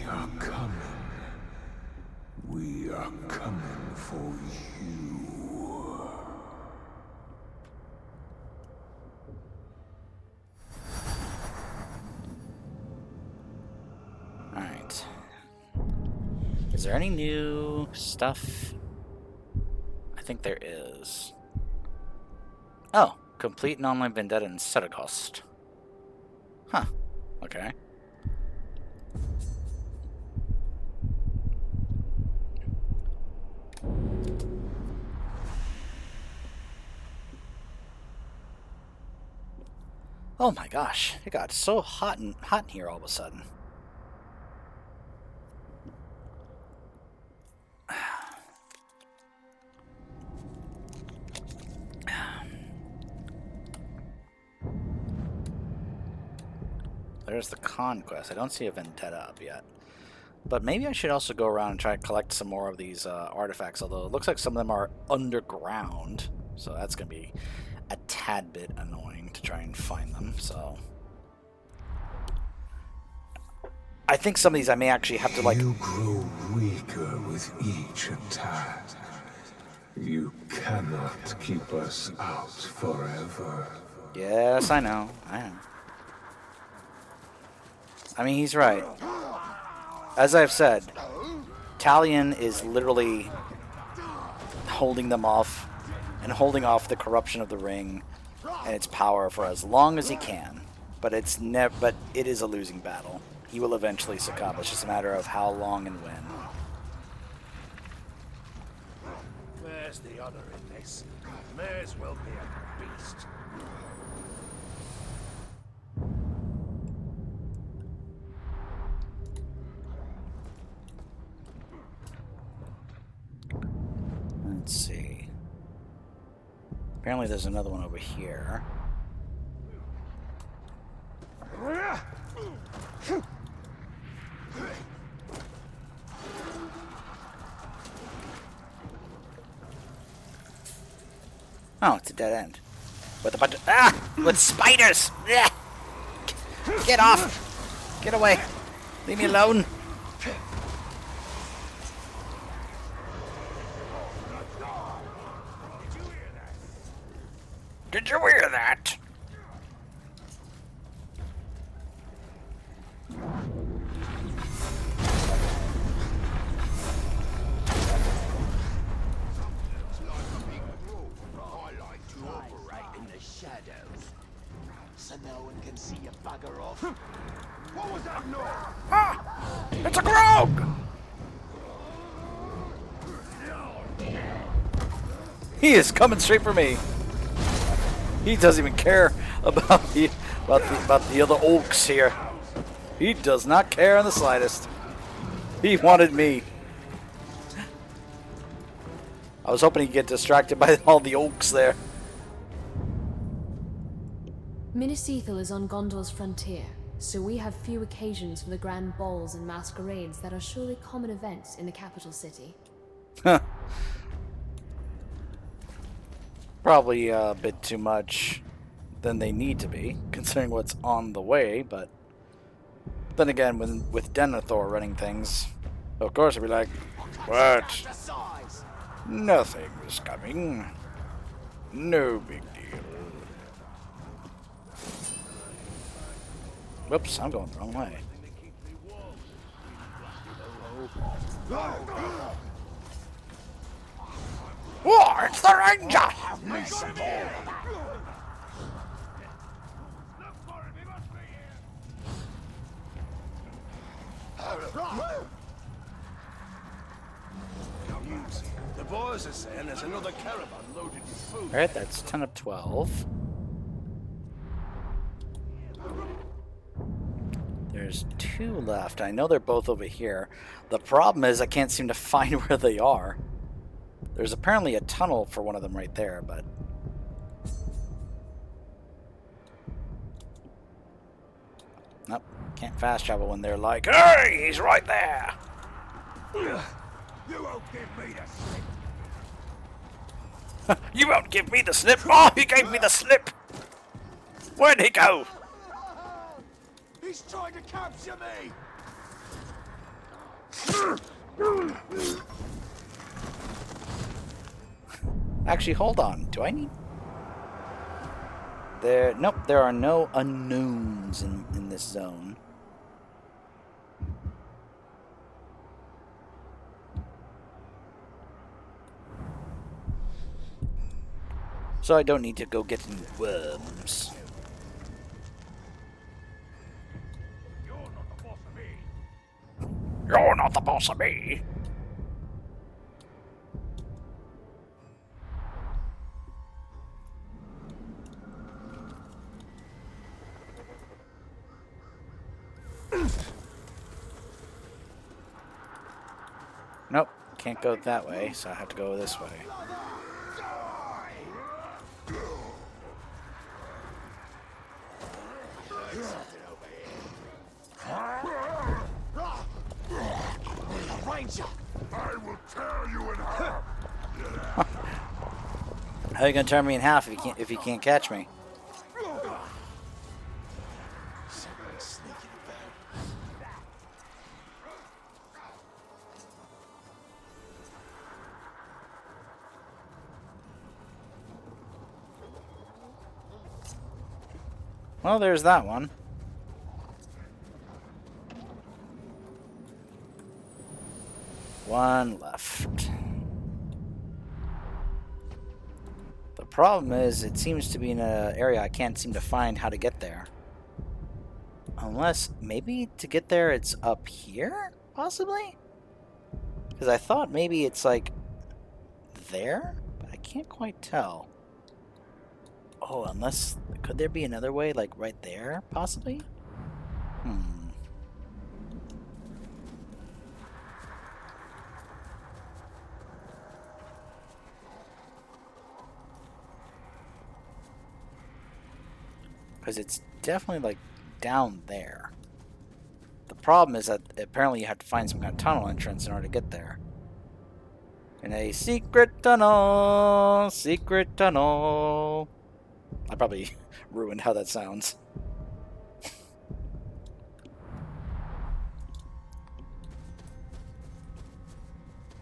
are coming. We are coming for you. Alright. Is there any new stuff? I think there is. Oh, complete an online vendetta in Sedagost. Huh. Okay. Oh my gosh, it got so hot in here all of a sudden. There's the conquest. I don't see a vendetta up yet. But maybe I should also go around and try to collect some more of these artifacts, although it looks like some of them are underground. So that's going to be a tad bit annoying to try and find them, so... I think some of these I may actually have to, like... You grow weaker with each attack. You cannot keep us out forever. Yes, I know. I know. I mean, he's right. As I've said, Talion is literally holding them off and holding off the corruption of the ring and its power for as long as he can. But it's but it is a losing battle. He will eventually succumb. It's just a matter of how long and when. Where's the honor in this? May as well be a beast. Let's see. Apparently there's another one over here. Oh, it's a dead end. With a bunch of... with spiders! Yeah. Get off! Get away! Leave me alone! Did you hear that? So no one can see you bugger off. What was that noise? Ah! It's a grog! He is coming straight for me. He doesn't even care about the other oaks here. He does not care in the slightest. He wanted me. I was hoping he'd get distracted by all the oaks there. Minas Ithil is on Gondor's frontier, so we have few occasions for the grand balls and masquerades that are surely common events in the capital city. Huh. Probably a bit too much than they need to be, considering what's on the way, but then again, with Denethor running things, of course I'd be like, what? Nothing is coming. No big deal. Whoops, I'm going the wrong way. Whoa, it's the Ranger! The boys are saying there's another caravan loaded with food. Alright, that's 10 of 12. There's 2 left. I know they're both over here. The problem is I can't seem to find where they are. There's apparently a tunnel for one of them right there, but... Nope, can't fast travel when they're like, hey, he's right there! You won't give me the slip. You won't give me the slip? Oh, he gave me the slip! Where'd he go? He's trying to capture me. Actually, hold on. Do I need... Nope, there are no unknowns in this zone. So I don't need to go get any worms. You're not the boss of me. You're not the boss of me. Nope, can't go that way, so I have to go this way. Ranger! I will tear you in half. How are you gonna turn me in half if you can't catch me? Someone's sneaking about. Well, there's that one. One left. The problem is, it seems to be in an area I can't seem to find how to get there. Unless, maybe to get there it's up here? Possibly? Because I thought maybe it's like there? But I can't quite tell. Oh, unless... Could there be another way, like right there? Possibly? Because it's definitely, like, down there. The problem is that apparently you have to find some kind of tunnel entrance in order to get there. In a secret tunnel! Secret tunnel! I probably ruined how that sounds.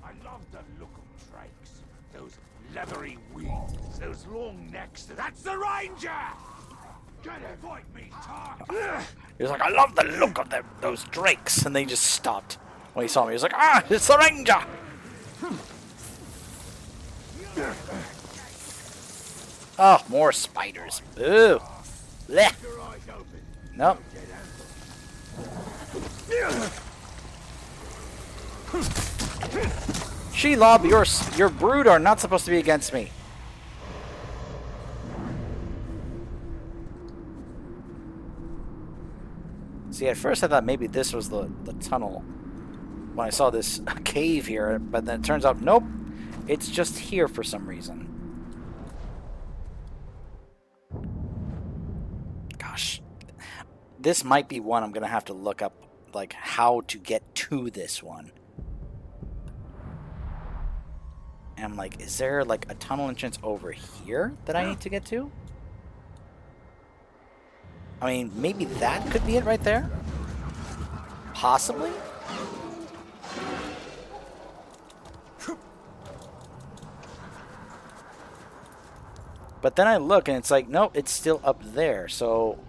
I love the look of drakes. Those leathery wings, those long necks. That's the Ranger! Get it, fight me, Tark! He was like, I love the look of them, those drakes! And then he just stopped when he saw me. He was like, ah, it's the Ranger! Oh, more spiders. Boo! Blech. Nope. Shelob, your brood are not supposed to be against me. See, at first I thought maybe this was the tunnel when I saw this cave here, but then it turns out, nope, it's just here for some reason. Gosh, this might be one I'm going to have to look up, like, how to get to this one. And I'm like, is there, like, a tunnel entrance over here that I need to get to? I mean, maybe that could be it right there? Possibly? But then I look and it's like, nope, it's still up there, so...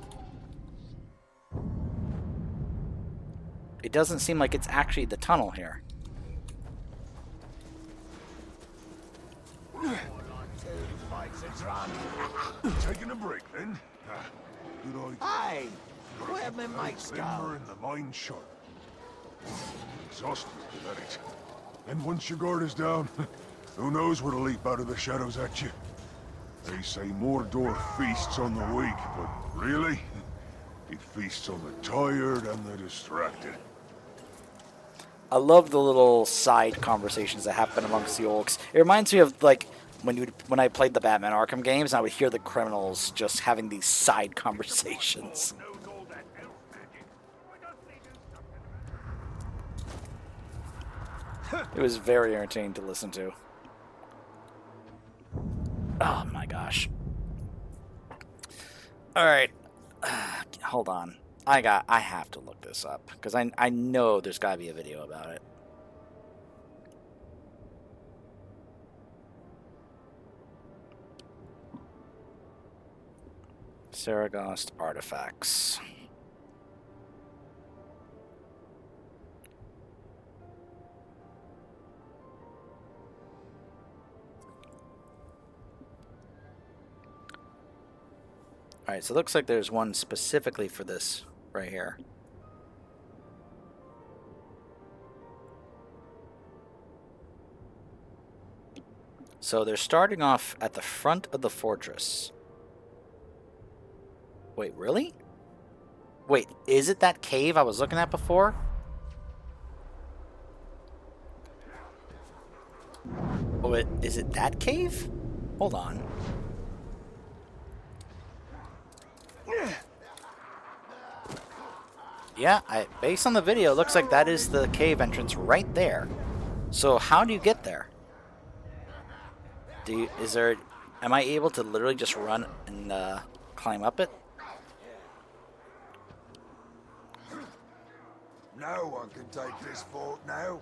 It doesn't seem like it's actually the tunnel here. Taking a break, then? Good idea. Hey! Where my mates go? Remember in the mine shut. Exhausted, at it. And once your guard is down, who knows what'll leap out of the shadows at you. They say Mordor feasts on the weak, but really? It feasts on the tired and the distracted. I love the little side conversations that happen amongst the orcs. It reminds me of, like, when I played the Batman Arkham games, and I would hear the criminals just having these side conversations. It was very entertaining to listen to. Oh my gosh. Alright. Hold on. I have to look this up, because I know there's gotta be a video about it. Saragost artifacts. Alright, so it looks like there's one specifically for this right here. So they're starting off at the front of the fortress. Wait, really? Wait, is it that cave I was looking at before? Oh, is it that cave? Hold on. Yeah, based on the video, it looks like that is the cave entrance right there. So how do you get there? Am I able to literally just run and climb up it? No one can take this fort now.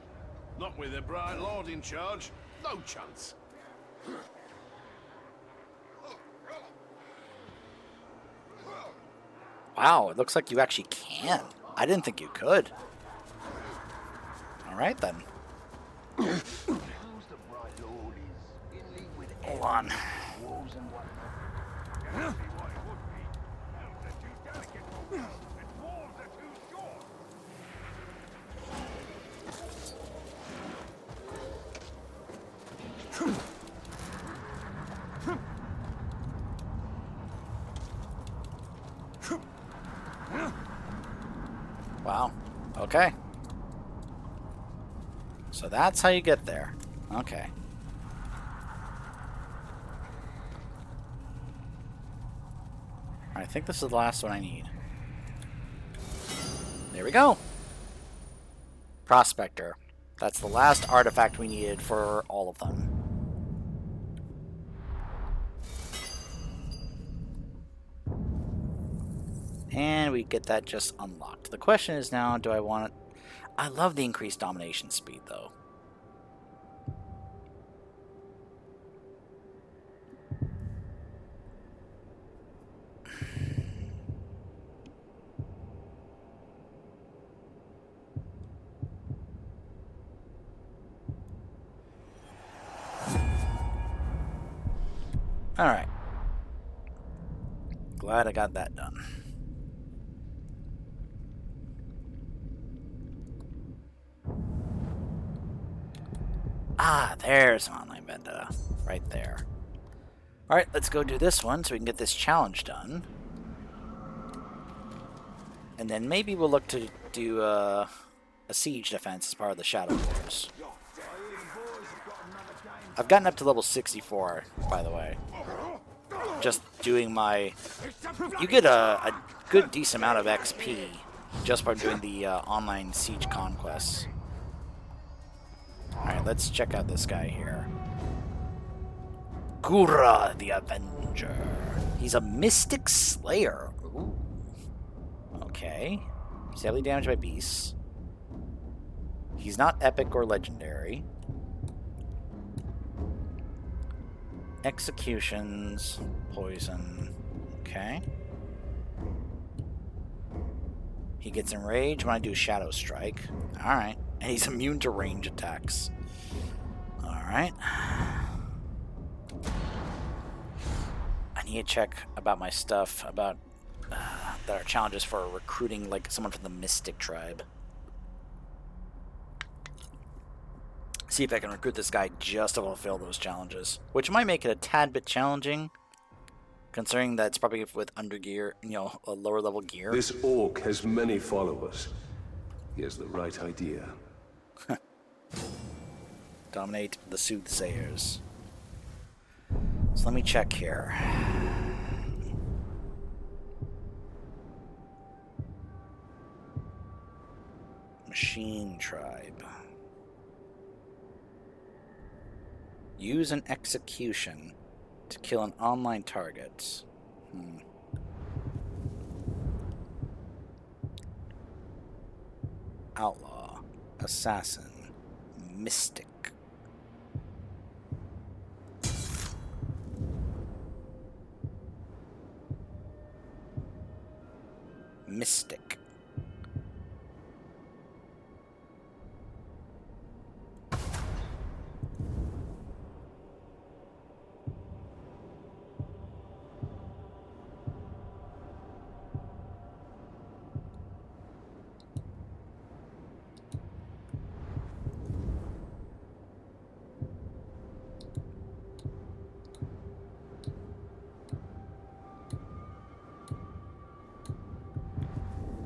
Not with a bright lord in charge. No chance. Wow, it looks like you actually can. I didn't think you could. Alright then. Hold on. Wow. Okay. So that's how you get there. Okay. I think this is the last one I need. There we go. Prospector. That's the last artifact we needed for all of them. And we get that just unlocked. The question is now, do I want it? I love the increased domination speed, though. Alright. Glad I got that done. Ah, there's an online beta. Right there. Alright, let's go do this one so we can get this challenge done. And then maybe we'll look to do a siege defense as part of the Shadow Wars. I've gotten up to level 64, by the way. Just doing my... You get a good decent amount of XP just by doing the online siege conquests. Alright, let's check out this guy here. Gura the Avenger. He's a Mystic Slayer. Ooh. Okay. He's heavily damaged by beasts. He's not epic or legendary. Executions. Poison. Okay. He gets enraged when I do Shadow Strike. Alright. And he's immune to range attacks. Alright. I need to check about my stuff, about that are challenges for recruiting like someone from the Mystic tribe. See if I can recruit this guy just to fulfill those challenges. Which might make it a tad bit challenging, considering that it's probably with undergear, you know, a lower level gear. This orc has many followers. He has the right idea. Dominate the soothsayers. So let me check here. Machine tribe. Use an execution to kill an online target. Outlaw. Assassin. Mystic. Mystic.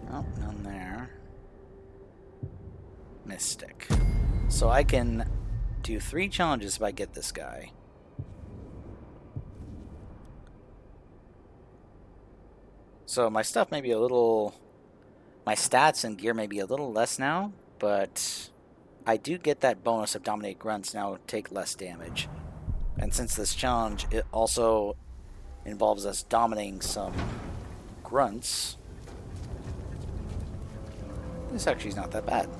Oh, none there. Mystic. So I can do 3 challenges if I get this guy. So my stuff may be a little... My stats and gear may be a little less now, but I do get that bonus of Dominate Grunts now take less damage. And since this challenge, it also involves us dominating some grunts, this actually is not that bad.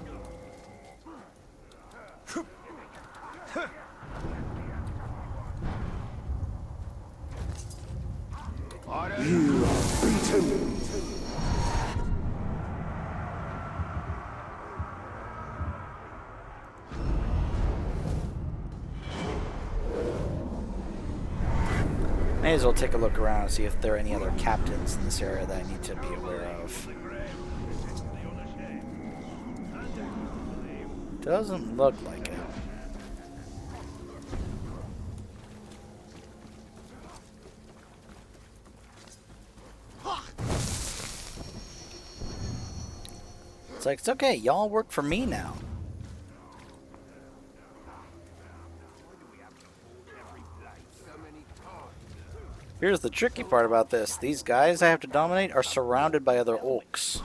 You are beaten. May as well take a look around and see if there are any other captains in this area that I need to be aware of. Doesn't look like it. It's like, it's okay, y'all work for me now. Here's the tricky part about this. These guys I have to dominate are surrounded by other orcs.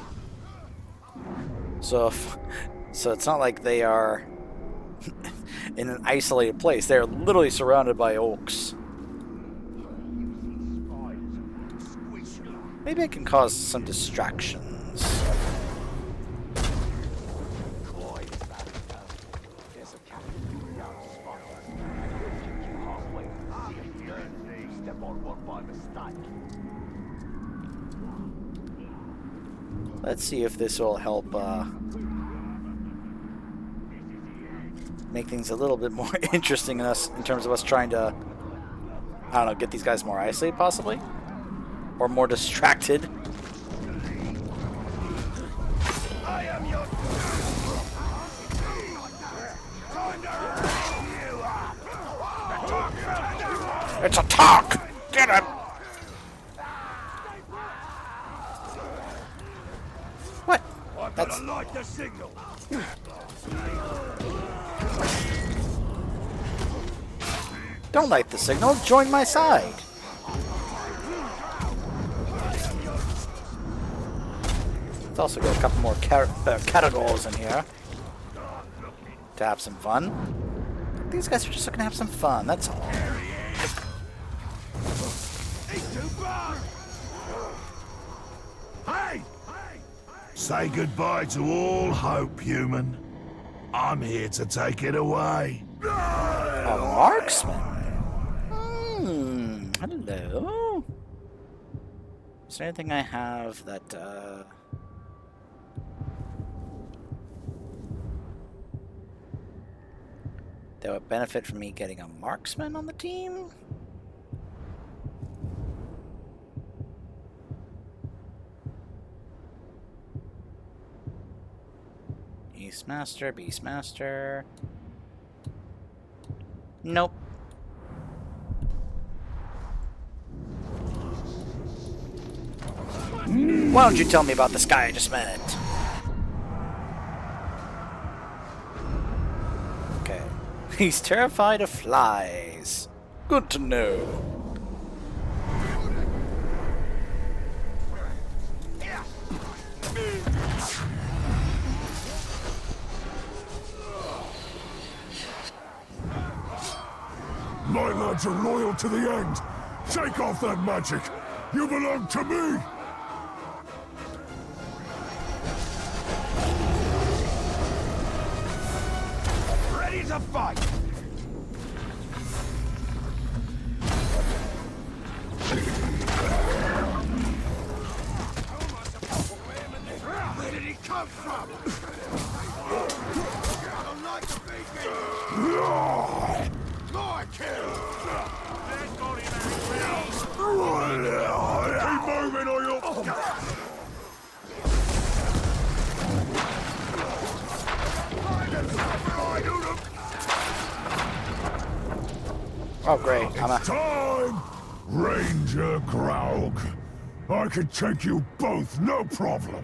So it's not like they are in an isolated place. They're literally surrounded by orcs. Maybe I can cause some distractions. Let's see if this will help make things a little bit more interesting in us in terms of us trying to, I don't know, get these guys more isolated possibly? Or more distracted. It's a talk! Get him! What? That's... Light the signal. Don't light the signal, join my side! Let's also get a couple more categories in here to have some fun. These guys are just looking to have some fun, that's all. Hey! Say goodbye to all hope, human. I'm here to take it away. A marksman? Hello? Is there anything I have that, that would benefit from me getting a marksman on the team? Beastmaster, Beastmaster. Nope. Why don't you tell me about this guy I just met? Okay. He's terrified of flies. Good to know. My lads are loyal to the end. Shake off that magic. You belong to me. Ready to fight! come from? I don't like to be my kill! Keep moving or you'll... Oh, great. Time! Ranger Graug. I can take you both, no problem.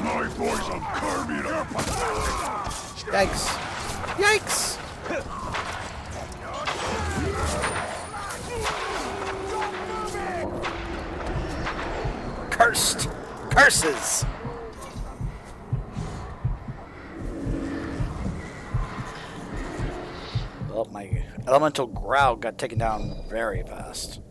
My boys will curb you to Yikes. Yikes! Cursed! Curses! Well, my elemental growl got taken down very fast.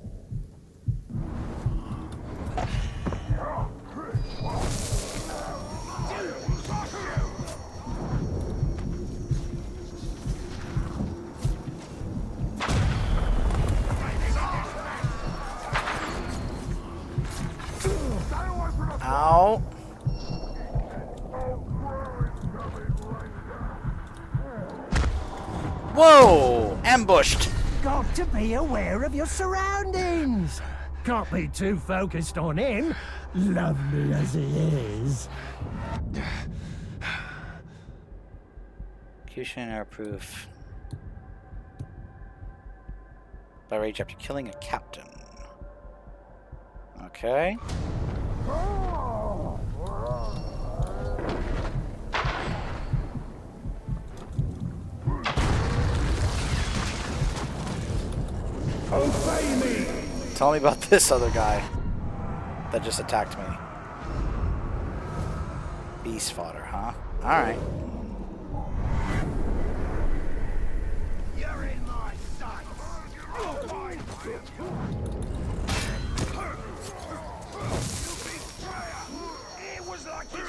Ow. Whoa! Ambushed! Got to be aware of your surroundings. Can't be too focused on him, lovely as he is. Execution or proof. By rage after killing a captain. Okay. obey me! Tell me about this other guy that just attacked me. Beast fodder, huh? Alright. You're in my sights! It was like you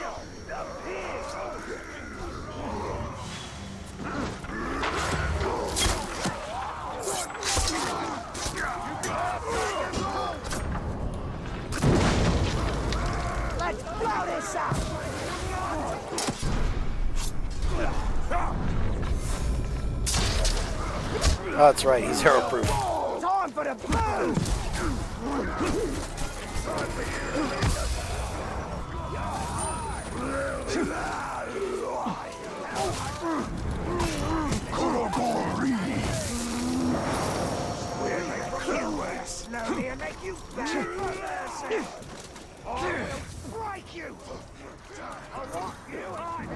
Let's blow this up! Oh, that's right, he's hero proof. Time for the blow! Slowly and make you bad. I'll break you! I'll rock you on!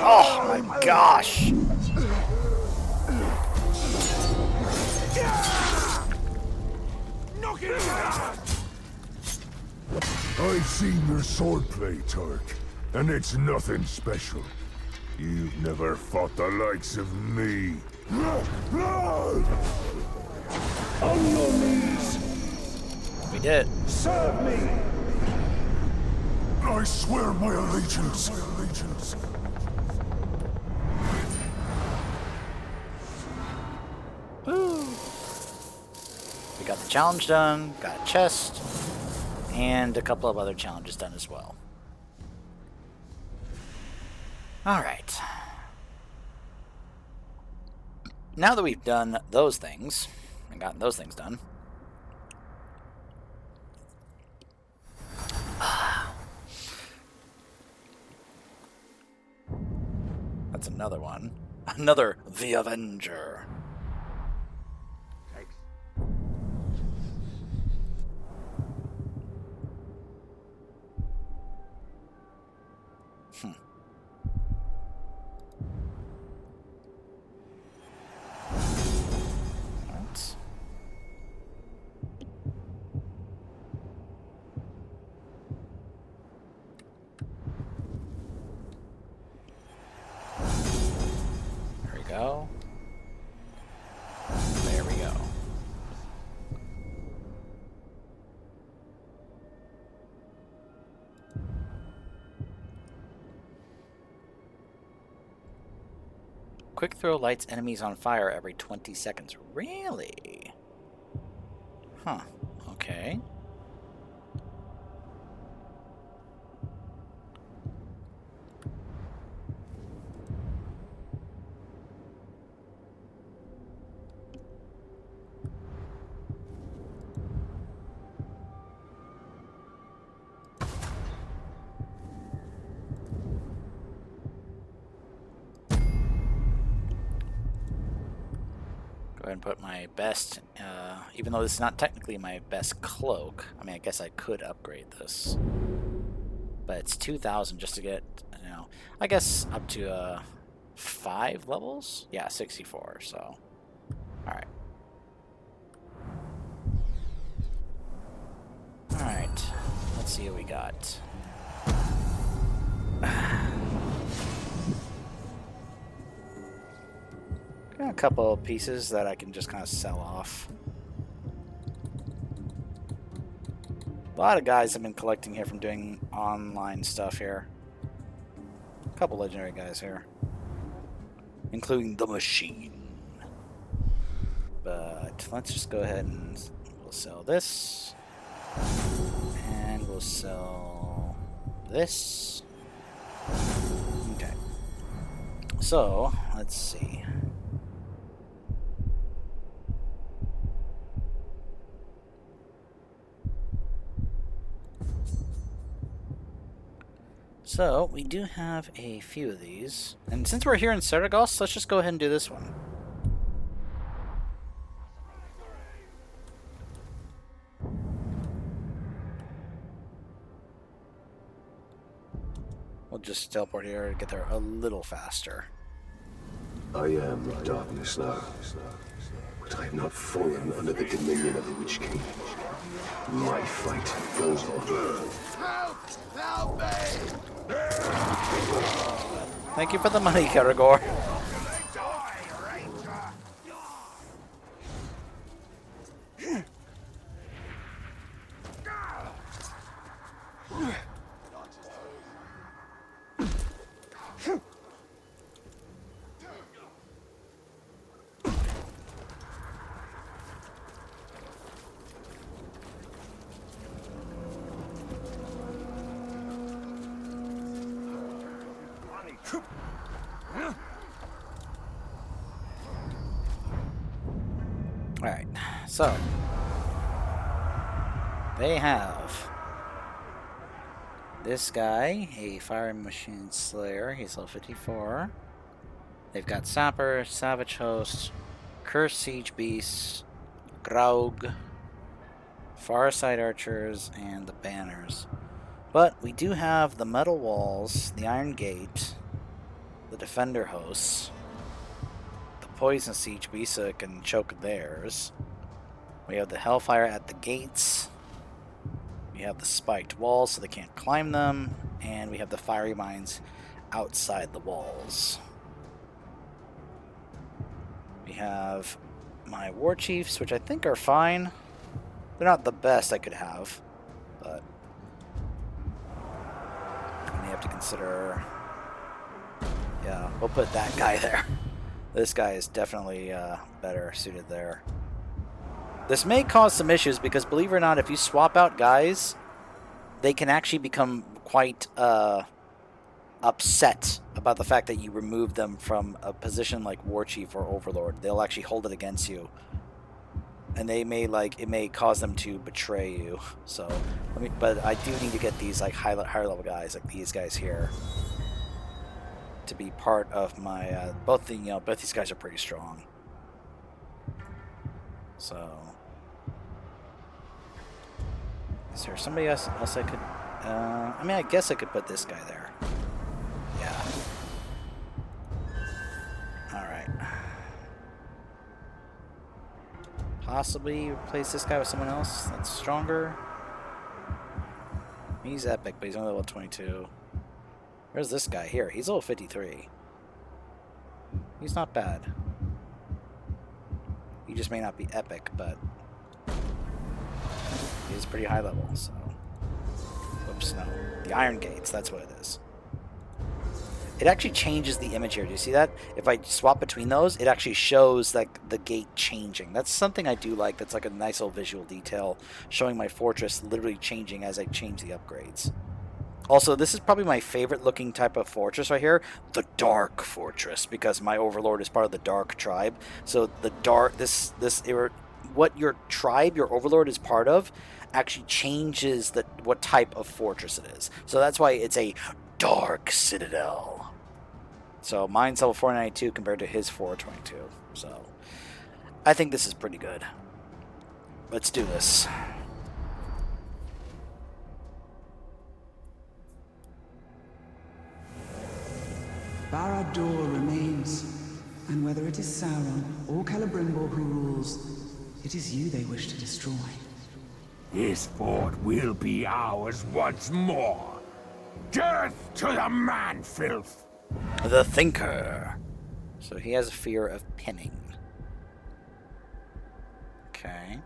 Oh my gosh! Knock it out! I've seen your swordplay, Turk, and it's nothing special. You've never fought the likes of me. On your knees! We did. Serve me! I swear my allegiance. We got the challenge done, got a chest, and a couple of other challenges done as well. Alright. Now that we've done those things, and gotten those things done, that's another one. Another The Avenger. Right. go. There we go. Quick throw lights enemies on fire every 20 seconds. Really? Huh. Okay. Go ahead and put my best, even though this is not technically my best cloak. I mean, I guess I could upgrade this. But it's 2,000 just to get, you know, I guess up to 5 levels? Yeah, 64, so. Alright. Alright, let's see what we got. Got a couple of pieces that I can just kind of sell off. A lot of guys have been collecting here from doing online stuff here. A couple legendary guys here. Including the machine. But let's just go ahead and we'll sell this. And we'll sell this. Okay. So, let's see. So, we do have a few of these. And since we're here in Saragos, let's just go ahead and do this one. We'll just teleport here and get there a little faster. I am the darkness now, but I have not fallen under the dominion of the Witch King. My fight goes on. Help me! Thank you for the money, Karagor. Alright, so they have this guy, a fire machine slayer, he's level 54. They've got Sapper, Savage Host, Cursed Siege Beasts, Graug, Farside Archers, and the Banners. But we do have the Metal Walls, the Iron Gate, the Defender Hosts, Poison Siege Beast so it can choke theirs. We have the Hellfire at the gates. We have the spiked walls so they can't climb them. And we have the fiery mines outside the walls. We have my War Chiefs, which I think are fine. They're not the best I could have, but I may have to consider. Yeah, we'll put that guy there. This guy is definitely better suited there. This may cause some issues because, believe it or not, if you swap out guys, they can actually become quite upset about the fact that you remove them from a position like War Chief or Overlord. They'll actually hold it against you. And they may, it may cause them to betray you. So, but I do need to get these, higher level guys, like these guys here, to be part of my both these guys are pretty strong. So is there somebody else I could I mean, I guess I could put this guy there. Yeah. Alright. Possibly replace this guy with someone else that's stronger. He's epic, but he's only level 22. Where's this guy here? He's level 53. He's not bad. He just may not be epic, but he is pretty high level, so... Whoops, no. The Iron Gates, that's what it is. It actually changes the image here. Do you see that? If I swap between those, it actually shows like the gate changing. That's something I do like. That's like a nice little visual detail, showing my fortress literally changing as I change the upgrades. Also, this is probably my favorite looking type of fortress right here, the Dark Fortress, because my overlord is part of the Dark tribe. So the dark, what your tribe, your overlord is part of, actually changes what type of fortress it is. So that's why it's a Dark Citadel. So mine's level 492 compared to his 422. So I think this is pretty good. Let's do this. Barad-dûr remains, and whether it is Sauron or Celebrimbor who rules, it is you they wish to destroy. This fort will be ours once more. Death to the man-filth! The Thinker. So he has a fear of pinning. Okay.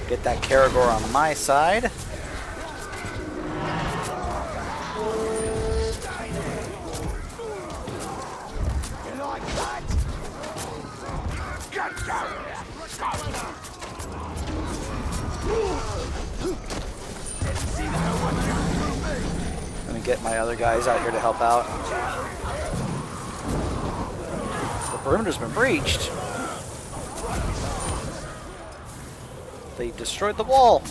Get that Karagor on my side. Let me get my other guys out here to help out. The perimeter's been breached. They destroyed the wall.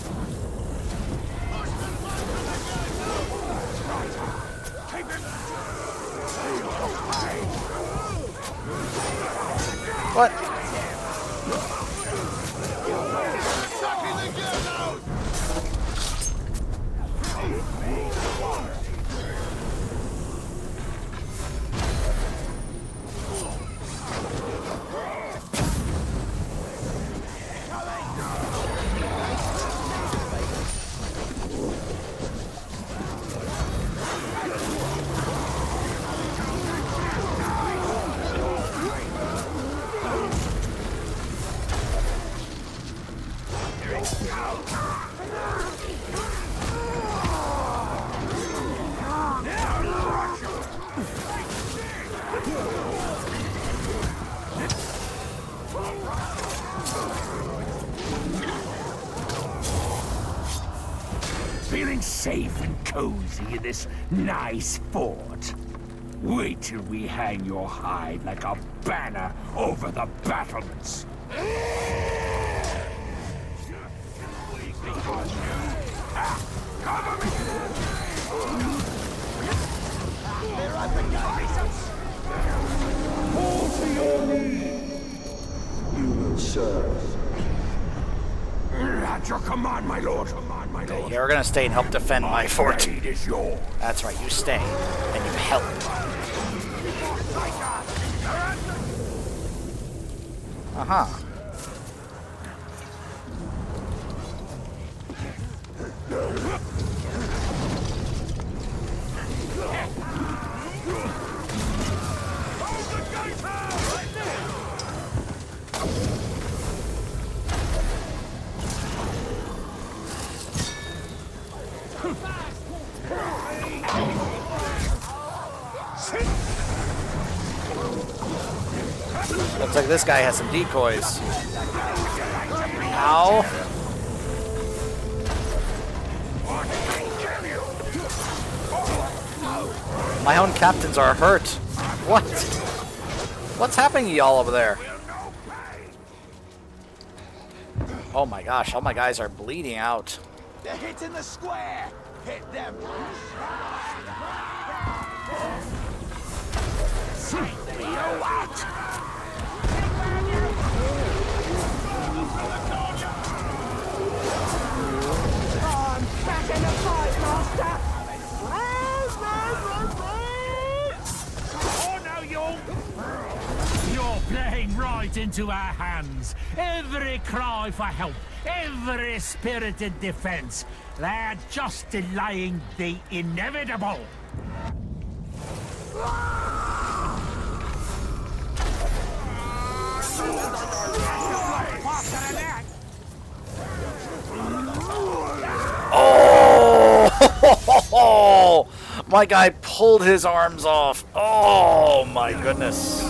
What? Feeling safe and cozy in this nice fort? Wait till we hang your hide like a banner over the battlements. You will serve. At your command, my lord. Okay, you're gonna stay and help defend my fort. Blade is yours. That's right, you stay and you help. Uh-huh. Looks like this guy has some decoys. Ow. My own captains are hurt. What? What's happening to y'all over there? Oh my gosh, all my guys are bleeding out. They're hitting the square! Hit them! You what? I'm back in the fight, Master! Oh no, you're playing right into our hands. Every cry for help, every spirited defense, they're just delaying the inevitable. Oh! My guy pulled his arms off. Oh my goodness.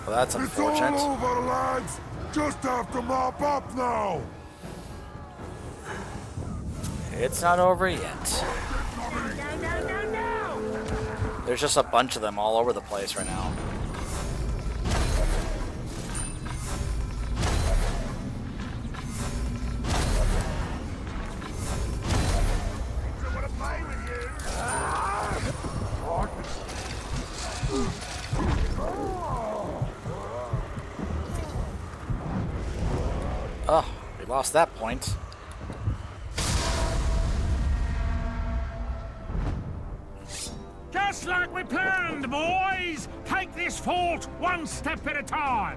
Well, that's unfortunate. It's all over, lads. Just have to mop up now. It's not over yet. There's just a bunch of them all over the place right now. Oh, we lost that point. Just like we planned, boys! Take this fort one step at a time!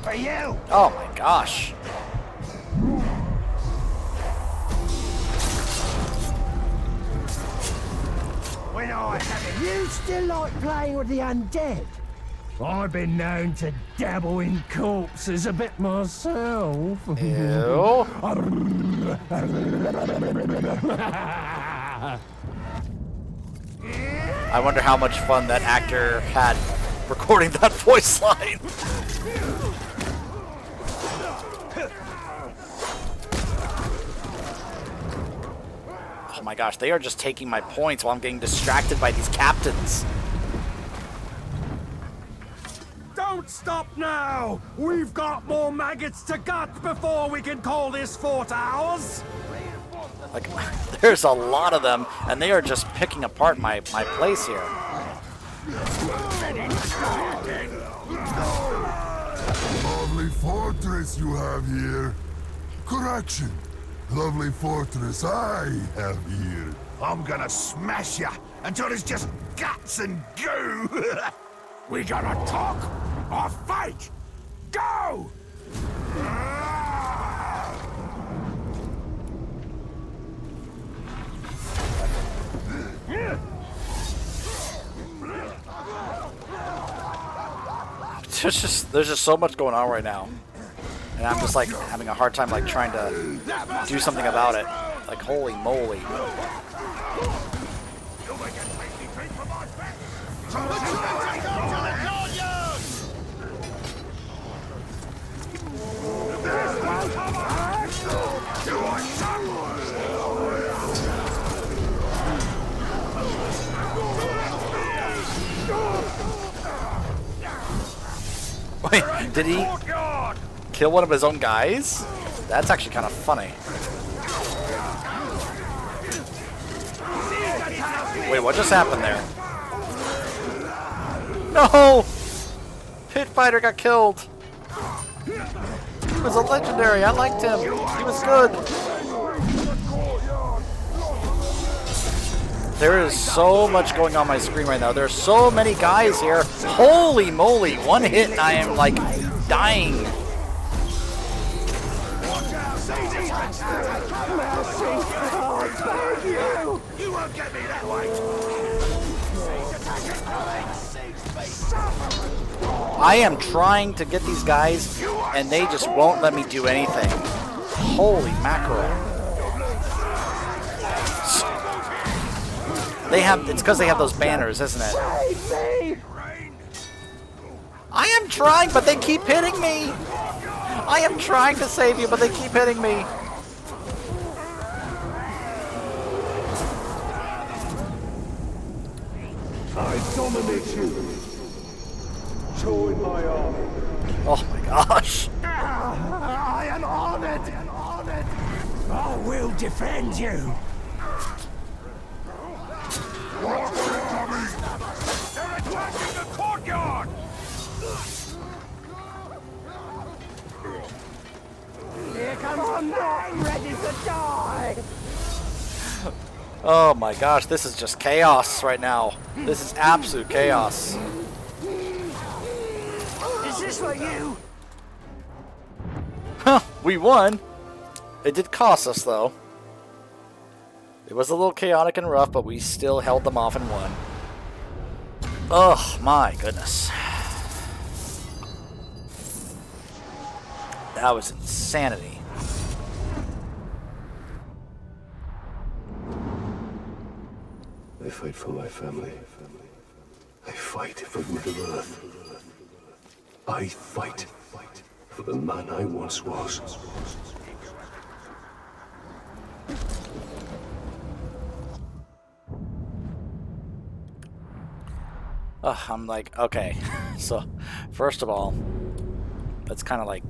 For you! Oh my gosh. When I have it. You still like playing with the undead? I've been known to dabble in corpses a bit myself. Ew. I wonder how much fun that actor had recording that voice line. Oh my gosh, they are just taking my points while I'm getting distracted by these captains. Don't stop now! We've got more maggots to gut before we can call this fort ours! Like, there's a lot of them, and they are just picking apart my place here. Lovely fortress you have here. Correction. Lovely fortress I have here. I'm gonna smash ya until it's just guts and goo! We gonna talk or fight? Go! There's just so much going on right now, and I'm just like having a hard time like trying to do something about it. Like, holy moly! Wait, did he kill one of his own guys? That's actually kind of funny. Wait, what just happened there? No! Pit Fighter got killed. He was a legendary. I liked him. He was good. There is so much going on my screen right now. There are so many guys here. Holy moly. One hit and I am like dying. You won't get me that way! I am trying to get these guys and they just won't let me do anything. Holy mackerel. It's because they have those banners, isn't it? I am trying, but they keep hitting me. I am trying to save you, but they keep hitting me. I dominate you. Join my army. Oh my gosh. I am honored! I will defend you! They're attacking the courtyard! Here come on men, ready to die! Oh my gosh, this is just chaos right now. This is absolute chaos. Is this what you... Huh, we won. It did cost us though. It was a little chaotic and rough, but we still held them off and won. Oh my goodness. That was insanity. I fight for my family. I fight for Middle Earth. I fight for the man I once was. I'm like, okay. So, first of all, let's kind of like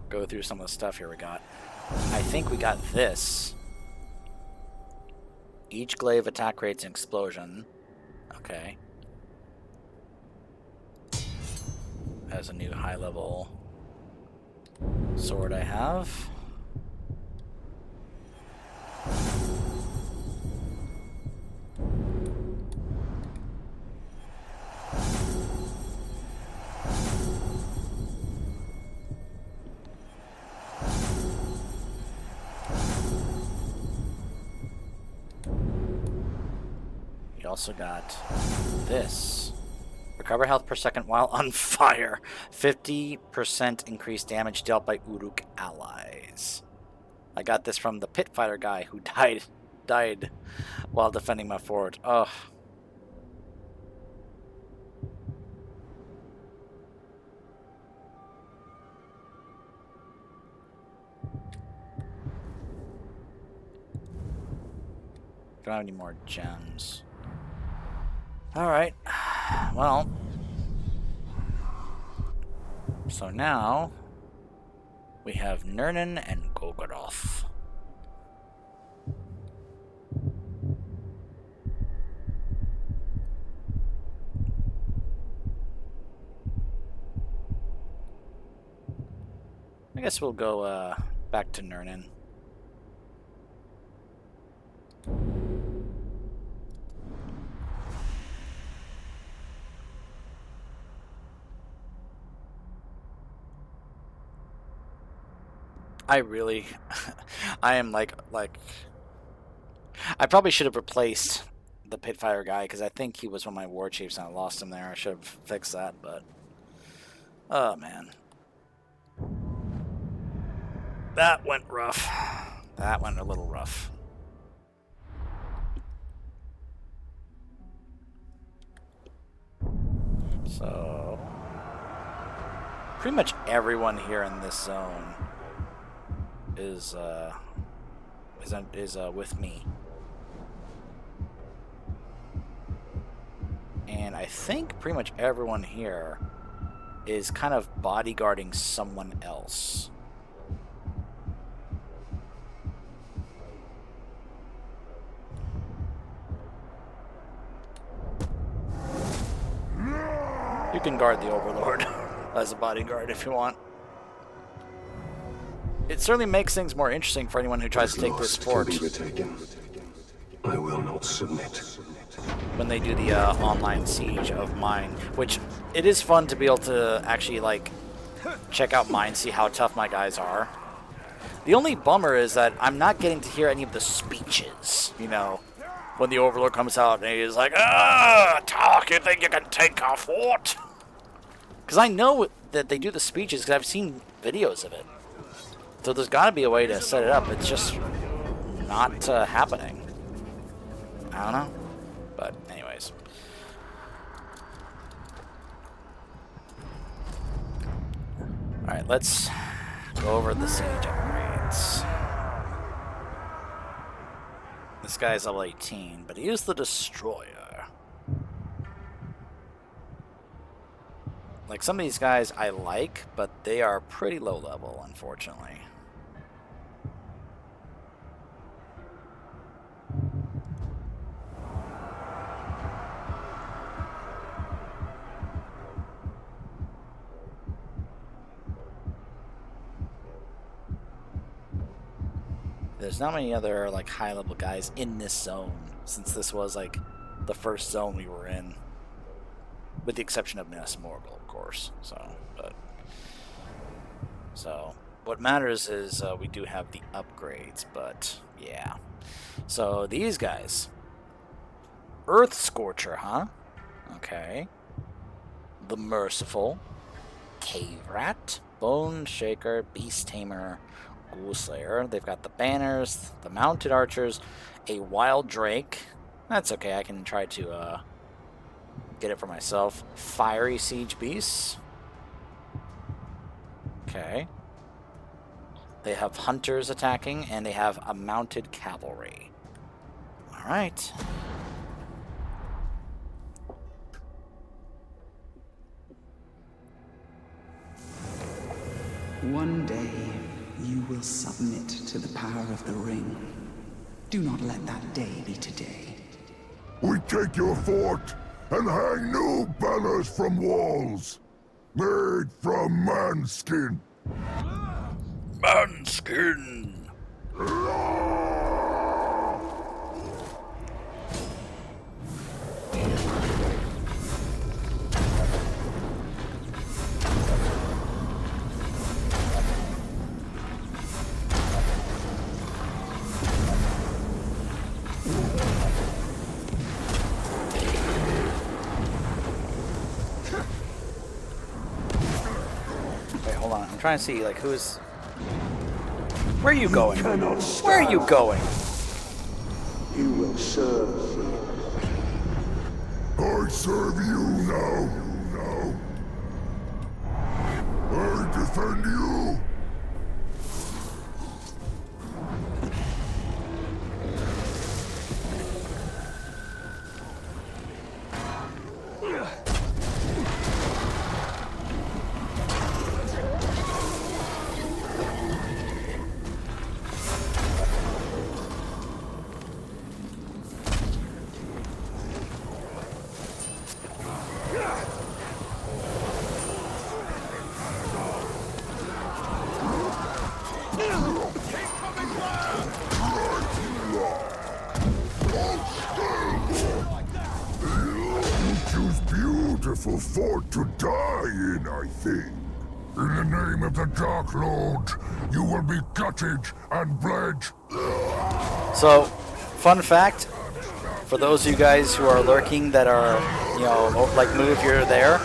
go through some of the stuff here we got. I think we got this. Each glaive attack creates an explosion. Okay. As a new high level sword I have. You also got this. Recover health per second while on fire. 50% increased damage dealt by Uruk allies. I got this from the pit fighter guy who died while defending my fort. Ugh. Don't have any more gems. Alright. Well. So now we have Nurnin and Golgoroth. I guess we'll go back to Nurnin. I am like, I probably should have replaced the Pitfire guy, because I think he was one of my war chiefs and I lost him there. I should have fixed that, but, oh man. That went rough. That went a little rough. So, pretty much everyone here in this zone is with me, and I think pretty much everyone here is kind of bodyguarding someone else. You can guard the Overlord as a bodyguard if you want. It certainly makes things more interesting for anyone who tries to take this fort. I will not submit. When they do the online siege of mine, which it is fun to be able to actually like check out mine, see how tough my guys are. The only bummer is that I'm not getting to hear any of the speeches, you know, when the Overlord comes out and he's like, talk, you think you can take our fort? Because I know that they do the speeches because I've seen videos of it. So there's got to be a way to set it up. It's just not happening. I don't know. But anyways. Alright, let's go over the siege upgrades. This guy's level 18, but he is the Destroyer. Like, some of these guys I like, but they are pretty low level, unfortunately. There's not many other, like, high-level guys in this zone, since this was, like, the first zone we were in. With the exception of Minas Morgul, of course. So, what matters is we do have the upgrades, but, yeah. So, these guys. Earth Scorcher, huh? Okay. The Merciful. Cave Rat. Bone Shaker. Beast Tamer. Ghoul Slayer. They've got the banners, the mounted archers, a wild drake. That's okay, I can try to get it for myself. Fiery siege beasts. Okay. They have hunters attacking, and they have a mounted cavalry. All right. One day, you will submit to the power of the ring. Do not let that day be today. We take your fort and hang new banners from walls, made from man skin. Man skin. Wait, hold on. I'm trying to see, like, who's... Where are you going? Where are you going? You will serve me. I serve you now. I defend you. Beautiful fort to die in, I think. In the name of the Dark Lord, you will be gutted and bled. So, fun fact, for those of you guys who are lurking that are, you know, like, move you're there,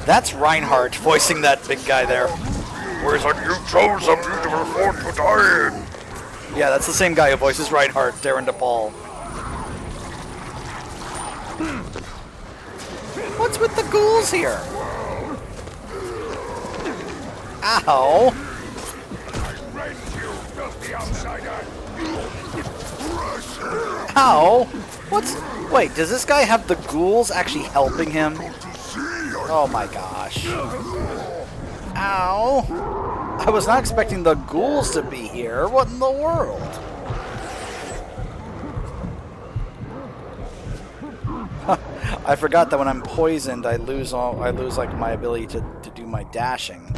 that's Reinhardt voicing that big guy there. Where's what you chose a beautiful fort to die in? Yeah, that's the same guy who voices Reinhardt, Darren DePaul. What's with the ghouls here? Ow! Ow! What's... Wait, does this guy have the ghouls actually helping him? Oh my gosh. Ow! I was not expecting the ghouls to be here. What in the world? I forgot that when I'm poisoned, I lose like my ability to do my dashing.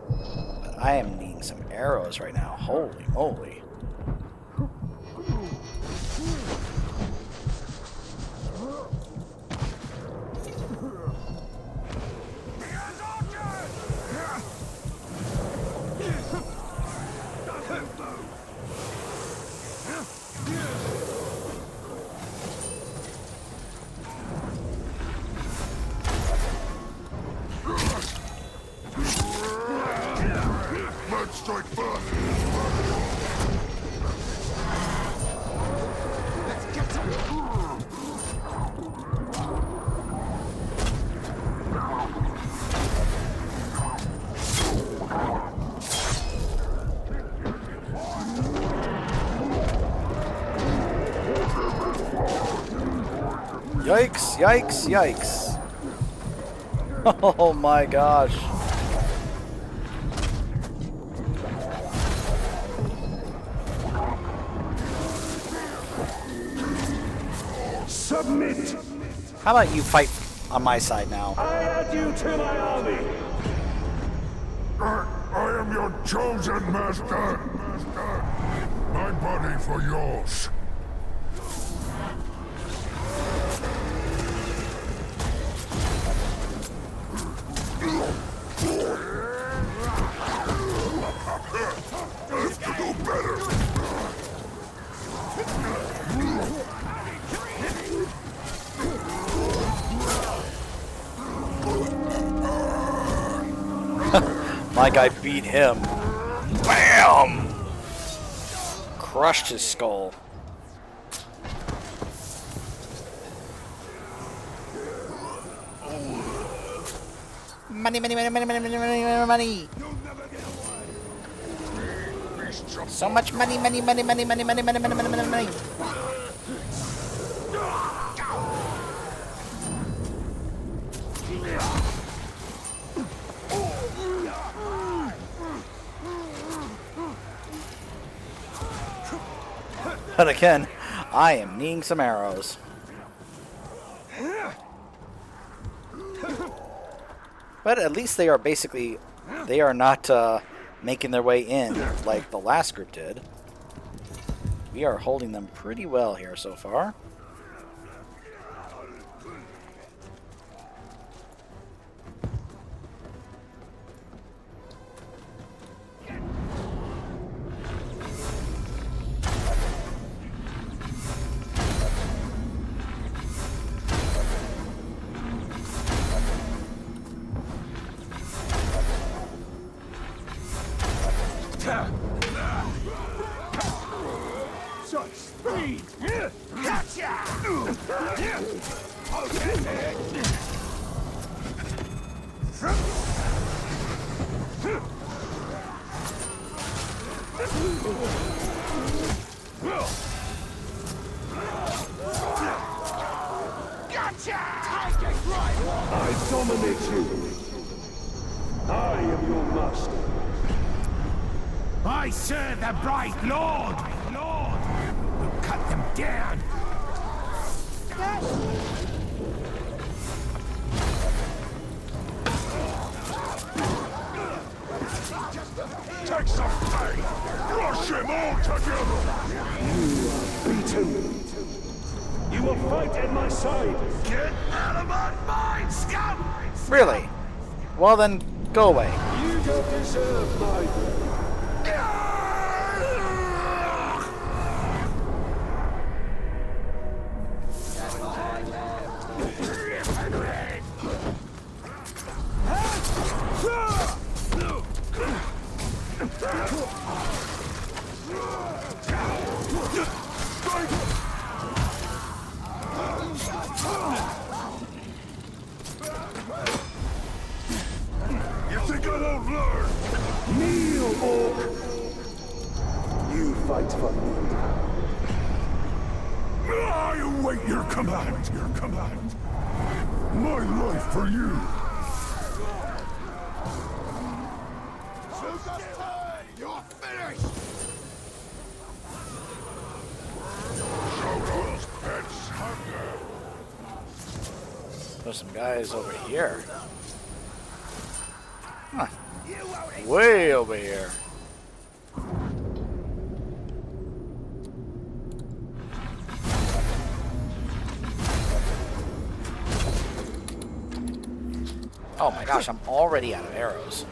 But I am needing some arrows right now. Holy moly. Let's strike first. Yikes, yikes, yikes. Oh my gosh. Submit! How about you fight on my side now? I add you to my army! I am your chosen master. My body for yours. Have to do better. My guy beat him. Bam! Crushed his skull. Money, money, money, money, money, money, money, money. So much money, money, money, money, money, money, money, money, money, money, money. But again, I am needing some arrows. But at least they are basically, they are not making their way in like the last group did. We are holding them pretty well here so far. Such speed! Gotcha! Gotcha! I dominate you! I am your master. I serve the bright Lord! Lord! We'll cut them down! Take some pain! Crush him all together! You are beaten. You will fight at my side. Get out of my mind, scum! Really? Well then, go away. You don't deserve my... You think I won't learn? Kneel, Orc! You fight for me. I await your command, your command. My life for you. You're finished! Shogo's pets hunger. There's some guys over here. Huh. Way over here. Oh my gosh, I'm already out of arrows.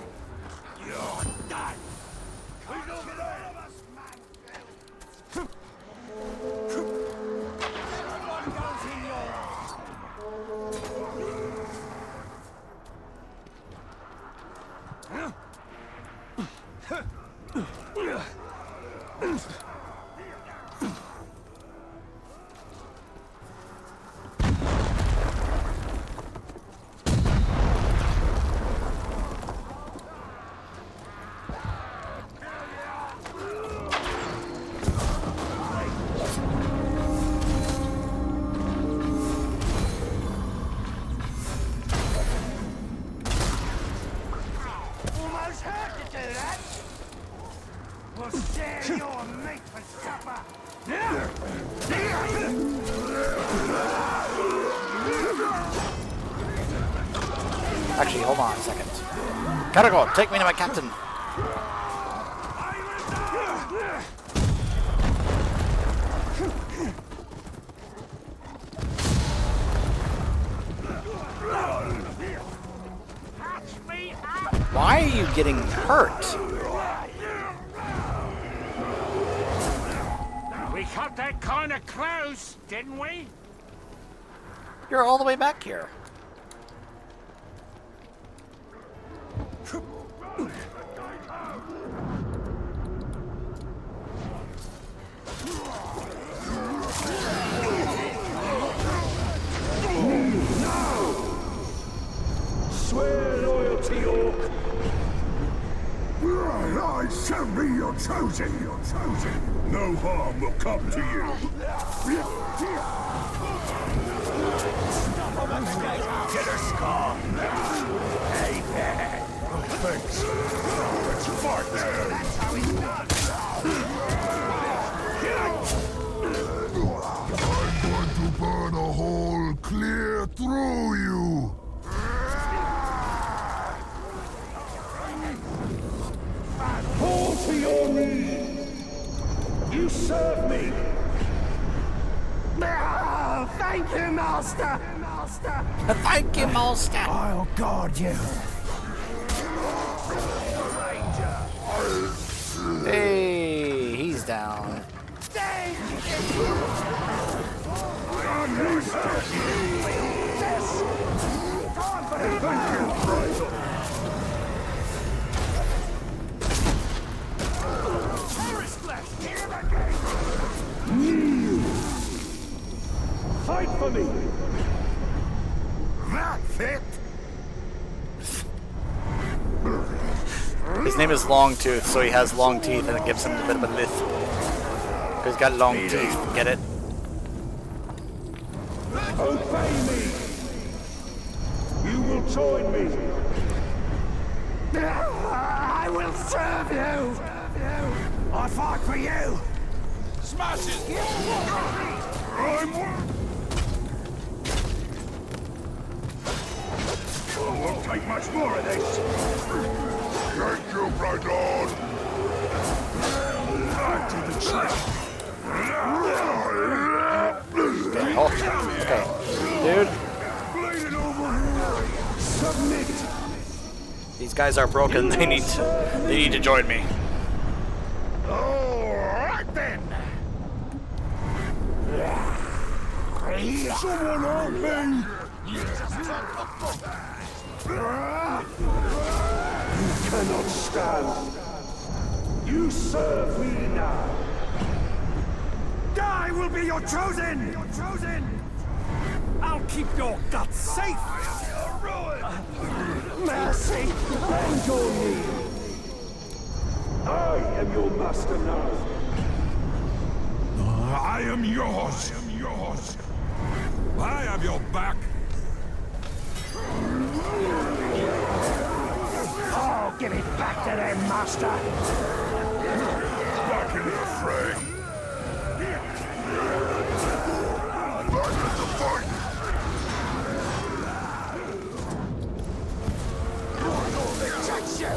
Actually, hold on a second. Caragor, take me to my captain. Why are you getting hurt? We cut that kind of close, didn't we? You're all the way back here. Swear loyalty, Orc. I shall be your chosen. No harm will come to you. Killer Scar. Hey, Thanks. Let's fight. that's how it's done. I'm going to burn a hole clear through you. Fall to your knees. You serve me. Oh, thank you, Master! Thank you, Master. I'll guard you. Hey, he's down. Fight for me. That's it. His name is Longtooth, so he has long teeth, and it gives him a bit of a lisp. He's got long teeth. Get it? Obey me. You will join me. I will serve you! I fight for you! Smash it. Won't take much more of this. Thank you, Brandon. Back to the trap. Okay, hold. Okay, dude. Bleeding over here. Submit. These guys are broken. They need to join me. All right then. Someone help me. You cannot stand. You serve me now. I will be your chosen! I'll keep your guts safe! Mercy! Bend your knee. I am your master now. I am yours. I have your back. Oh, give it back to them, Master! Back in the fray. Back in the fight. Touch you.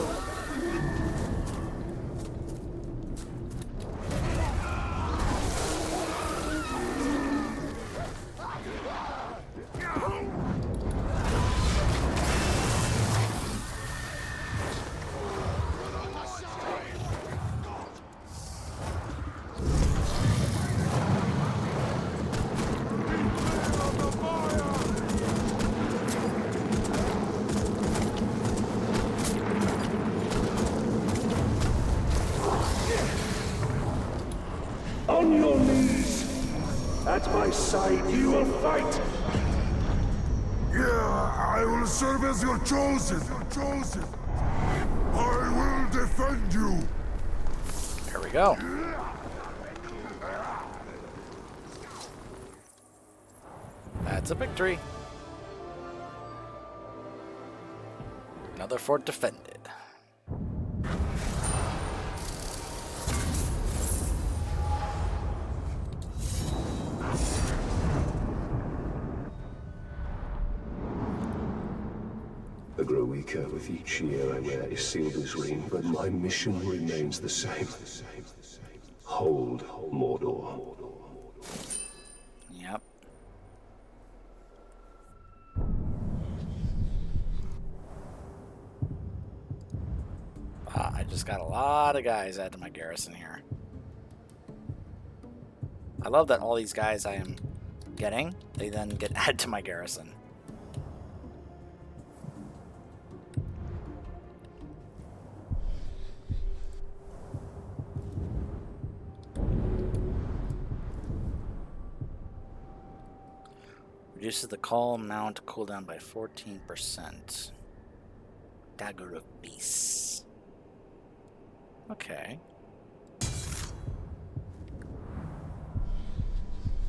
On your knees. At my side, you will fight. Yeah, I will serve as your chosen. I will defend you. There we go. That's a victory. Another fort defended. I grow weaker with each year I wear Isildur's ring, but my mission remains the same. Hold Mordor. Yep. I just got a lot of guys added to my garrison here. I love that all these guys I am getting, they then get added to my garrison. Reduces the call mount cooldown by 14%. Dagger of Beasts. Okay.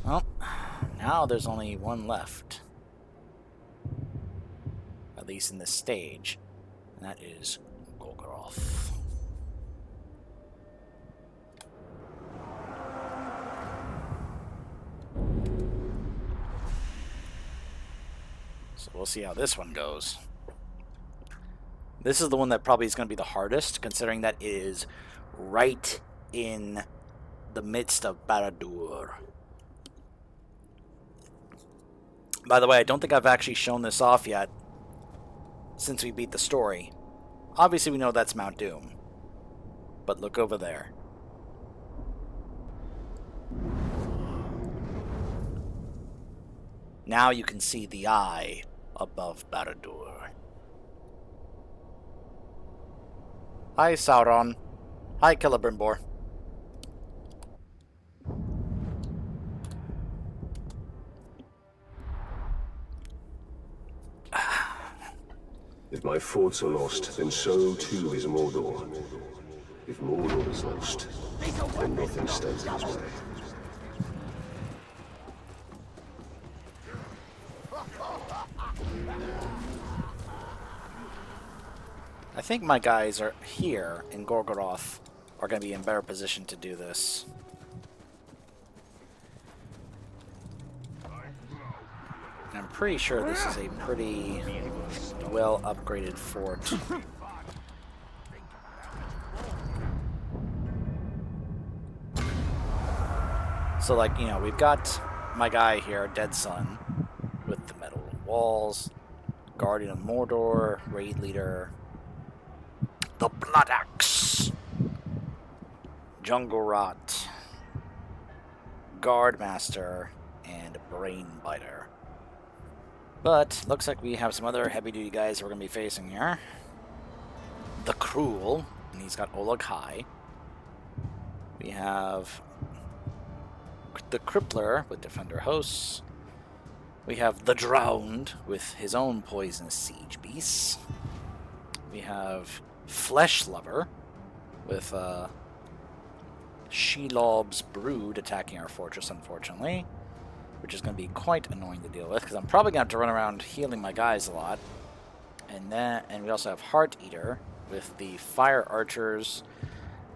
Well, now there's only one left. At least in this stage. And that is Golgoroth. So we'll see how this one goes. This is the one that probably is going to be the hardest, considering that it is right in the midst of Barad-dûr. By the way, I don't think I've actually shown this off yet since we beat the story. Obviously, we know that's Mount Doom. But look over there. Now you can see the eye above Barad-dûr. Hi, Sauron. Hi, Celebrimbor. If my forts are lost, then so too is Mordor. If Mordor is lost, then nothing stands in his way. I think my guys are here in Golgoroth are going to be in better position to do this. And I'm pretty sure this is a pretty well upgraded fort. So, like, you know, we've got my guy here, Dead Sun, with the metal walls, Guardian of Mordor, Raid Leader, the Blood Axe, Jungle Rot, Guard Master, and Brain Biter. But looks like we have some other heavy-duty guys we're going to be facing here. The Cruel, and he's got Oleg High. We have the Crippler with Defender Hosts. We have the Drowned with his own poisonous siege beasts. We have Flesh Lover with Shelob's Brood attacking our fortress, unfortunately, which is going to be quite annoying to deal with because I'm probably going to have to run around healing my guys a lot. And we also have Heart Eater with the Fire Archers,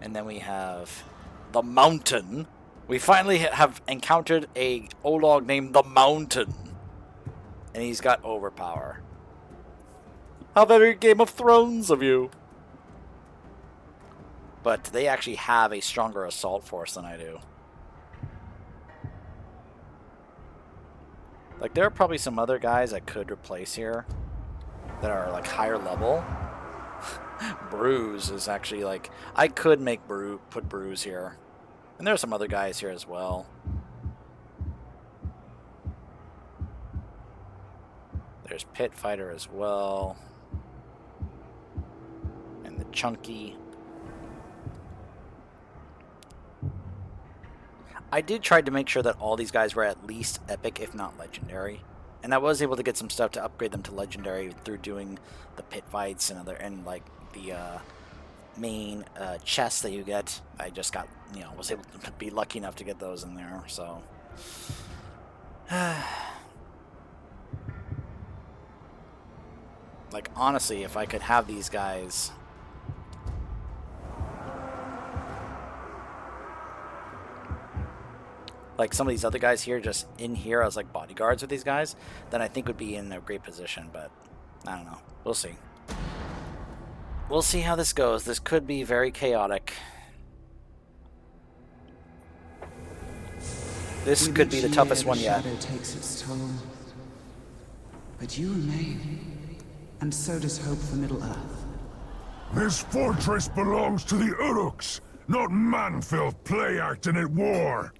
and then we have the Mountain. We finally have encountered a Olog named the Mountain, and he's got overpower. How very Game of Thrones of you! But they actually have a stronger assault force than I do. Like, there are probably some other guys I could replace here that are, like, higher level. Bruise is actually, like... I could make put Bruise here. And there are some other guys here as well. There's Pit Fighter as well. And the Chunky. I did try to make sure that all these guys were at least epic, if not legendary. And I was able to get some stuff to upgrade them to legendary through doing the pit fights and like the main chests that you get. I just got, you know, was able to be lucky enough to get those in there, so. Like, honestly, if I could have these guys... like some of these other guys here just in here as like bodyguards with these guys, then I think would be in a great position, but I don't know. We'll see. We'll see how this goes. This could be very chaotic. This could be the toughest one yet. Shadow takes its toll. But you remain, and so does hope for Middle-earth. This fortress belongs to the Uruks, not man-filled play acting at war.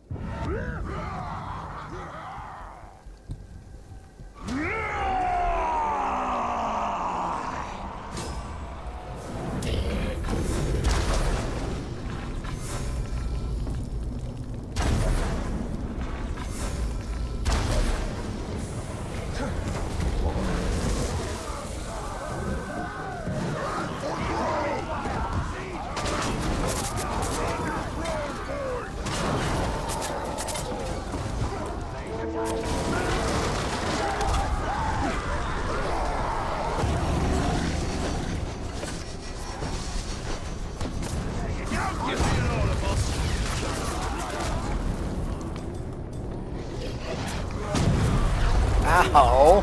Ow!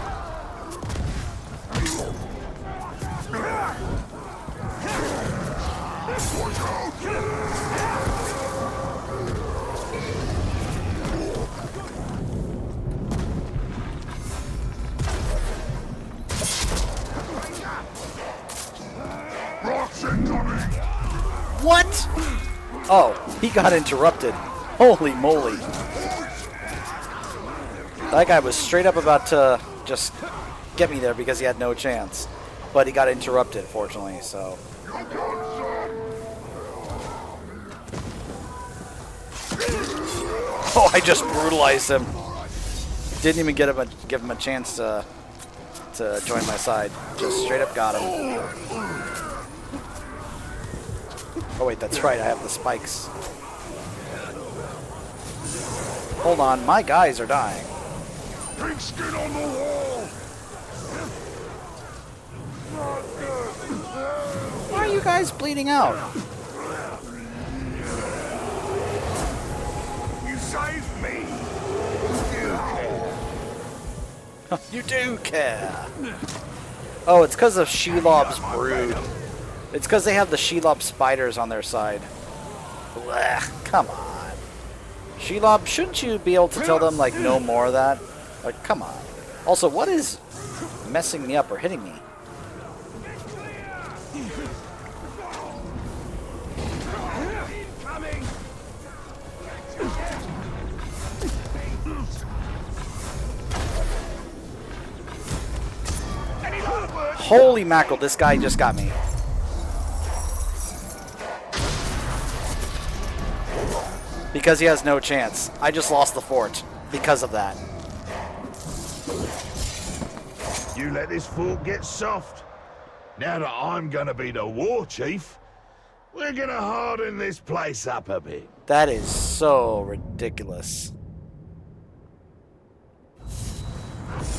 What? Oh, he got interrupted. Holy moly. That guy was straight up about to just get me there because he had no chance. But he got interrupted, fortunately, so. Oh, I just brutalized him. Didn't even give him a chance to join my side. Just straight up got him. Oh wait, that's right, I have the spikes. Hold on, my guys are dying. Pink skin on the wall! Why are you guys bleeding out? You saved me! You do care. Oh, it's because of Shelob's brood. It's because they have the Shelob spiders on their side. Blech, come on. Shelob, shouldn't you be able to tell them, like, no more of that? Like, come on. Also, what is messing me up or hitting me? Holy mackerel, this guy just got me. Because he has no chance. I just lost the fort because of that. You let this fort get soft. Now that I'm gonna be the war chief, we're gonna harden this place up a bit. That is so ridiculous.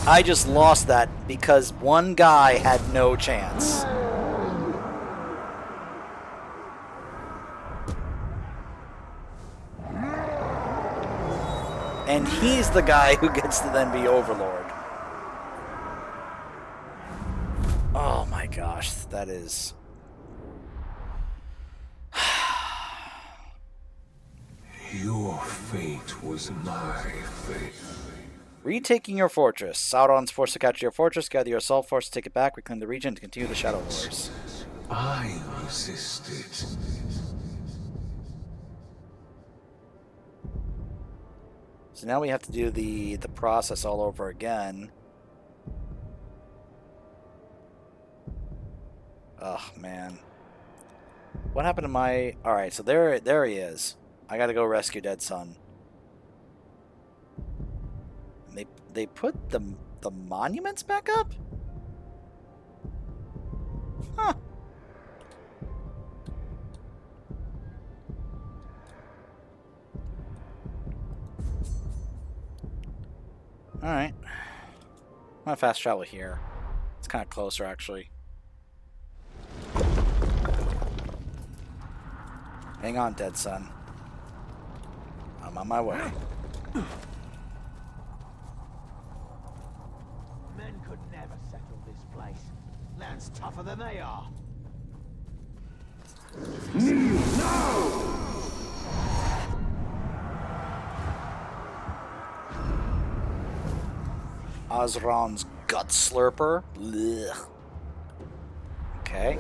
I just lost that because one guy had no chance. And he's the guy who gets to then be Overlord. Oh my gosh, that is... Your fate was my fate. Retaking your fortress. Sauron's forced to capture your fortress. Gather your assault force to take it back. Reclaim the region and continue the Shadow Wars. I resisted. So now we have to do the process all over again. Oh man. What happened to my... Alright, so there he is. I gotta go rescue Dead Son. They put the monuments back up? Huh. Alright. I'm gonna fast travel here. It's kind of closer, actually. Hang on, Dead Son. I'm on my way. Men could never settle this place. Land's tougher than they are. Osron's gut slurper. Blech. Okay.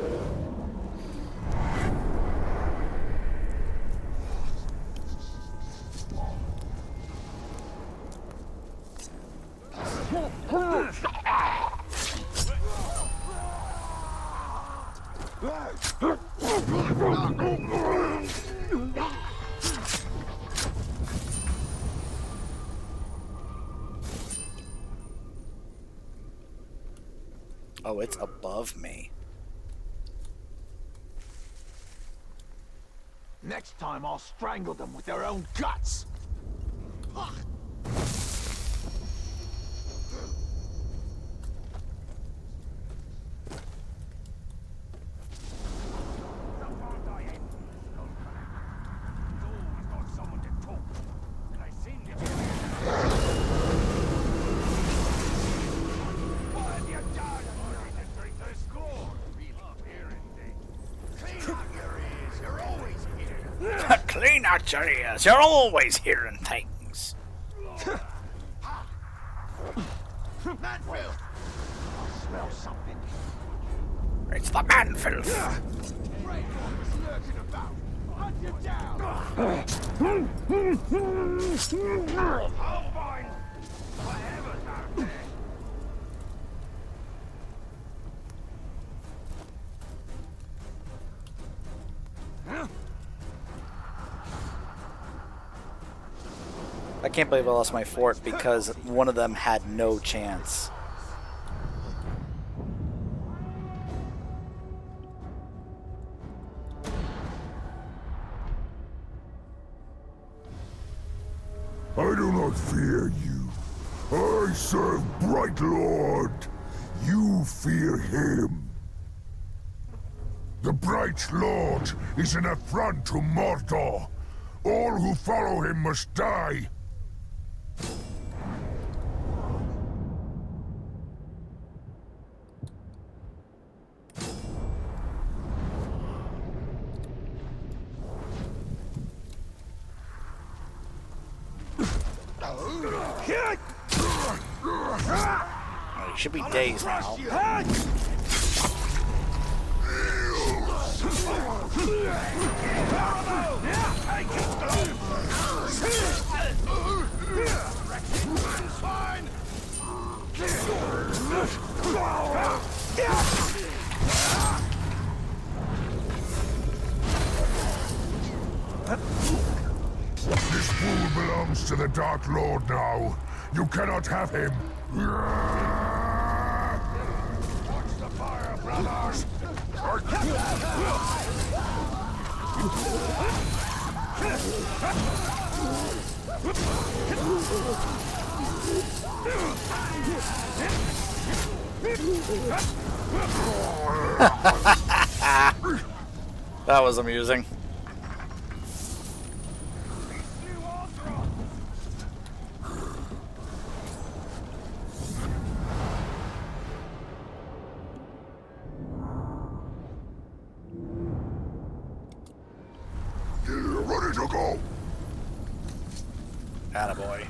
Oh, it's above me. Next time I'll strangle them with their own guts. Clean out your ears. You're always hearing things. Manfield! I smell something. It's the man-filth. Rainwalker's lurking about. Hunt him down! I'll find whatever's out there. I can't believe I lost my fort because one of them had no chance. I do not fear you. I serve Bright Lord. You fear him. The Bright Lord is an affront to Mordor. All who follow him must die. He should be dazed now. This fool belongs to the Dark Lord now. You cannot have him. Watch the fire, brothers! That was amusing. Ready to go! Attaboy.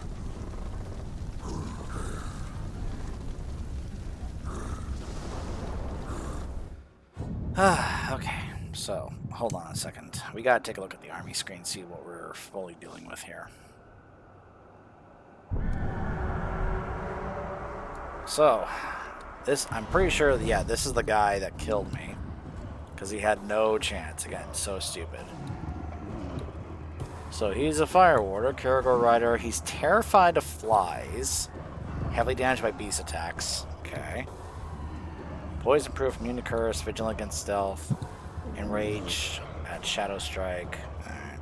Okay, so hold on a second. We gotta take a look at the army screen, see what we're fully dealing with here. So, this, I'm pretty sure, yeah, this is the guy that killed me. Because he had no chance. Again, so stupid. So he's a fire warder, Caragor rider. He's terrified of flies. Heavily damaged by beast attacks. Okay. Poison proof, immune to curse, vigilant against stealth, enraged at shadow strike. Alright.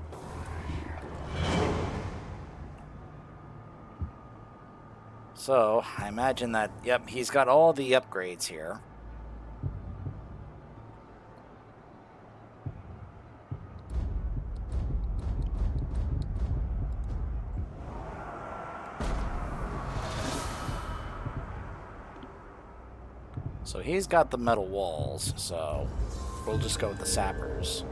So I imagine that, yep, he's got all the upgrades here. So he's got the metal walls, so we'll just go with the sappers.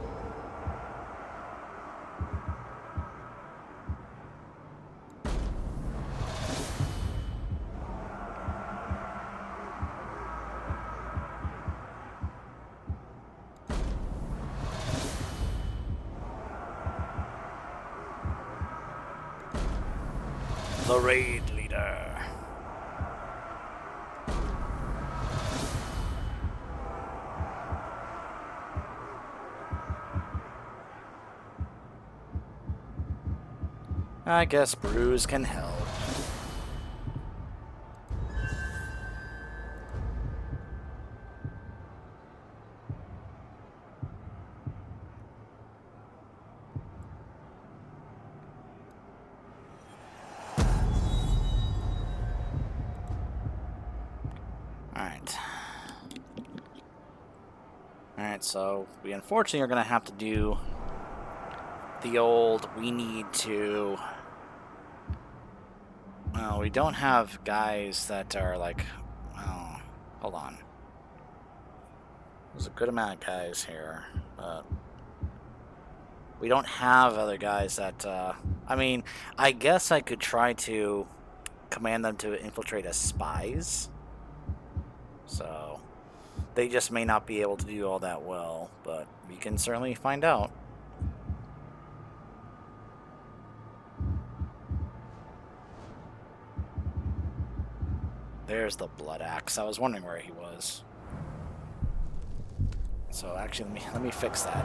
The raid leader. I guess Bruise can help. Alright, so we unfortunately are going to have to do the old, we need to... Well, we don't have guys that are like... Oh, hold on. There's a good amount of guys here, but... We don't have other guys that, I mean, I guess I could try to command them to infiltrate as spies. So... They just may not be able to do all that well, but we can certainly find out. There's the blood axe. I was wondering where he was. So actually, let me fix that.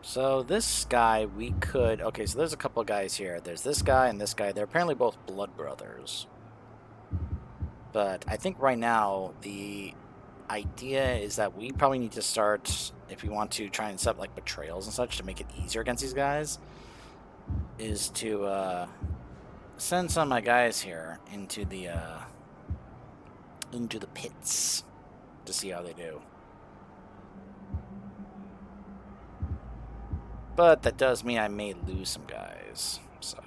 So this guy, we could... Okay, so there's a couple of guys here. There's this guy and this guy. They're apparently both blood brothers. But I think right now the idea is that we probably need to start, if we want to try and set up like betrayals and such to make it easier against these guys, is to send some of my guys here into the pits to see how they do. But that does mean I may lose some guys, so...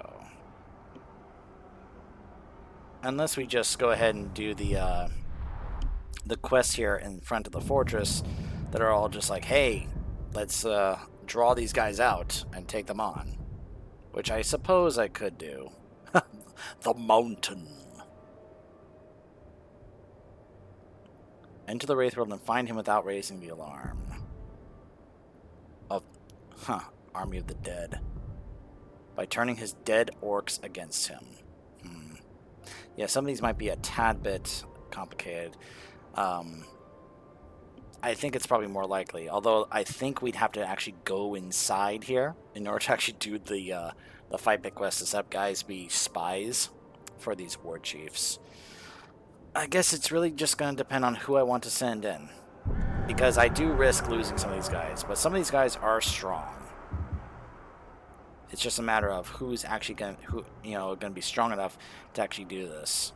Unless we just go ahead and do the quests here in front of the fortress that are all just like, hey, let's draw these guys out and take them on. Which I suppose I could do. The mountain. Enter the Wraith World and find him without raising the alarm. Army of the Dead. By turning his dead orcs against him. Yeah, some of these might be a tad bit complicated. I think it's probably more likely. Although I think we'd have to actually go inside here in order to actually do the fight pit quest to set up guys be spies for these war chiefs. I guess it's really just going to depend on who I want to send in. Because I do risk losing some of these guys, but some of these guys are strong. It's just a matter of who's actually going to be strong enough to actually do this.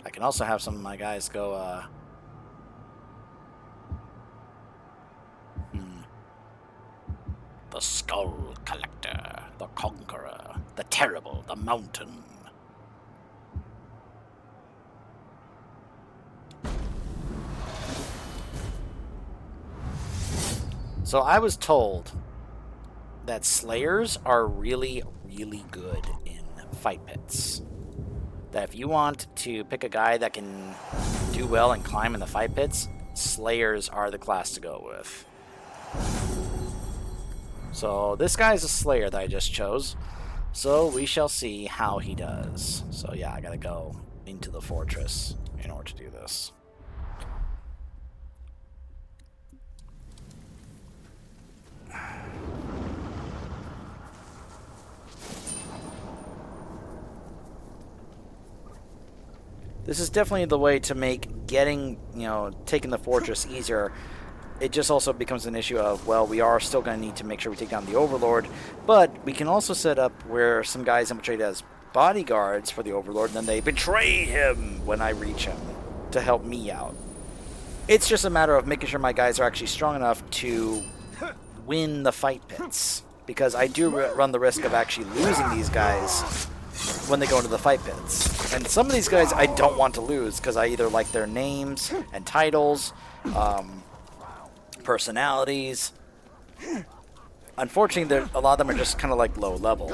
I can also have some of my guys go, The Skull Collector, the Conqueror, the Terrible, the Mountain. So I was told that Slayers are really, really good in fight pits. That if you want to pick a guy that can do well and climb in the fight pits, Slayers are the class to go with. So this guy's a Slayer that I just chose. So we shall see how he does. So yeah, I gotta go into the fortress in order to do this. This is definitely the way to make getting, taking the fortress easier. It just also becomes an issue of, well, we are still going to need to make sure we take down the Overlord, but we can also set up where some guys infiltrate as bodyguards for the Overlord, and then they betray him when I reach him to help me out. It's just a matter of making sure my guys are actually strong enough to win the fight pits, because I do run the risk of actually losing these guys when they go into the fight pits. And some of these guys I don't want to lose because I either like their names and titles, personalities. Unfortunately, a lot of them are just kind of like low level.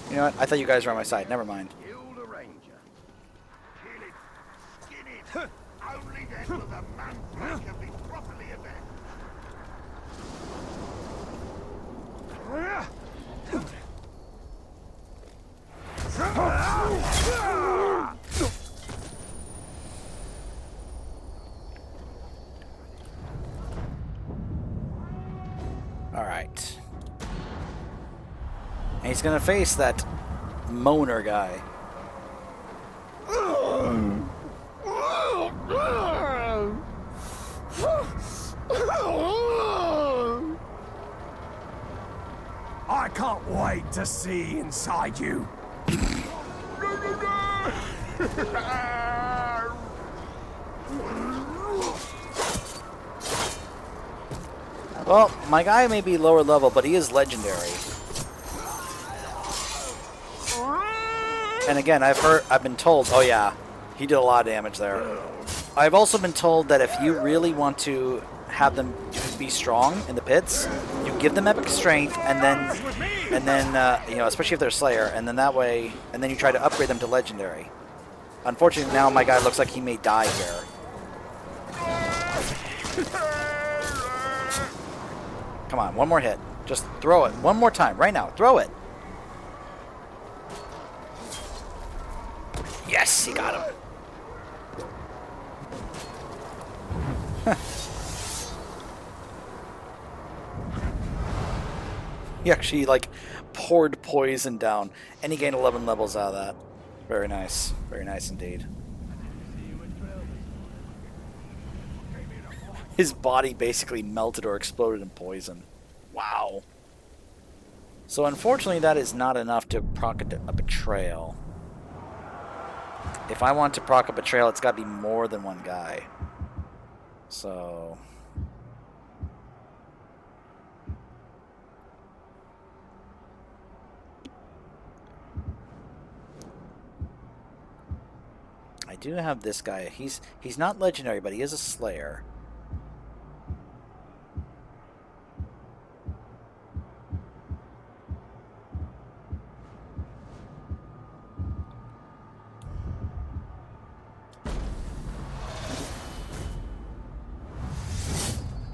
You know what? I thought you guys were on my side. Never mind. Kill the ranger. Kill it. Skin it. Only then will the manflaker be properly avenged. All right. And he's gonna face that moaner guy. I can't wait to see inside you. Well, my guy may be lower level, but he is legendary. And again, I've been told, oh yeah, he did a lot of damage there. I've also been told that if you really want to have them be strong in the pits, you give them epic strength, and then especially if they're Slayer, and then that way, and then you try to upgrade them to legendary. Unfortunately, now my guy looks like he may die here. Come on, one more hit. Just throw it one more time, right now. Throw it. Yes, he got him. He actually, poured poison down, and he gained 11 levels out of that. Very nice. Very nice indeed. His body basically melted or exploded in poison. Wow. So unfortunately, that is not enough to proc a betrayal. If I want to proc a betrayal, it's got to be more than one guy. So... I do have this guy. He's not legendary, but he is a Slayer.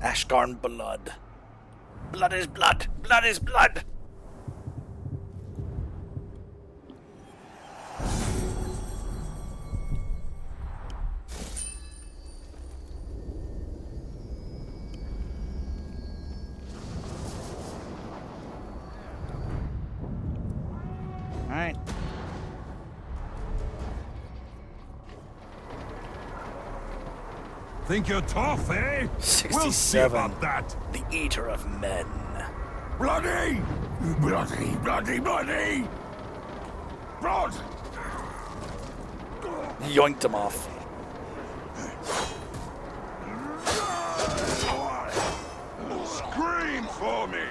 Ashgarn blood. Blood is blood. Blood is blood. All right. Think you're tough, eh? 67. We'll see about that. The Eater of Men. Bloody! Bloody, bloody, bloody! Blood! Yoinked him off. Scream for me!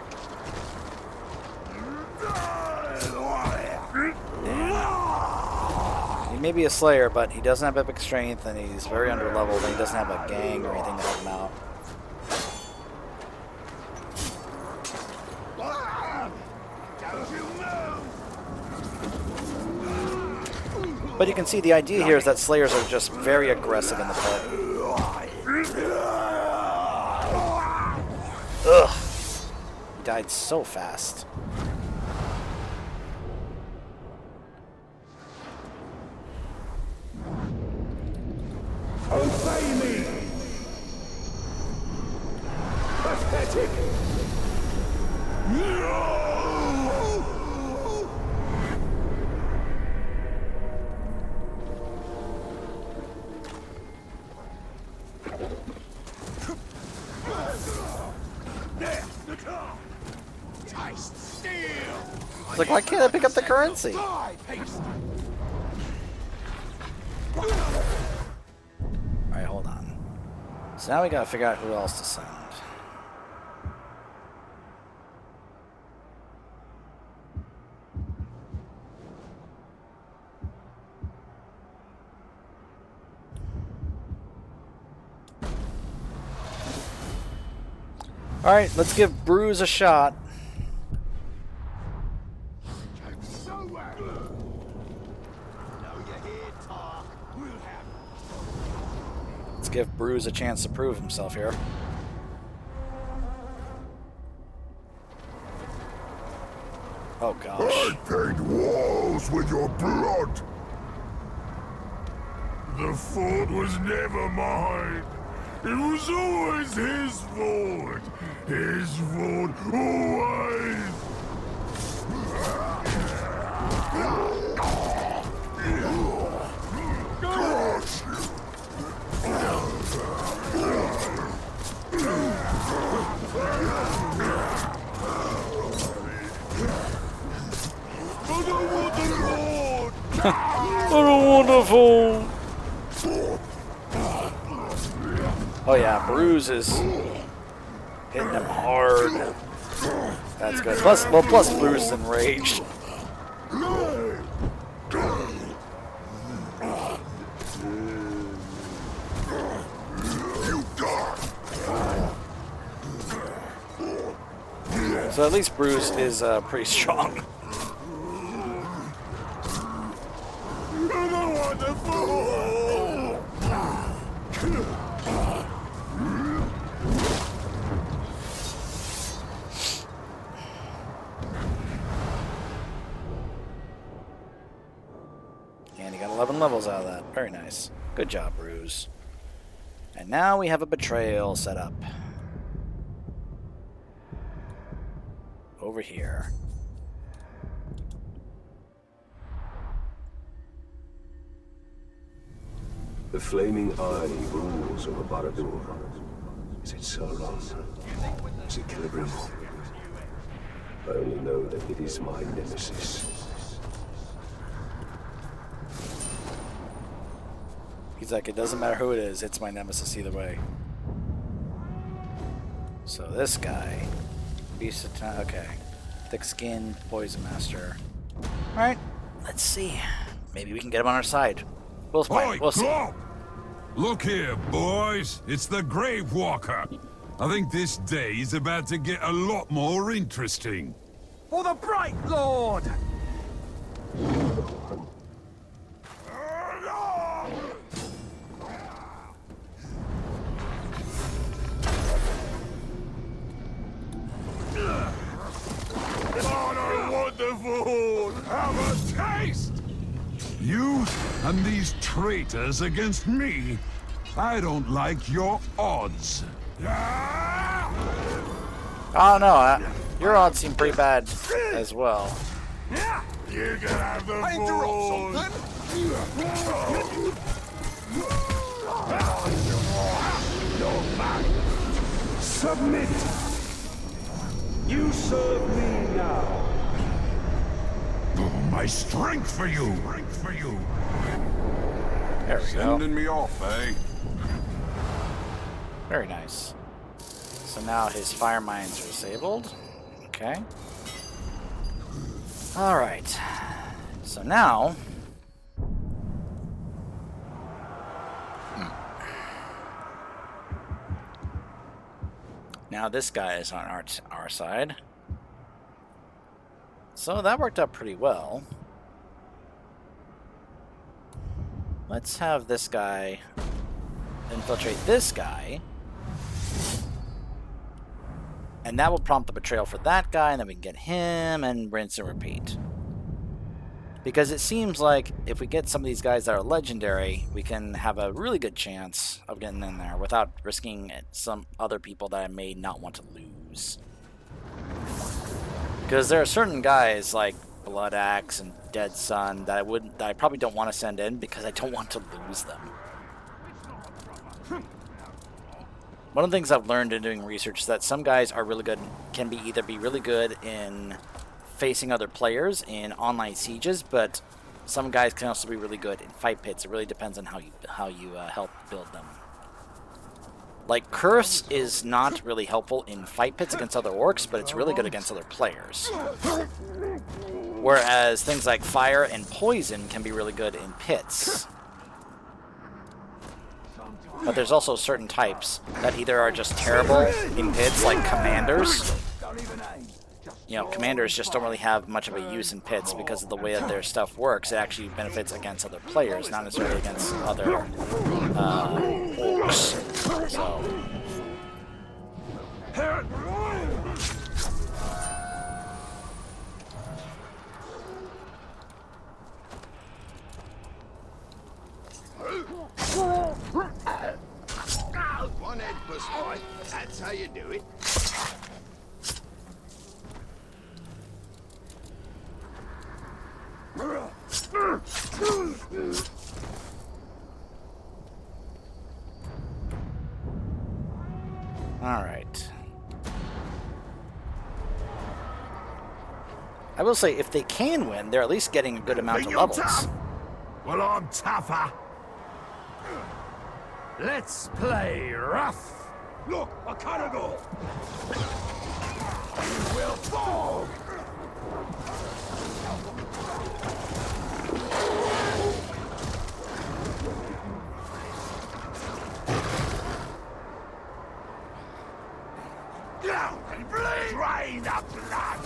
He may be a Slayer, but he doesn't have epic strength, and he's very underleveled, and he doesn't have a gang or anything to help him out. But you can see the idea here is that Slayers are just very aggressive in the pit. Ugh. He died so fast. Obey me! Pathetic! It's like, why can't I pick up the currency? Alright, hold on. So now we gotta figure out who else to send. Alright, let's give Bruise a shot. Let's give Bruise a chance to prove himself here. Oh gosh. I paint walls with your blood. The fort was never mine. It was always his fort. His fort, always. What a wonderful. Oh yeah, Bruise is hitting him hard. That's good. Plus Bruise is enraged. So at least Bruise is pretty strong. And he got 11 levels out of that. Very nice. Good job, Bruise. And now we have a betrayal set up. Over here. The flaming eye rules over Barad-dûr. Is it Sauron? Is it Celebrimbor? I only know that it is my nemesis. He's like, it doesn't matter who it is, it's my nemesis either way. So this guy, Beast of Time, okay. Thick skin, Poison Master. Alright, let's see. Maybe we can get him on our side. We'll see. Look here, boys. It's the Grave Walker. I think this day is about to get a lot more interesting. For the Bright Lord! Wonderful! Have a taste! You and these traitors against me? I don't like your odds. Oh no, your odds seem pretty bad as well. You can have the fool! Submit! You serve me now. My strength for you! There we go. Sending me off, eh? Very nice. So now his fire mines are disabled. Okay. Alright. So now... Now this guy is on our side. So that worked out pretty well. let's have this guy infiltrate this guy. And that will prompt the betrayal for that guy, and then we can get him, and rinse and repeat. Because it seems like if we get some of these guys that are legendary, we can have a really good chance of getting in there without risking some other people that I may not want to lose. Because there are certain guys like Blood Axe and Dead Sun that I probably don't want to send in because I don't want to lose them. One of the things I've learned in doing research is that some guys are really good, can either be really good in facing other players in online sieges, but some guys can also be really good in fight pits. It really depends on how you help build them. Like, Curse is not really helpful in fight pits against other orcs, but it's really good against other players. Whereas things like Fire and Poison can be really good in pits. But there's also certain types that either are just terrible in pits, like Commanders. You know, Commanders just don't really have much of a use in pits because of the way that their stuff works. It actually benefits against other players, not necessarily against other orcs. So. One head per side. That's how you do it. All right. I will say, if they can win, they're at least getting a good amount of levels. Tough? Well, I'm tougher. Let's play rough. Look, a cannibal! You will fall! Now and bleed! Drain the blood!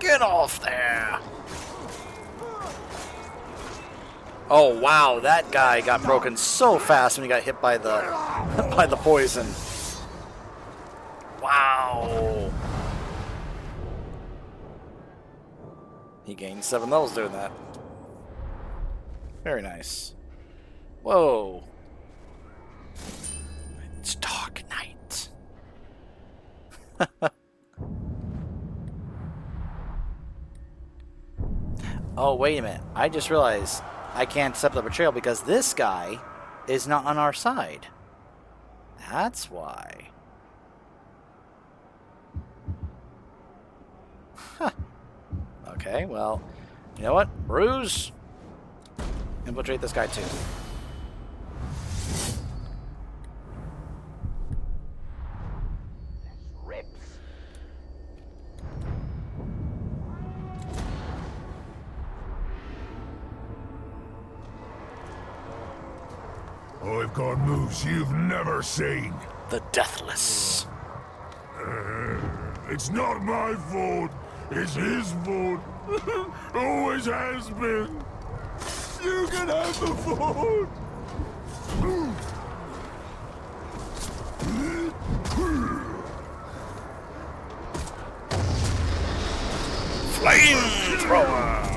Get off there! Oh wow, that guy got broken so fast when he got hit by the poison. Wow. He gained 7 levels doing that. Very nice. Whoa. It's dark night. Oh, wait a minute. I just realized I can't accept the betrayal because this guy is not on our side. That's why. Huh. Okay, well, you know what? Ruse. Infiltrate this guy too. I've got moves you've never seen. The Deathless. It's not my fault. It's his fault. Always has been. You can have the fault. Flamethrower.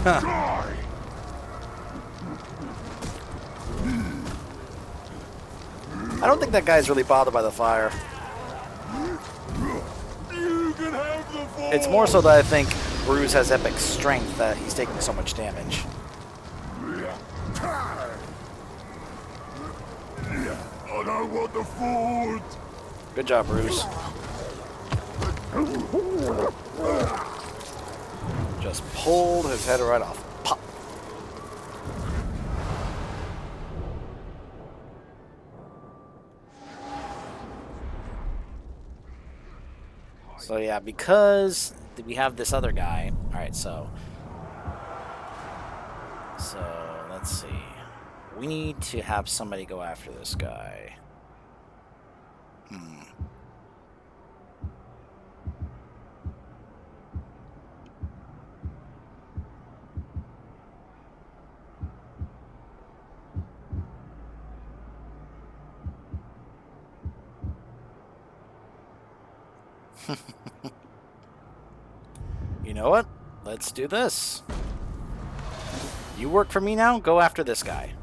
Huh. I don't think that guy's really bothered by the fire. It's more so that I think Bruce has epic strength that he's taking so much damage. don't want the food! Good job, Bruce. Just pulled his head right off. Pop. So yeah, because we have this other guy. All right, so let's see. We need to have somebody go after this guy. You know what? Let's do this. You work for me now? Go after this guy.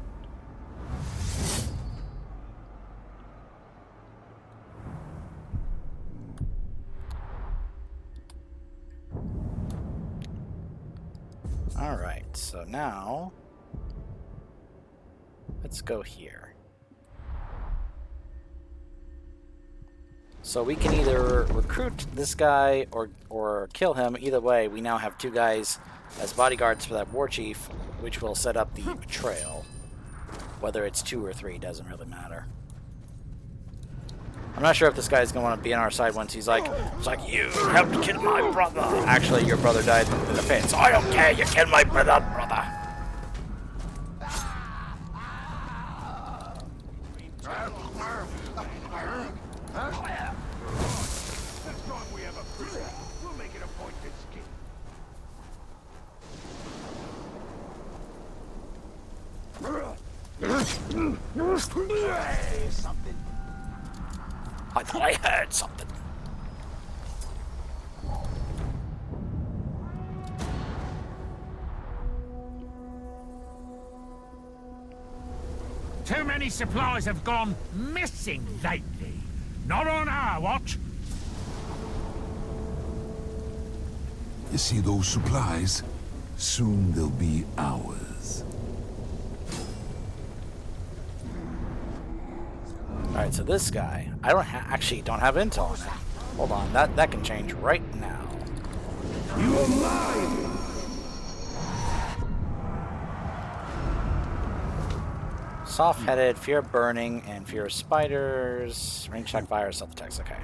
Alright, so now let's go here. So we can either recruit this guy or kill him. Either way, we now have 2 guys as bodyguards for that war chief, which will set up the betrayal. Whether it's 2 or 3 doesn't really matter. I'm not sure if this guy's gonna want to be on our side once he's like, you helped kill my brother. Actually, your brother died in the pit, so I don't care. You killed my brother. I thought I heard something. Too many supplies have gone missing lately. Not on our watch. You see those supplies? Soon they'll be ours. Alright, so this guy, I actually don't have intel on him. Hold on, that can change right now. You are mine! Soft-headed, fear of burning, and fear of spiders. Range check, fire, self-attacks, okay.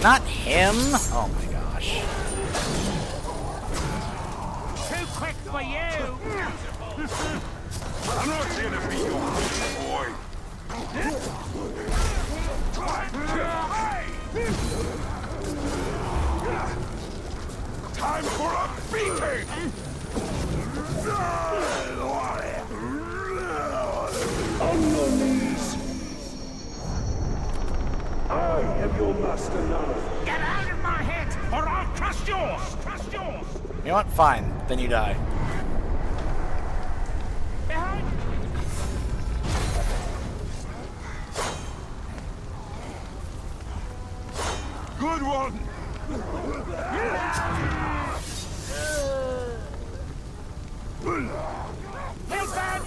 Not him! Oh my gosh. Too quick for you! I'm not here to be your boy. Time for a beating! On your knees! I am your master now. Get out of my head, or I'll crush yours! Crush yours! You know what? Fine. Then you die. Behind! Good one! Feel bad!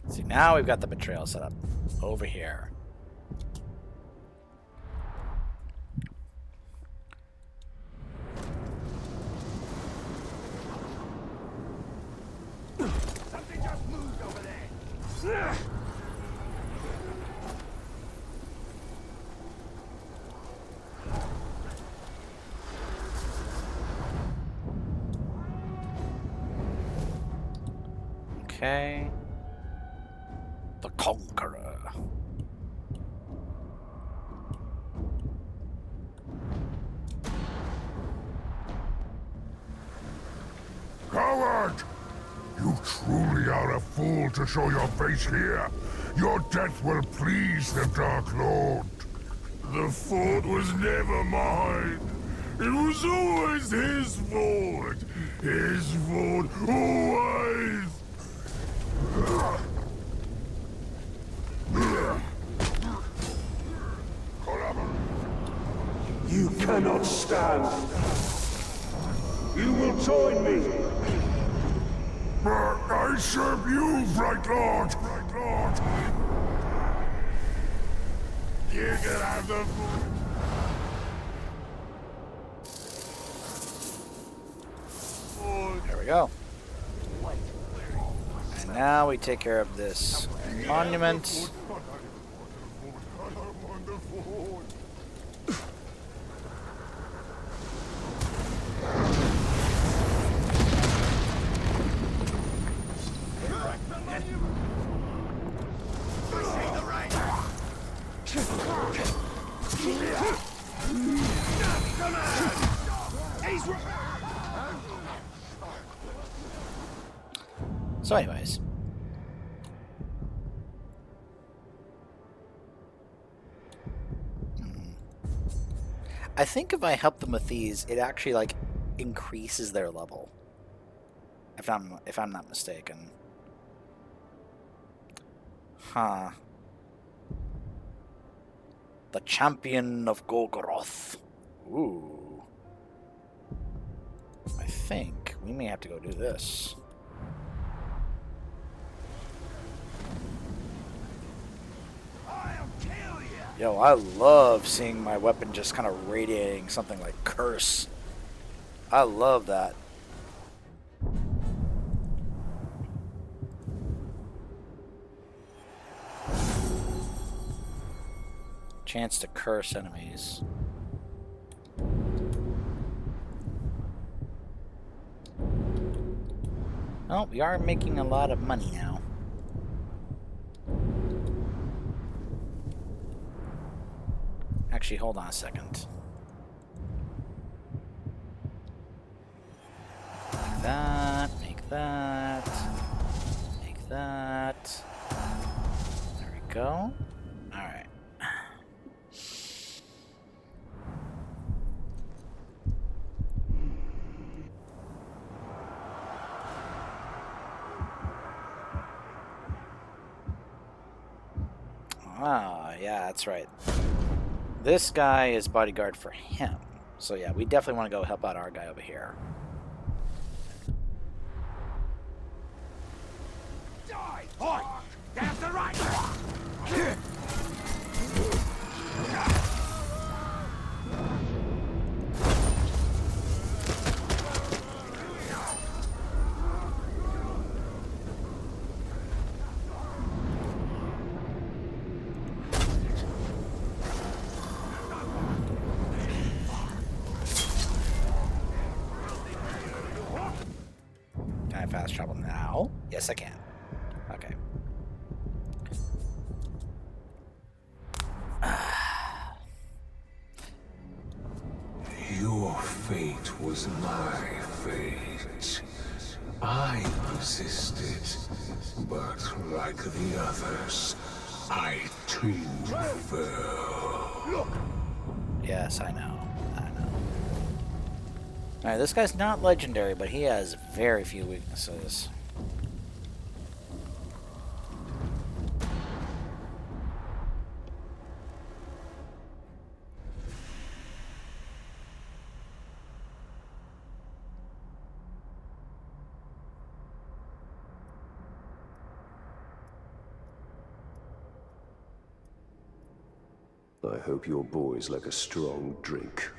See, now we've got the betrayal set up over here. Something just moved over there. Okay. The Conqueror. Coward! You truly are a fool to show your face here. Your death will please the Dark Lord. The fort was never mine. It was always his fort. His fort, always. You cannot stand. You will join me. I serve you, Bright Lord. Bright Lord. You can have the fort. There we go. And now we take care of this monument. So anyways. I think if I help them with these, it actually like increases their level. If I'm not mistaken. Huh. The Champion of Golgoroth. Ooh. I think we may have to go do this. Yo, I love seeing my weapon just kind of radiating something like curse. I love that. Chance to curse enemies. Oh, we are making a lot of money now. Actually, hold on a second. Make that, make that, make that. There we go. Alright. Ah, yeah, that's right. This guy is bodyguard for him. So yeah, we definitely want to go help out our guy over here. Die! Oi! Down the right! Can I fast travel now? Yes, I can. Okay. Your fate was my fate. I resisted, but like the others, I too fell. Yes, I know. I know. Alright, this guy's not legendary, but he has very few weaknesses. I hope your boys like a strong drink.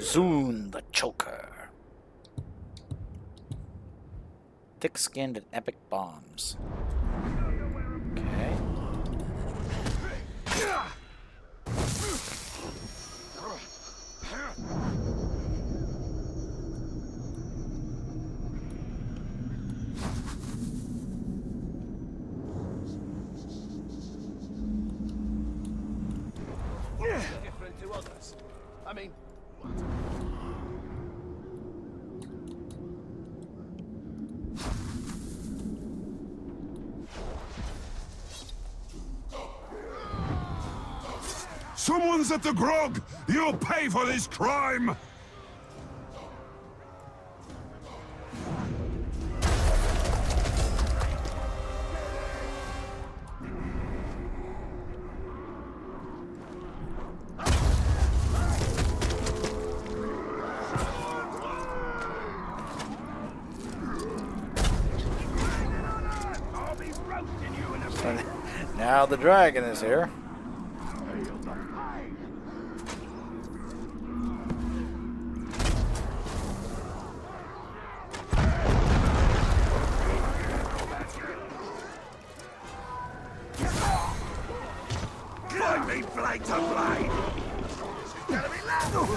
Zune the Choker. Thick-skinned and epic bombs. Okay. Different to others. I mean, Someone's at the grog! You'll pay for this crime! Now the dragon is here. Find me blade to blade! It's gonna be loud!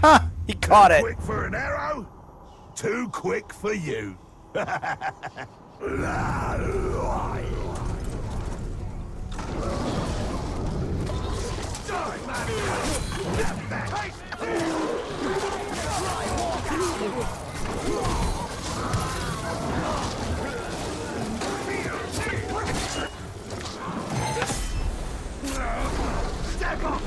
Huh! He caught it. Quick for an arrow, too quick for you. step up!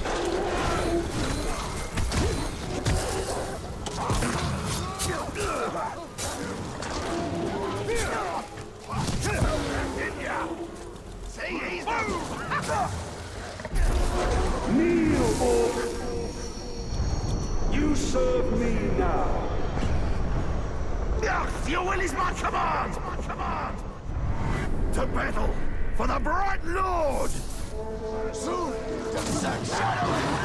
See, he's Kneel, orc. You serve me now. Your will is my command! My command! To battle for the Bright Lord! Soon, the shadow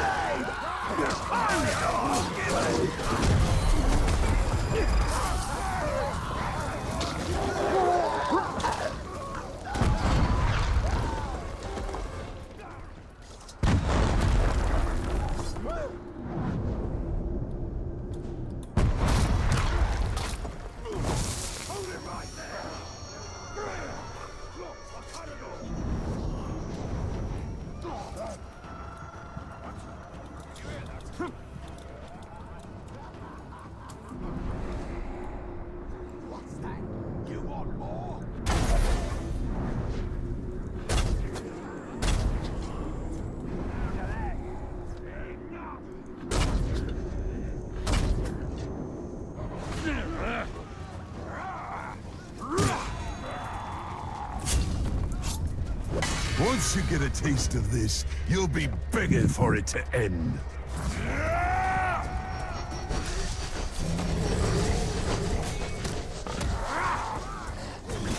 Once you get a taste of this, you'll be begging for it to end.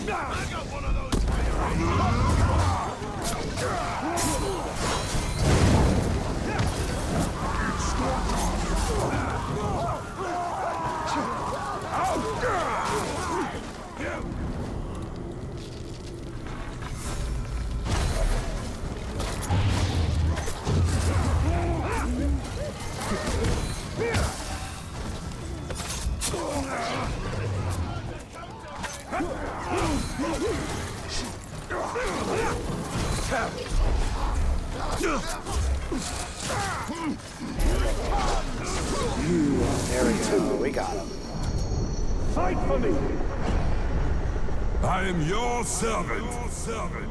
I got one of those for you. There we go. We got him. Fight for me. I am your servant. Your servant.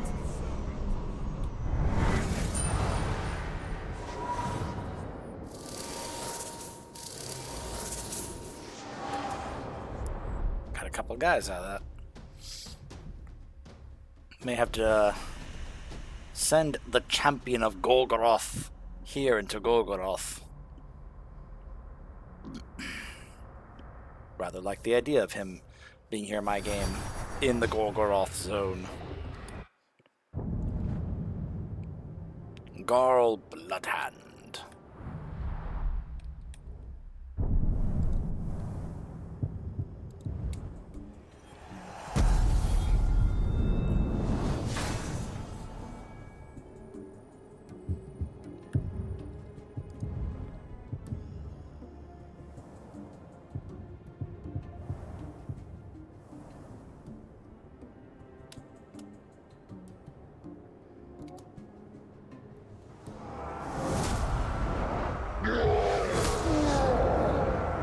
Got a couple guys out of that. May have to send the champion of Golgoroth here into Golgoroth. rather like the idea of him being here in my game in the Golgoroth zone. Garl Bloodhand.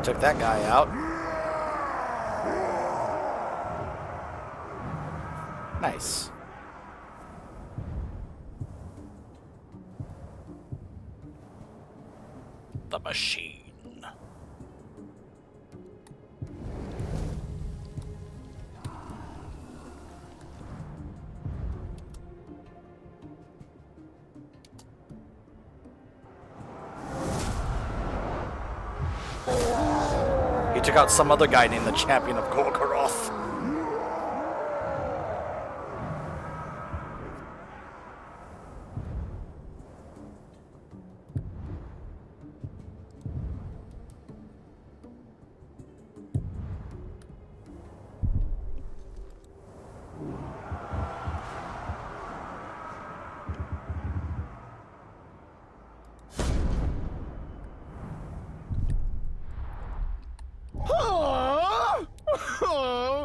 Took that guy out. Nice. The machine. He took out some other guy named the Champion of Golgoroth.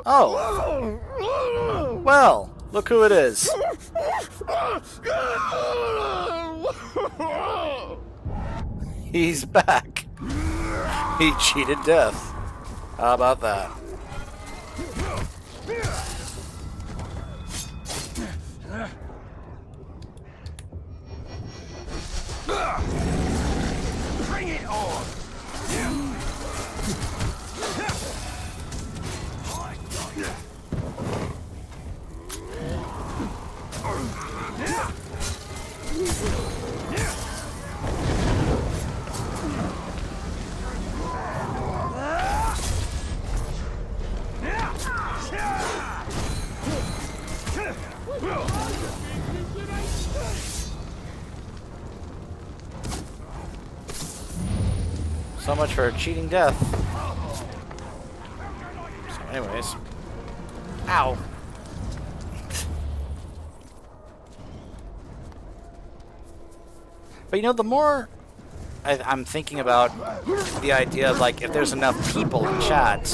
Oh. Well, look who it is. He's back. He cheated death. How about that? Bring it on! So much for cheating death. So anyways. Ow. But you know, the more I'm thinking about the idea of, like, if there's enough people in chat,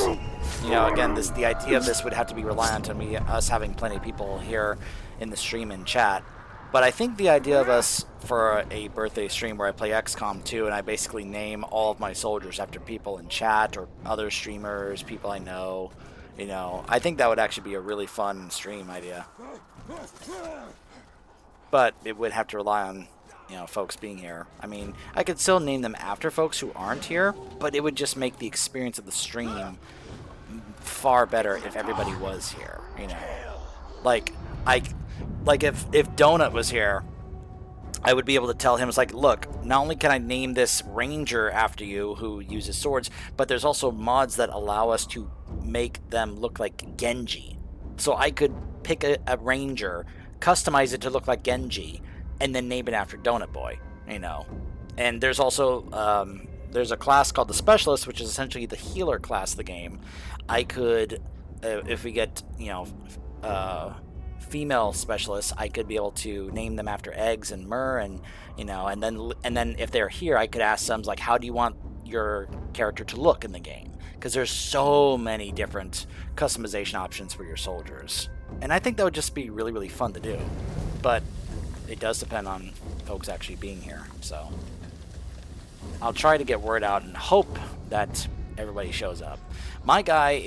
you know, again, the idea of this would have to be reliant on us having plenty of people here in the stream and chat. But I think the idea of us for a birthday stream where I play XCOM 2 and I basically name all of my soldiers after people in chat or other streamers, people I know, you know, I think that would actually be a really fun stream idea. But it would have to rely on, you know, folks being here. I mean, I could still name them after folks who aren't here, but it would just make the experience of the stream far better if everybody was here, you know. Like if Donut was here, I would be able to tell him, it's like, look, not only can I name this ranger after you who uses swords, but there's also mods that allow us to make them look like Genji. So I could pick a ranger, customize it to look like Genji, and then name it after Donut Boy, you know. And there's also there's a class called the Specialist, which is essentially the healer class of the game. I could, if we get, you know, female specialists, I could be able to name them after Eggs and Myrrh, and, you know, and then if they're here, I could ask them, like, how do you want your character to look in the game? Because there's so many different customization options for your soldiers, and I think that would just be really, really fun to do. But it does depend on folks actually being here, so I'll try to get word out and hope that everybody shows up. My guy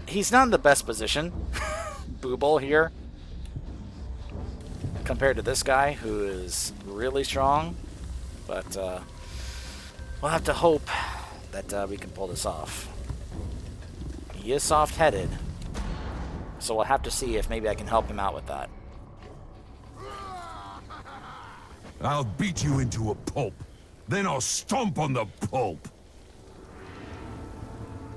he's not in the best position, Booble here, compared to this guy who is really strong, but we'll have to hope that we can pull this off. He is soft-headed, so we'll have to see if maybe I can help him out with that. I'll beat you into a pulp. Then I'll stomp on the pulp.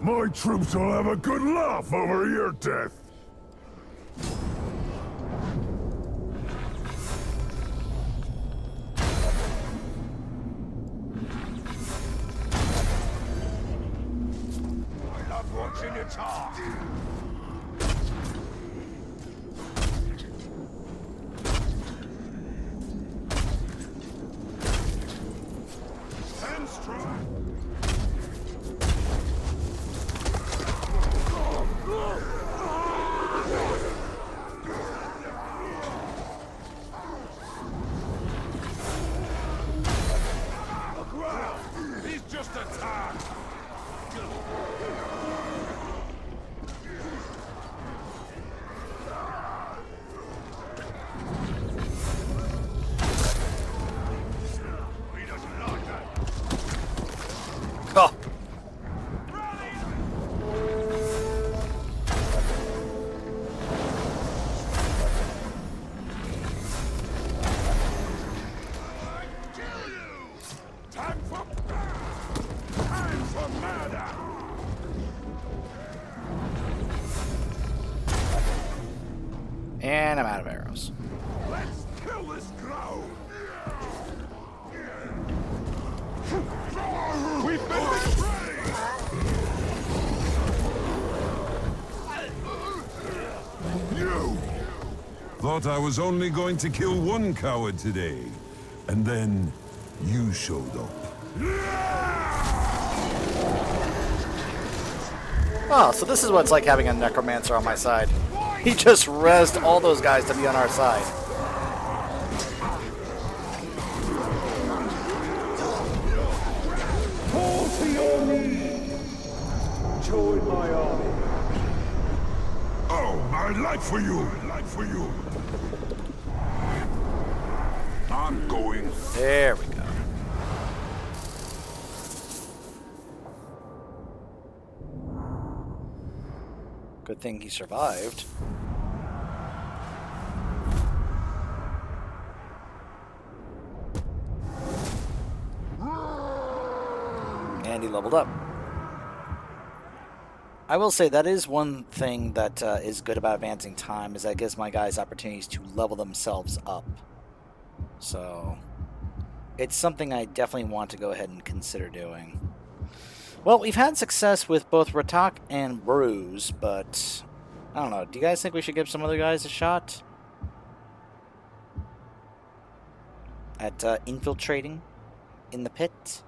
My troops will have a good laugh over your death. I love watching you talk. Stand strong. Look around. He's just a tag. He doesn't like that. Oh. Time for murder! And I'm out of arrows. Let's kill this crow! We've been betrayed! You! Thought I was only going to kill one coward today. And then you showed up. Oh, so this is what it's like having a necromancer on my side. He just rezzed all those guys to be on our side. Fall to your knees. Join my army. Oh, my life for you! Life for you! I'm going. There we go. Good thing he survived. And he leveled up. I will say that is one thing that is good about advancing time, is that it gives my guys opportunities to level themselves up. So it's something I definitely want to go ahead and consider doing. Well, we've had success with both Ratak and Bruise, but I don't know. Do you guys think we should give some other guys a shot at infiltrating in the pit?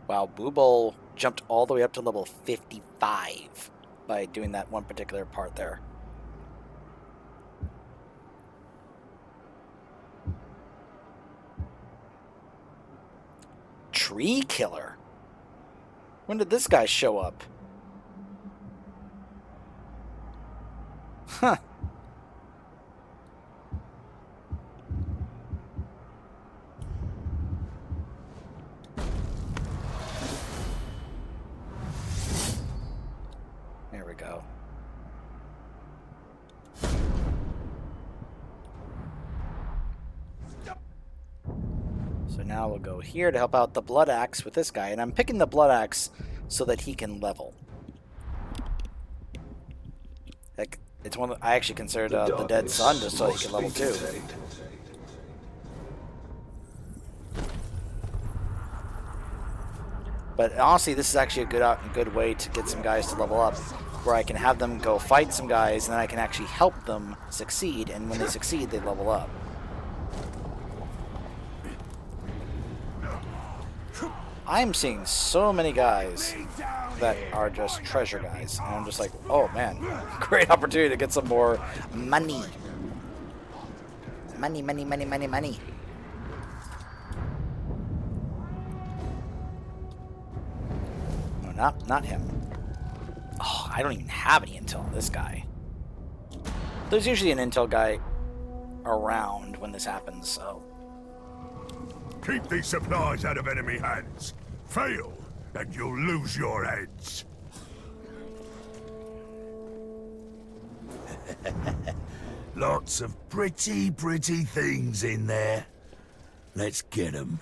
Wow, Boobol jumped all the way up to level 55 by doing that one particular part there. Tree Killer? When did this guy show up? Huh. There we go. So now we'll go here to help out the Blood Axe with this guy. And I'm picking the Blood Axe so that he can level. Heck, it's one that I actually considered the Dead Sun just so he can level too. But honestly, this is actually a good way to get some guys to level up, where I can have them go fight some guys, and then I can actually help them succeed, and when they succeed, they level up. I'm seeing so many guys that are just treasure guys, and I'm just like, oh man, great opportunity to get some more money. Money, money, money, money, money. No, not him. Oh, I don't even have any intel on this guy. There's usually an intel guy around when this happens, so. Keep these supplies out of enemy hands. Fail, and you'll lose your heads. Lots of pretty things in there. Let's get him.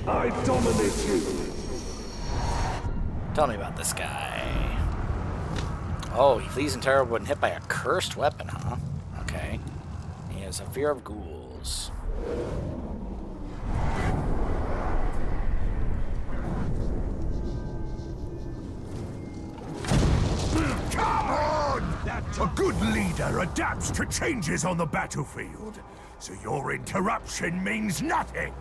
I dominate you. Tell me about this guy. Oh, he flees in terror when hit by a cursed weapon, huh? Okay. He has a fear of ghouls. Come on! A good leader adapts to changes on the battlefield, so your interruption means nothing.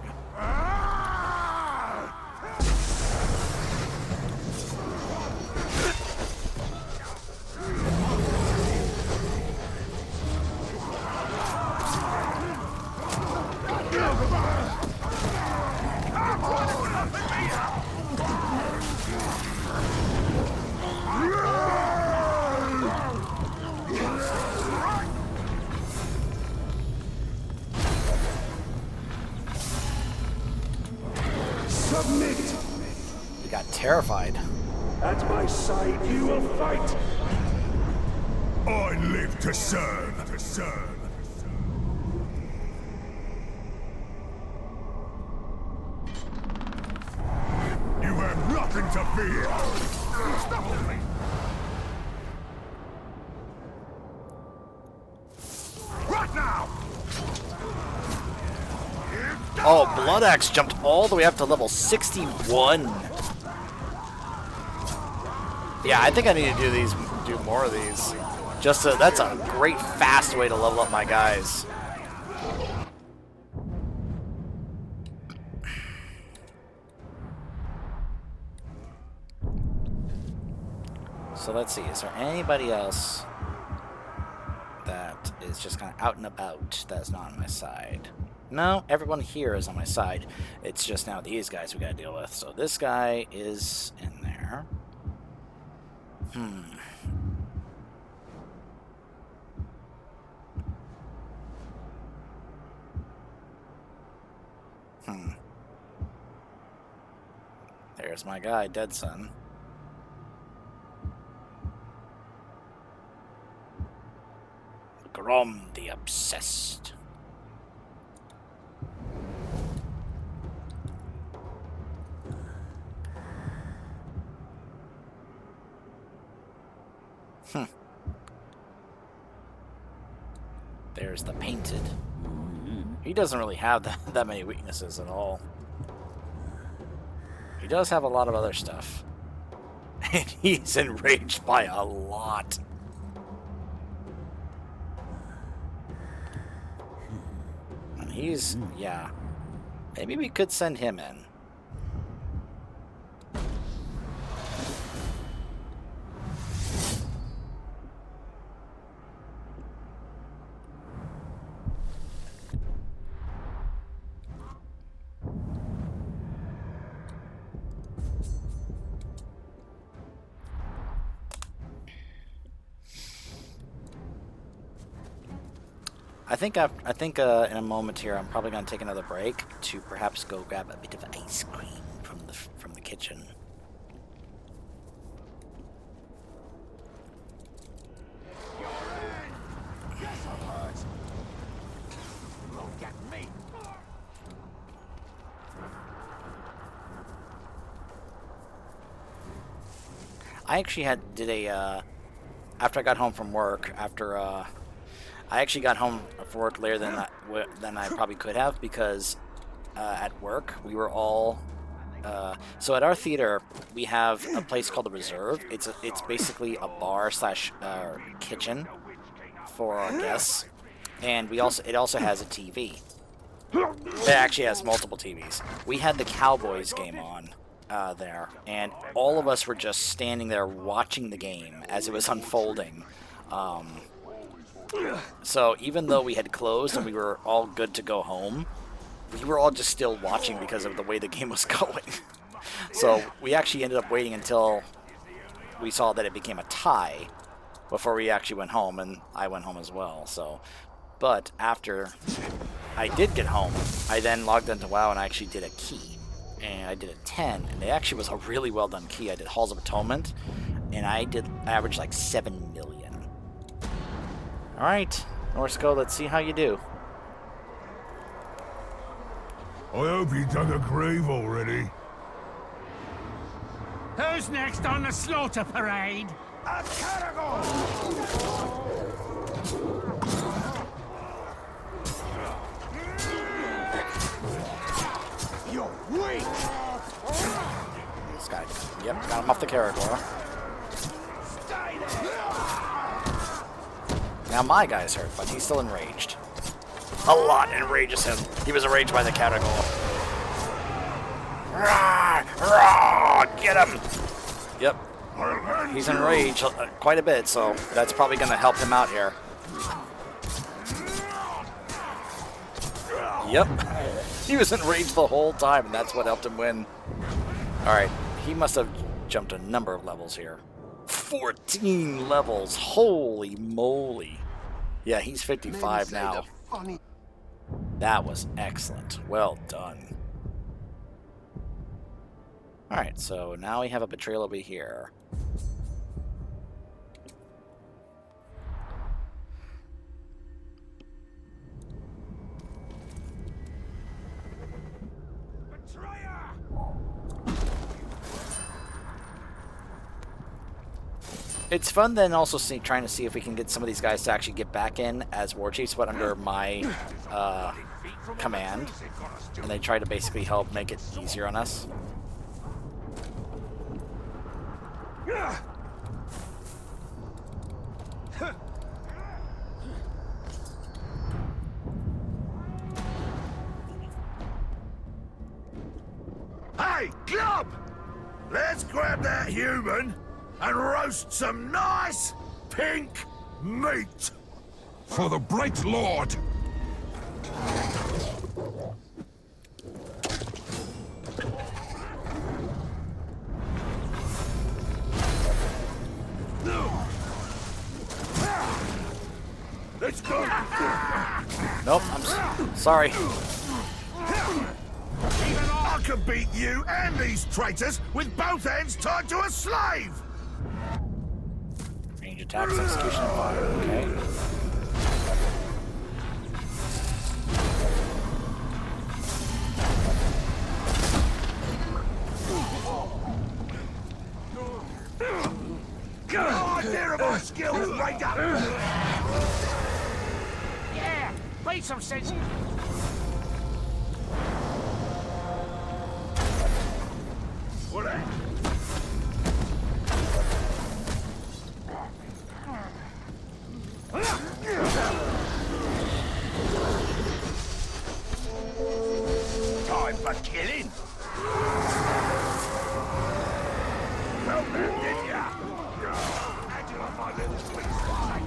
Submit. He got terrified. At my side, you will fight. I live to serve. To serve. You have nothing to fear. Stop me. Right now. Oh, Blood Axe jumped all the way up to level 61. Yeah, I think I need to do more of these. That's a great fast way to level up my guys. So let's see, is there anybody else that is just kind of out and about that's not on my side? No, everyone here is on my side. It's just now these guys we gotta deal with. So this guy is in there. There's my guy, Dead Son. Grom the Obsessed. There's the Painted. He doesn't really have that many weaknesses at all. He does have a lot of other stuff. And he's enraged by a lot. And he's, yeah. Maybe we could send him in. I think in a moment here I'm probably going to take another break to perhaps go grab a bit of ice cream from the kitchen. I actually after I got home from work, I actually got home from work later than I probably could have, because at work we were all so at our theater we have a place called the Reserve. It's basically a bar slash kitchen for our guests, and it also has a TV. It actually has multiple TVs. We had the Cowboys game on there, and all of us were just standing there watching the game as it was unfolding. So even though we had closed and we were all good to go home, we were all just still watching because of the way the game was going. So we actually ended up waiting until we saw that it became a tie before we actually went home, and I went home as well. So, but after I did get home, I then logged into WoW and I actually did a key. And I did a 10, and it actually was a really well done key. I did Halls of Atonement, and I did average like 7 million. All right, Norsco, let's see how you do. I hope you dug a grave already. Who's next on the slaughter parade? A caragor! You're weak! This guy. Yep, got him off the Caragor. Stay there! Now my guy's hurt, but he's still enraged. A lot enrages him. He was enraged by the Caragor. Rah! Rah! Get him! Yep. He's enraged quite a bit, so that's probably going to help him out here. Yep. He was enraged the whole time, and that's what helped him win. Alright, he must have jumped a number of levels here. 14 levels! Holy moly! Yeah, he's 55 now. That was excellent. Well done. Alright, so now we have a betrayal over here. It's fun then also trying to see if we can get some of these guys to actually get back in as war chiefs, but under my command. And they try to basically help make it easier on us. Hey, Club! Let's grab that human and roast some nice pink meat. For the Bright Lord! Let's go! Nope, I'm sorry. I can beat you and these traitors with both ends tied to a slave! Range attacks, execution, and fire. Okay. God, there are my skills right up! Yeah, make some sense. What? Time for killing! Well, then, did ya? Had you on my little sweet spy.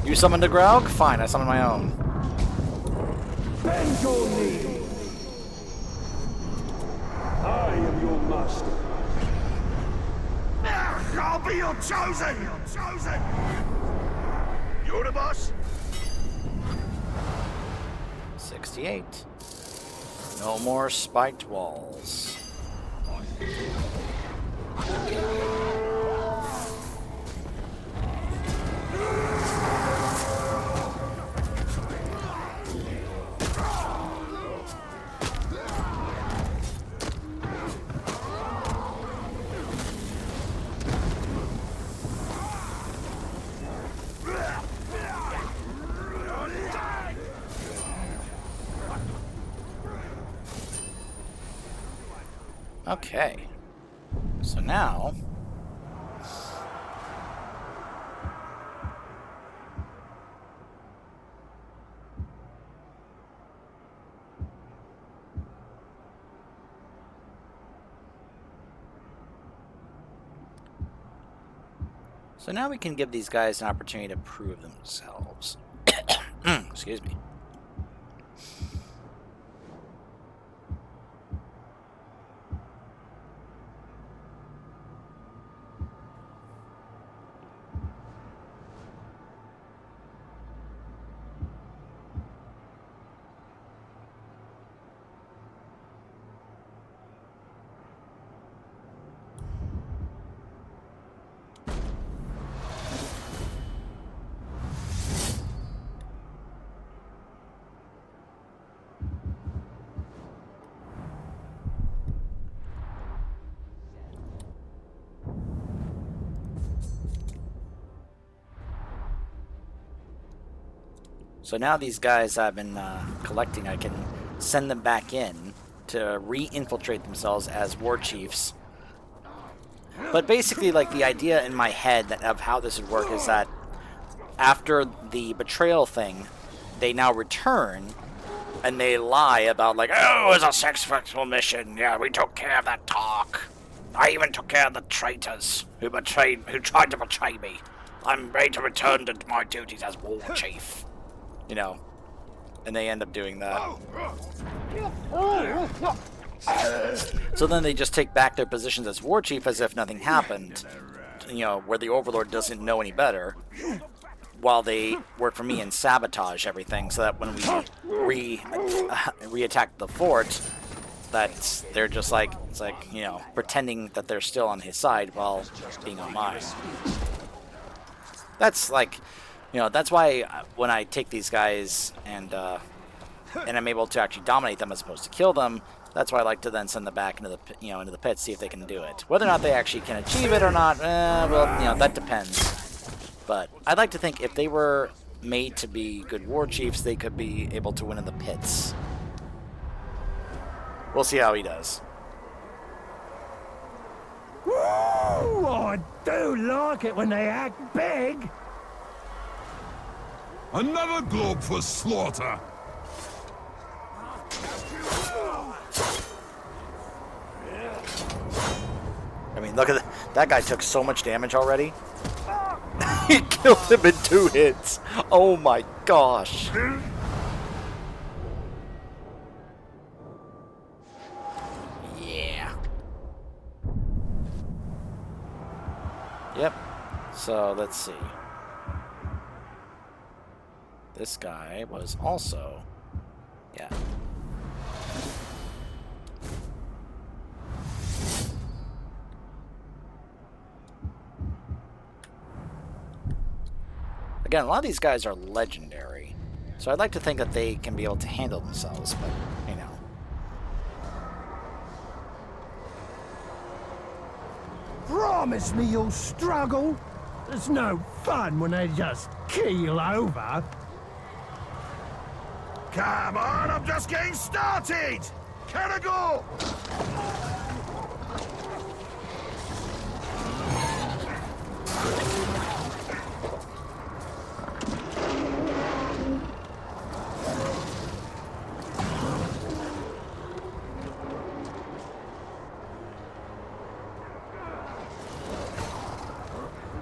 You summoned a Graug? Fine, I summoned my own. Bend your knee. I am your master. I'll be your chosen! You're the boss? 68. No more spiked walls. Okay, so now we can give these guys an opportunity to prove themselves. Excuse me. So now these guys I've been collecting, I can send them back in to re-infiltrate themselves as war chiefs. But basically, like, the idea in my head of how this would work is that after the betrayal thing, they now return and they lie about, like, oh, it was a successful mission. Yeah, we took care of that talk. I even took care of the traitors who tried to betray me. I'm ready to return to my duties as war chief. You know, and they end up doing that. So then they just take back their positions as war chief as if nothing happened. You know, where the Overlord doesn't know any better, while they work for me and sabotage everything, so that when we re-attack the fort, that they're just like, it's like, you know, pretending that they're still on his side while being on mine. That's like, you know, that's why when I take these guys and I'm able to actually dominate them as opposed to kill them, that's why I like to then send them back into the, you know, into the pit, see if they can do it. Whether or not they actually can achieve it or not, well, you know, that depends. But I'd like to think if they were made to be good war chiefs, they could be able to win in the pits. We'll see how he does. Woo! I do like it when they act big. Another globe for slaughter! I mean, look at that guy took so much damage already. He killed him in 2 hits. Oh my gosh. Yeah. Yep. So, let's see. This guy was also... Yeah. Again, a lot of these guys are legendary, so I'd like to think that they can be able to handle themselves, but, you know. Promise me you'll struggle. It's no fun when they just keel over. Come on, I'm just getting started! Can I go?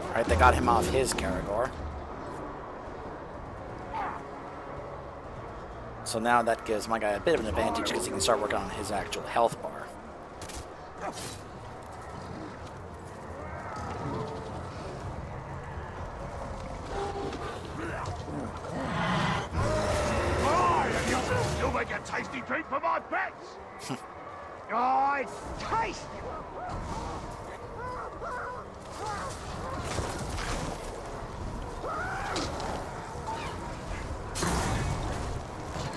Alright, they got him off his Caragor. So now that gives my guy a bit of an advantage because he can start working on his actual health bar. You'll make a tasty treat for my pets! Oh, it's tasty.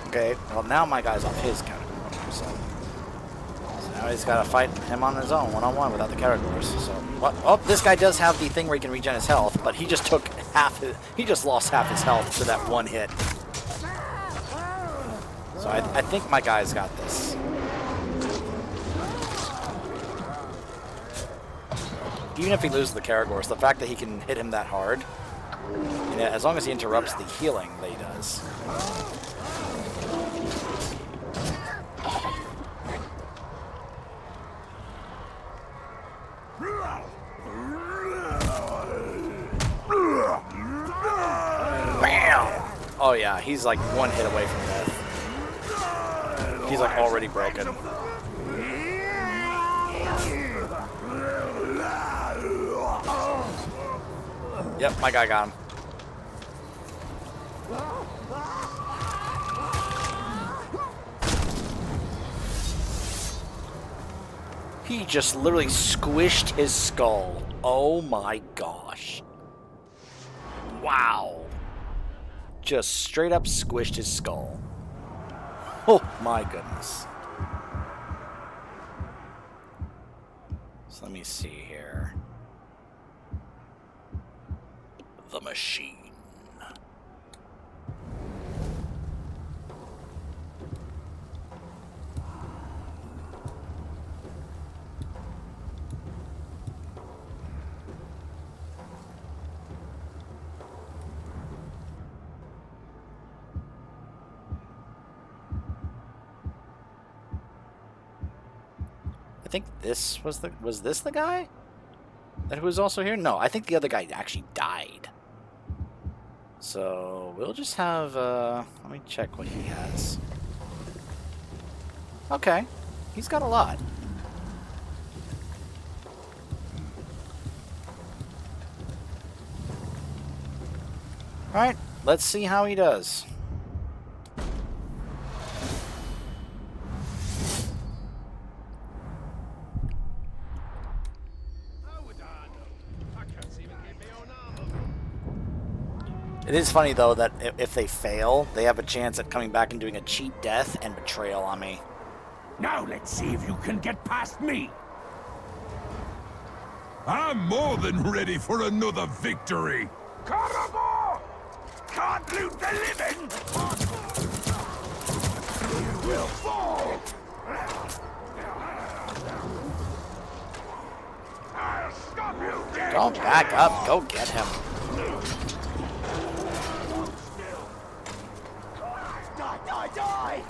Okay, well now my guy's off his Caragor, so now he's got to fight him on his own, one-on-one, without the Caragors. So, what? Oh, this guy does have the thing where he can regen his health, but he just took he just lost half his health to that one hit. So I think my guy's got this. Even if he loses the Caragors, the fact that he can hit him that hard, and as long as he interrupts the healing that he does. Bam! Oh yeah, he's like one hit away from death. He's like already broken. Yep, my guy got him. He just literally squished his skull. Oh my gosh. Wow. Just straight up squished his skull. Oh my goodness. So let me see here. The machine. think this was this the guy that was also here? No, I think the other guy actually died. So we'll just have let me check what he has. Okay, he's got a lot. All right, let's see how he does. It is funny, though, that if they fail, they have a chance at coming back and doing a cheat death and betrayal on me. Now let's see if you can get past me. I'm more than ready for another victory. Carabor! Can't loot the living! You will fall! I'll stop you dead! Don't back up. Go get him. Die!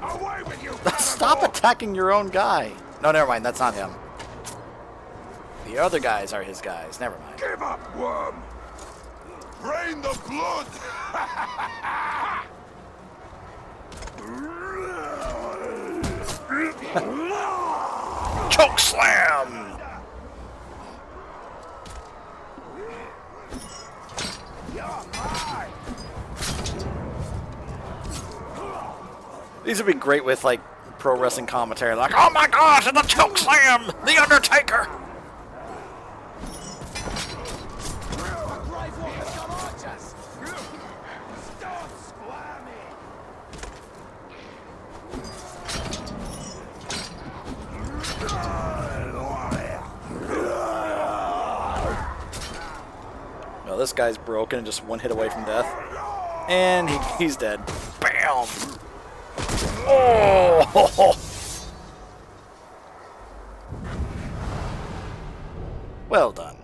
Away with you! Stop attacking your own guy. No, never mind. That's not him. The other guys are his guys. Never mind. Give up, worm! Drain the blood! Choke slam! These would be great with, like, pro wrestling commentary. Like, oh my gosh, and the choke slam! The Undertaker! Well, this guy's broken and just one hit away from death. And he's dead. Bam! Oh! Well done.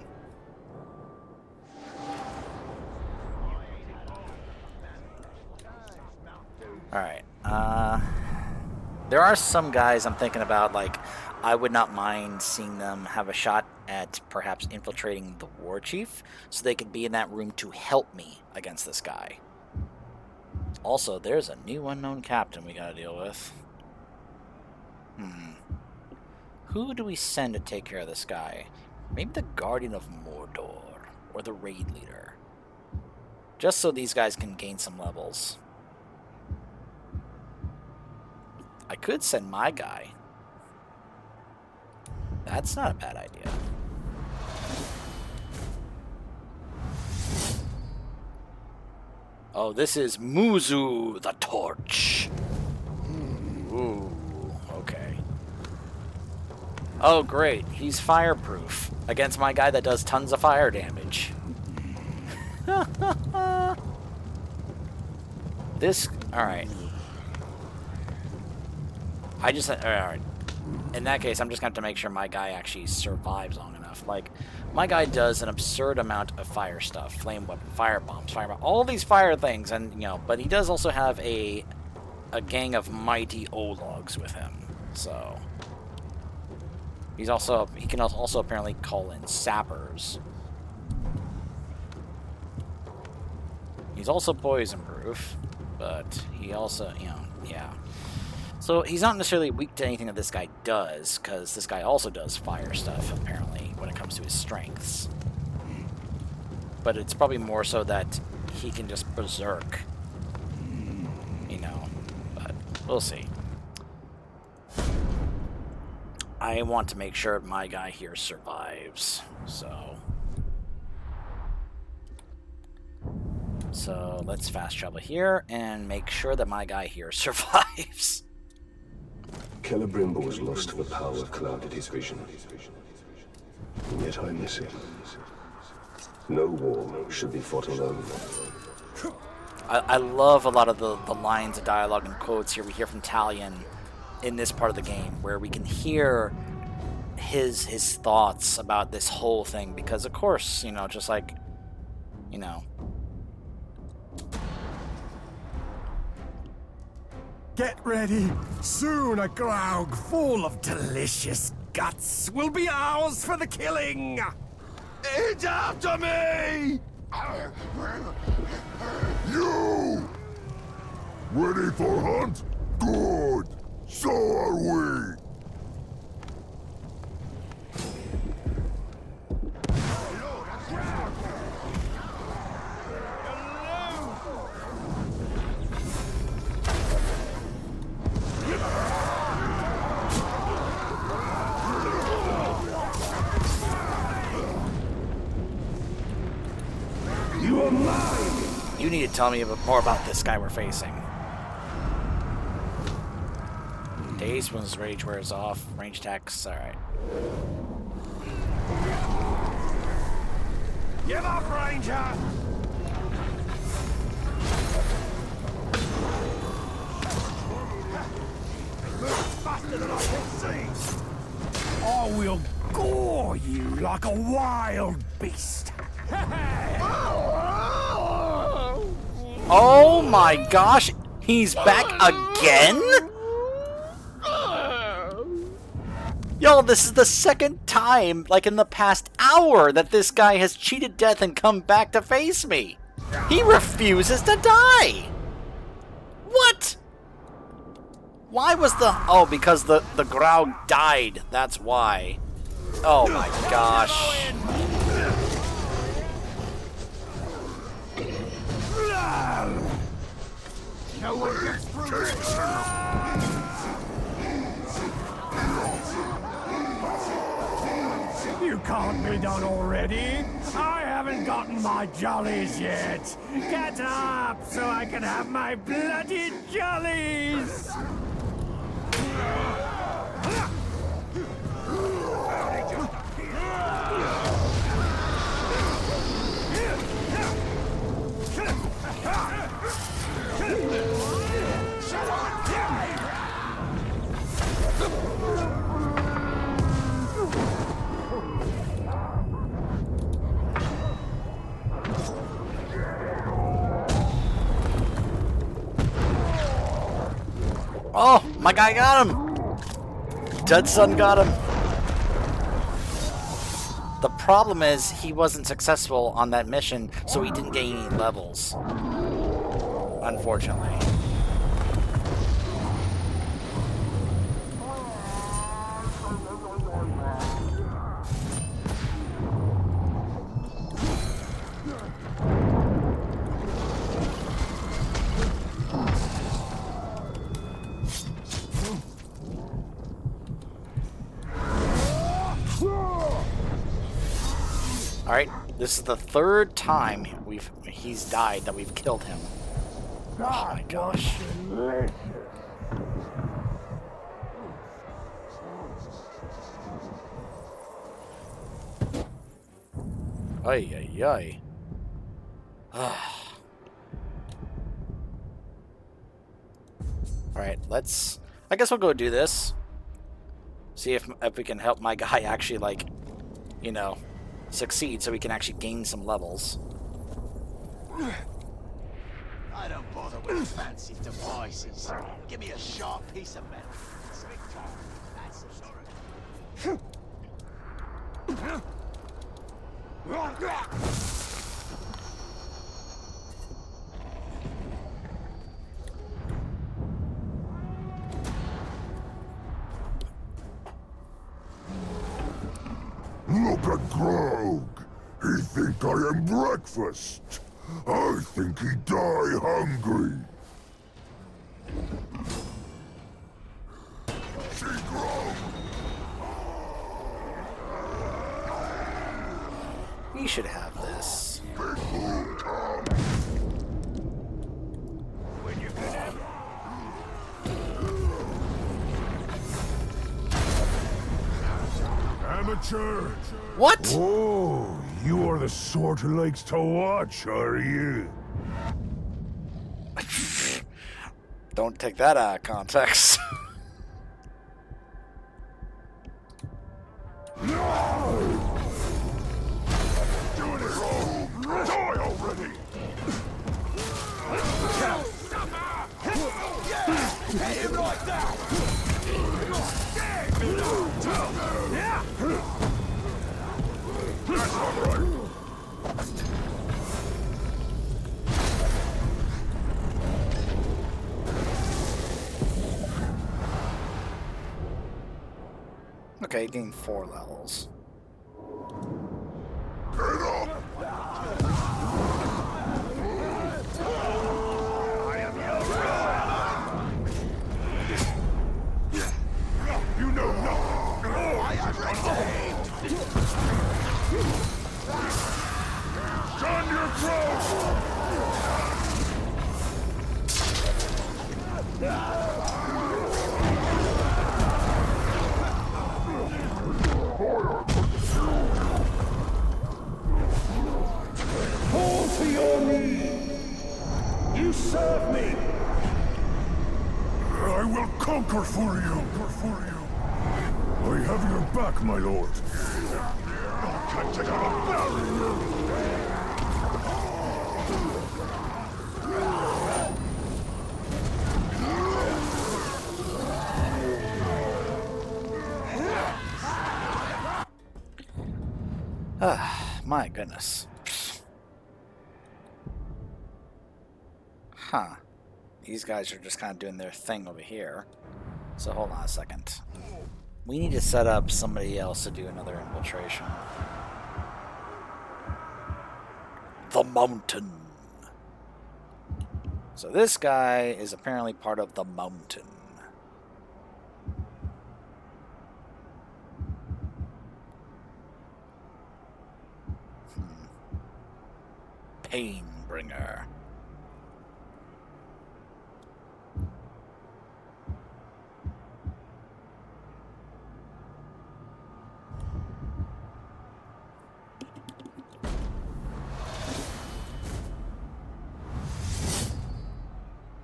Alright, there are some guys I'm thinking about, like, I would not mind seeing them have a shot at perhaps infiltrating the war chief, so they could be in that room to help me against this guy. Also, there's a new unknown captain we gotta deal with. Who do we send to take care of this guy? Maybe the Guardian of Mordor, or the Raid Leader. Just so these guys can gain some levels. I could send my guy. That's not a bad idea. Oh, this is Muzu the Torch. Ooh, okay. Oh, great. He's fireproof against my guy that does tons of fire damage. This, alright. Alright. In that case, I'm just going to have to make sure my guy actually survives long enough. Like, my guy does an absurd amount of fire stuff. Flame weapon, fire bombs, all these fire things, and, you know, but he does also have a gang of mighty Ologs with him. So, he can also apparently call in sappers. He's also poison proof, but he also, you know, yeah. So he's not necessarily weak to anything that this guy does, because this guy also does fire stuff, apparently, when it comes to his strengths. But it's probably more so that he can just berserk, you know, but we'll see. I want to make sure my guy here survives, so let's fast travel here and make sure that my guy here survives. Celebrimbor's lust for power clouded his vision. And yet I miss him. No war should be fought alone. I love a lot of the lines of dialogue and quotes here we hear from Talion in this part of the game, where we can hear his thoughts about this whole thing, because of course, you know, just like, you know, Get ready. Soon a Graug full of delicious guts will be ours for the killing. It's after me! You! Ready for hunt? Good! So are we! You are mine! You need to tell me a bit more about this guy we're facing. Daze when his rage wears off. Range attacks, alright. Give up, Ranger! Move faster than I can see! I will gore you like a wild beast. Oh my gosh! He's back again? Yo, this is the second time, like in the past hour, that this guy has cheated death and come back to face me. He refuses to die. What? Why was the... Oh, because the Graug died. That's why. Oh my gosh. No one gets through this! You can't be done already. I haven't gotten my jollies yet. Get up so I can have my bloody jollies. Oh, my guy got him. Dead Son got him. The problem is he wasn't successful on that mission, so he didn't gain any levels. Unfortunately. Alright, this is the third time he's died that we've killed him. Oh my gosh. Ay, ay, ay. Alright, let's... I guess we'll go do this. See if we can help my guy actually, like, you know, succeed so we can actually gain some levels. I don't bother with fancy devices. Give me a sharp piece of metal. Slick top. That's the sorry. Look at Graug! He think I am breakfast! I think he die hungry! See Graug! We should have this. Big fool come! When you can have... Amateur! What? Oh, you are the sort who likes to watch, are you? Don't take that out of context. No! Doing it wrong! Die already! Okay, gained 4 levels. You know nothing. I am ready. Stand your ground. Fall to your knees. You serve me. I will conquer for you. I have your back, my lord. I can't take out a barrier. My goodness. Huh. These guys are just kind of doing their thing over here. So hold on a second. We need to set up somebody else to do another infiltration. The Mountain. So this guy is apparently part of the Mountain. Painbringer.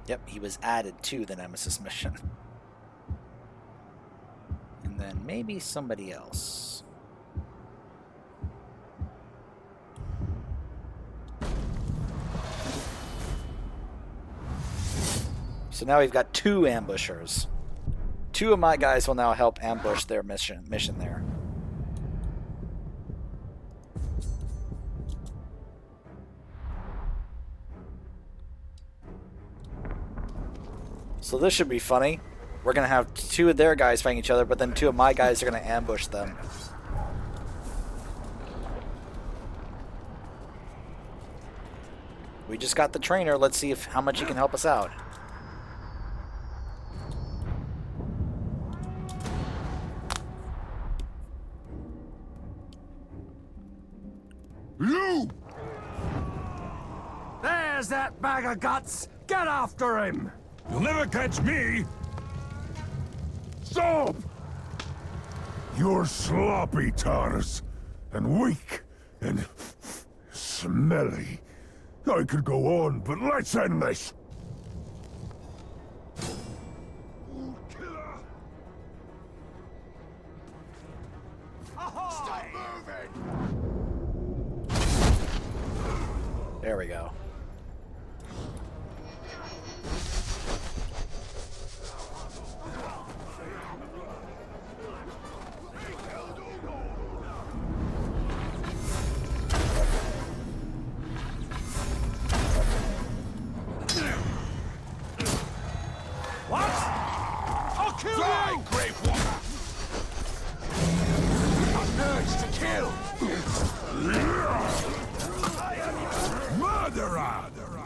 Yep, he was added to the Nemesis mission. And then maybe somebody else. So now we've got 2 ambushers. 2 of my guys will now help ambush their mission there. So this should be funny. We're going to have 2 of their guys fighting each other, but then 2 of my guys are going to ambush them. We just got the trainer. Let's see how much he can help us out. You! There's that bag of guts. Get after him. You'll never catch me! Stop! You're sloppy, Tars, and weak, and smelly. I could go on, but let's end this. Stop moving! There we go.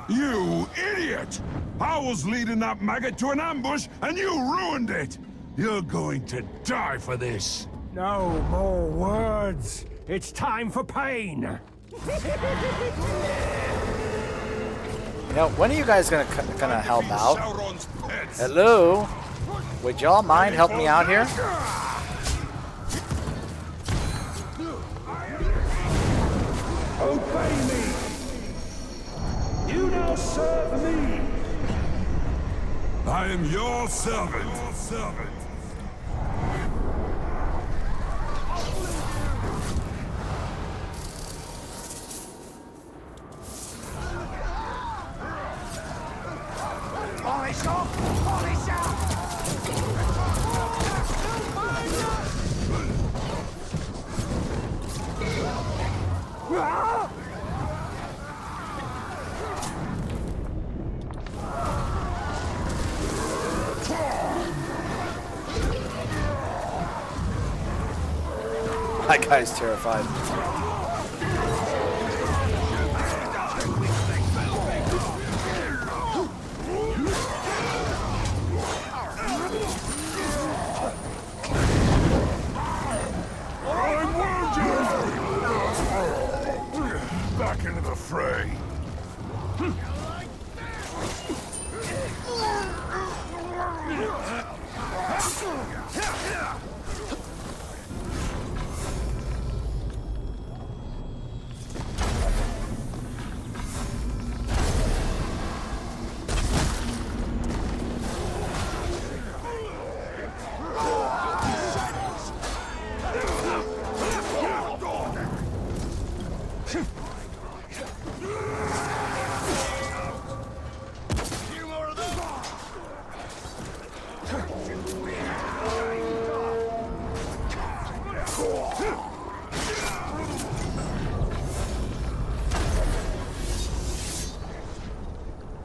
You idiot! I was leading that maggot to an ambush, and you ruined it! You're going to die for this! No more words. It's time for pain. You know, when are you guys gonna help out? Hello? Would y'all mind helping me out here? Obey me. You now serve me. I am your servant. Polish up! Polish out! That guy's terrified. Back into the fray.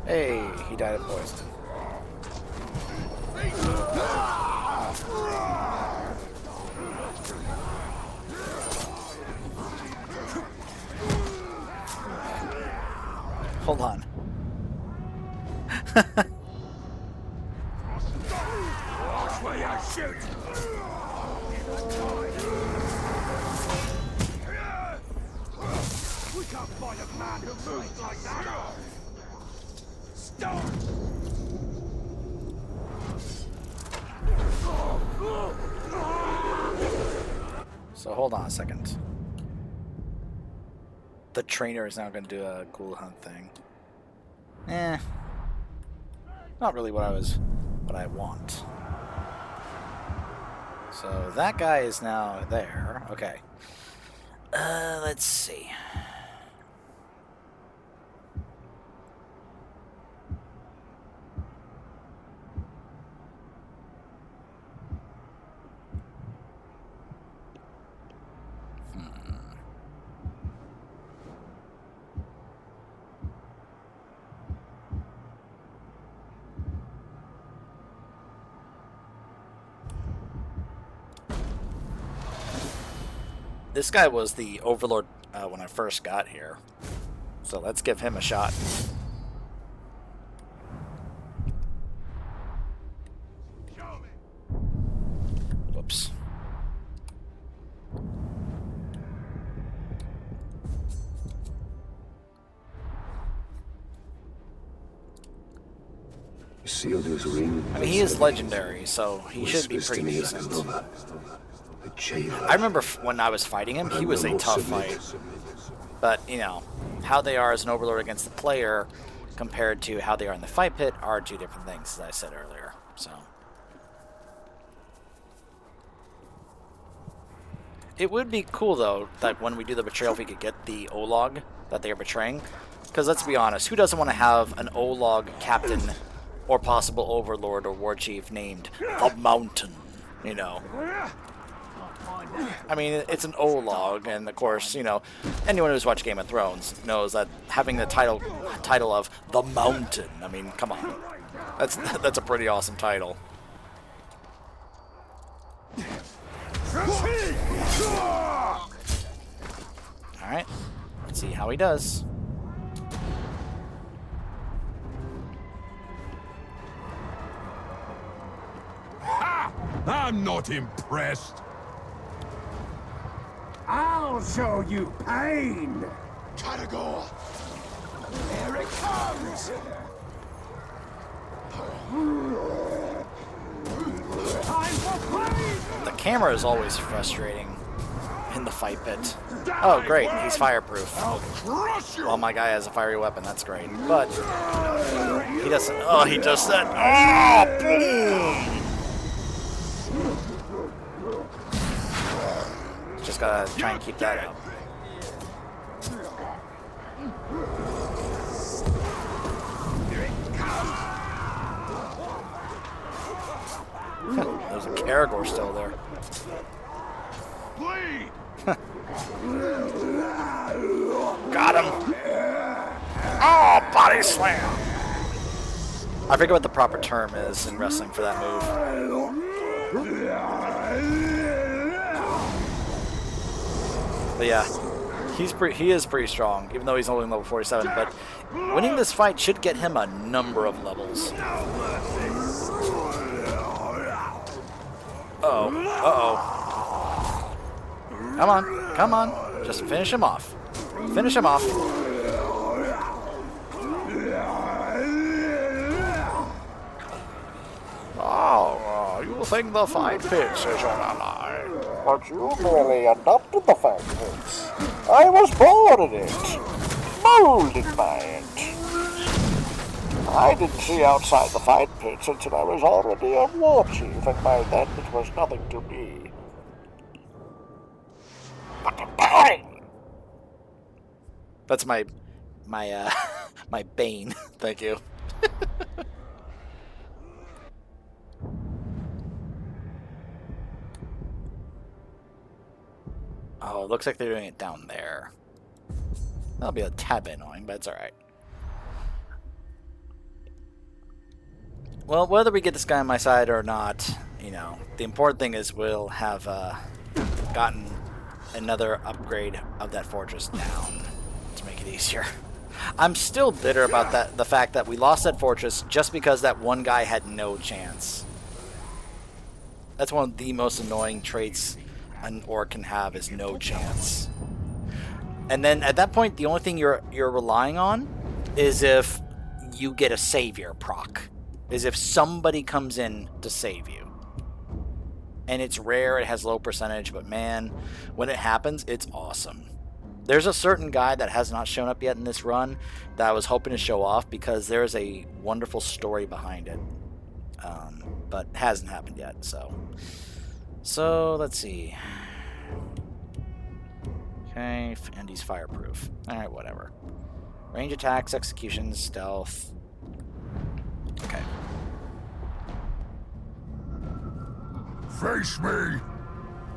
Hey, he died of poison. Hold on. Watch where you shoot. We can't find a man who moves like that. Stop! So hold on a second. The trainer is now going to do a ghoul hunt thing. Not really what I want. So that guy is now there. Okay. Let's see. This guy was the Overlord when I first got here. So let's give him a shot. Whoops. Isildur's ring. I mean, he is legendary, so he should be pretty decent. I remember when I was fighting him, he was a tough fight. But, you know, how they are as an Overlord against the player compared to how they are in the fight pit are two different things, as I said earlier. So it would be cool, though, that when we do the betrayal, if we could get the O-Log that they are betraying. Because let's be honest, who doesn't want to have an O-Log captain or possible Overlord or War Chief named the Mountain, you know? I mean, it's an O-Log, and of course, you know, anyone who's watched Game of Thrones knows that having the title of the Mountain, I mean, come on. That's a pretty awesome title. Alright, let's see how he does. Ha! I'm not impressed. I'll show you pain! Caragor! Here it comes! Time for pain! The camera is always frustrating in the fight pit. Oh, great, he's fireproof. Well, my guy has a fiery weapon, that's great. But he doesn't. Oh, he does that. Oh, boom! Just gotta try and keep that up. There's a Caragor still there. Got him! Oh, body slam! I forget what the proper term is in wrestling for that move. But yeah, he is pretty strong, even though he's only level 47. But winning this fight should get him a number of levels. Uh-oh. Uh-oh. Come on. Come on. Just finish him off. Finish him off. Oh, you think the fight pits is your ally, but you merely adopted the fight pits. I was born in it, molded by it. I didn't see outside the fight pits until I was already a war chief, and by then it was nothing to me. But bang! That's my my bane. Thank you. Oh, it looks like they're doing it down there. That'll be a tad bit annoying, but it's alright. Well, whether we get this guy on my side or not, you know, the important thing is we'll have gotten another upgrade of that fortress down to make it easier. I'm still bitter about the fact that we lost that fortress just because that one guy had no chance. That's one of the most annoying traits an orc can have, is no chance. And then at that point, the only thing you're relying on is if you get a savior proc. Is if somebody comes in to save you. And it's rare, it has low percentage, but man, when it happens, it's awesome. There's a certain guy that has not shown up yet in this run that I was hoping to show off because there's a wonderful story behind it. But hasn't happened yet, so let's see. Okay, and he's fireproof. Alright, whatever. Range attacks, executions, stealth. Okay. Face me!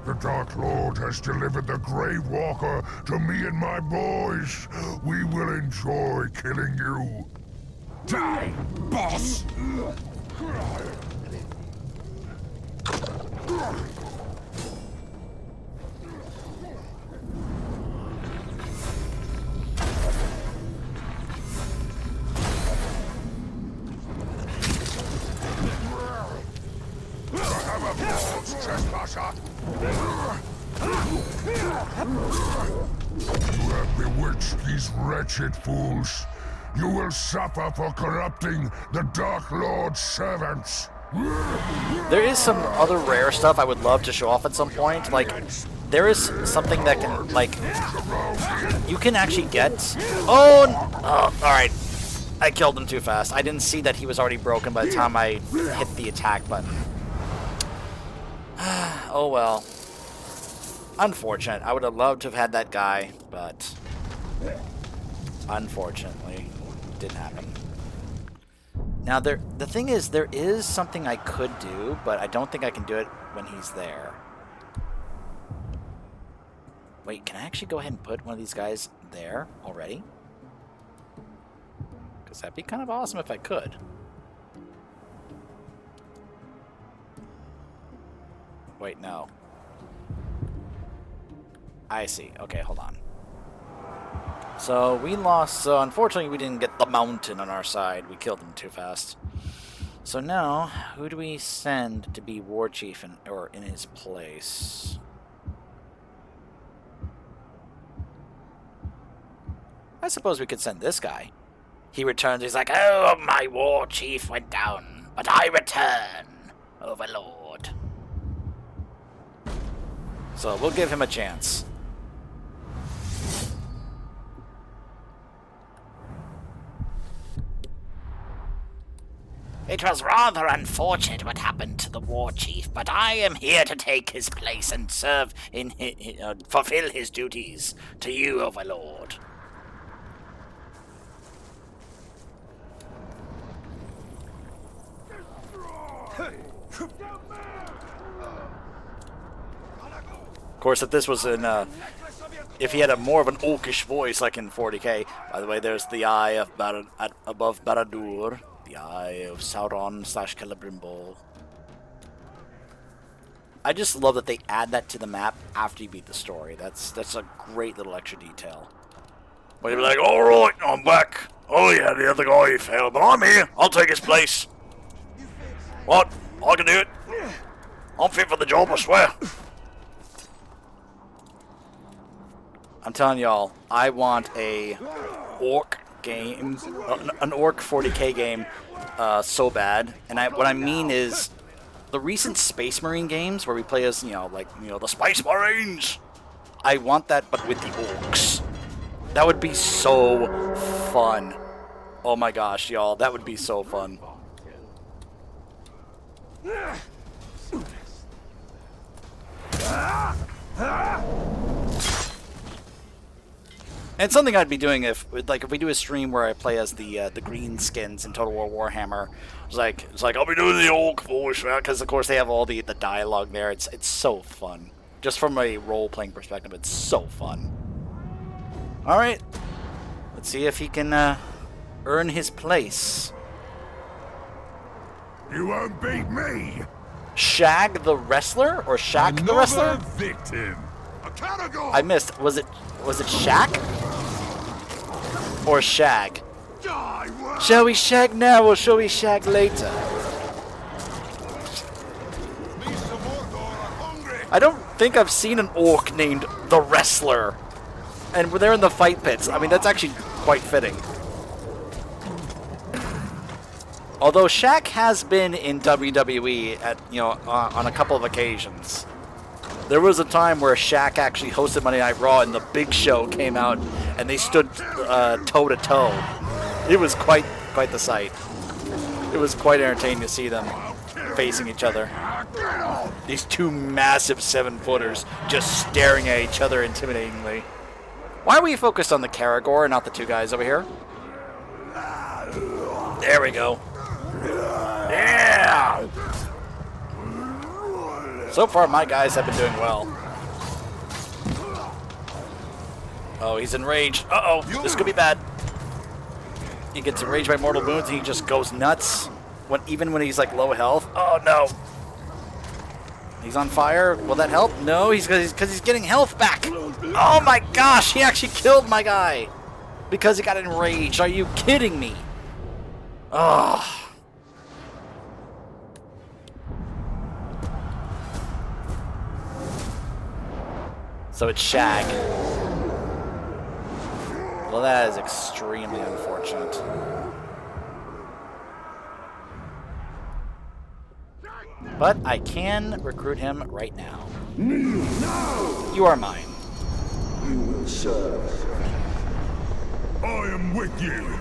The Dark Lord has delivered the Grave Walker to me and my boys. We will enjoy killing you. Die, boss! Trespasser! You have bewitched these wretched fools. You will suffer for corrupting the Dark Lord's servants. There is some other rare stuff I would love to show off at some point. Like, there is something that can, like, you can actually get... Oh, alright. I killed him too fast. I didn't see that he was already broken by the time I hit the attack button. Oh well. Unfortunate. I would have loved to have had that guy, but unfortunately, it didn't happen. Now, the thing is, there is something I could do, but I don't think I can do it when he's there. Wait, can I actually go ahead and put one of these guys there already? Because that'd be kind of awesome if I could. Wait, no. I see. Okay, hold on. So, we lost... So, unfortunately, we didn't get the mountain on our side. We killed him too fast. So now, who do we send to be war chief or in his place? I suppose we could send this guy. He returns, he's like, "Oh, my war chief went down, but I return, Overlord." So we'll give him a chance. It was rather unfortunate what happened to the war chief, but I am here to take his place and serve in fulfill his duties to you, Overlord. Of course, if this was in, if he had a more of an orcish voice like in 40k. By the way, there's the eye of above Barad-dûr, the eye of Sauron / Celebrimbor. I just love that they add that to the map after you beat the story. That's a great little extra detail. But you'll be like, all right, I'm back. Oh yeah, the other guy failed, but I'm here. I'll take his place. What? I can do it. I'm fit for the job, I swear. I'm telling y'all, I want a orc game, an orc 40k game, so bad. And what I mean is, the recent Space Marine games where we play as, the Space Marines. I want that, but with the orcs. That would be so fun. Oh my gosh, y'all, that would be so fun. And something I'd be doing if we do a stream where I play as the green skins in Total War Warhammer. It's like I'll be doing the orc voice, because of course they have all the dialogue there. It's so fun. Just from a role playing perspective, it's so fun. All right, let's see if he can earn his place. You won't beat me. Shag the wrestler or Shaq the wrestler? Victim. I missed. Was it Shaq or Shag? Shall we shag now or shall we shag later? I don't think I've seen an orc named the Wrestler, and they're in the fight pits. I mean, that's actually quite fitting. Although Shaq has been in WWE on a couple of occasions. There was a time where Shaq actually hosted Monday Night Raw and the Big Show came out and they stood toe to toe. It was quite the sight. It was quite entertaining to see them facing each other. These two massive 7-footers just staring at each other intimidatingly. Why are we focused on the Karagor and not the two guys over here? There we go. Yeah! So far, my guys have been doing well. Oh, he's enraged. Uh-oh, this could be bad. He gets enraged by mortal wounds and he just goes nuts. Even when he's like low health. Oh no. He's on fire. Will that help? No, because he's getting health back. Oh my gosh, he actually killed my guy. Because he got enraged. Are you kidding me? Oh. So it's Shag. Well, that is extremely unfortunate. But I can recruit him right now. No! You are mine. You will serve. I am with you.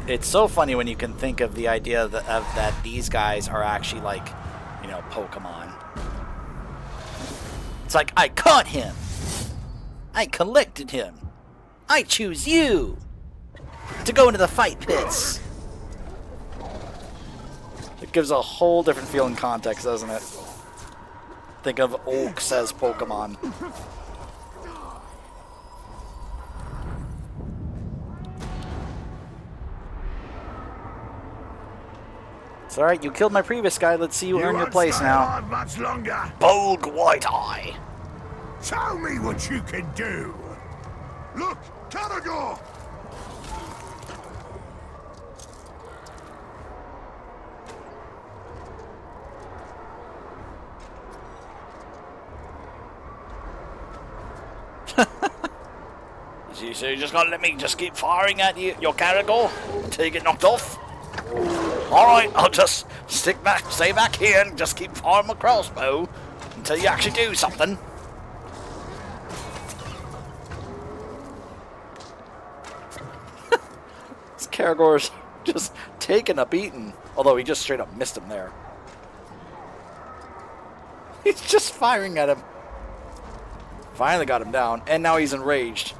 It's so funny when you can think of the idea that these guys are actually like, Pokemon. It's like, I caught him. I collected him. I choose you to go into the fight pits. It gives a whole different feel and context, doesn't it? Think of orcs as Pokemon. It's alright, you killed my previous guy. Let's see you earn your place now. Much longer. Bolg White Eye. Show me what you can do. Look, Karagor! So you're just gonna let me just keep firing at you, your Karagor until you get knocked off? Alright, I'll just stay back here and just keep firing my crossbow until you actually do something. This Karagor's just taking a beating. Although he just straight up missed him there. He's just firing at him. Finally got him down, and now he's enraged.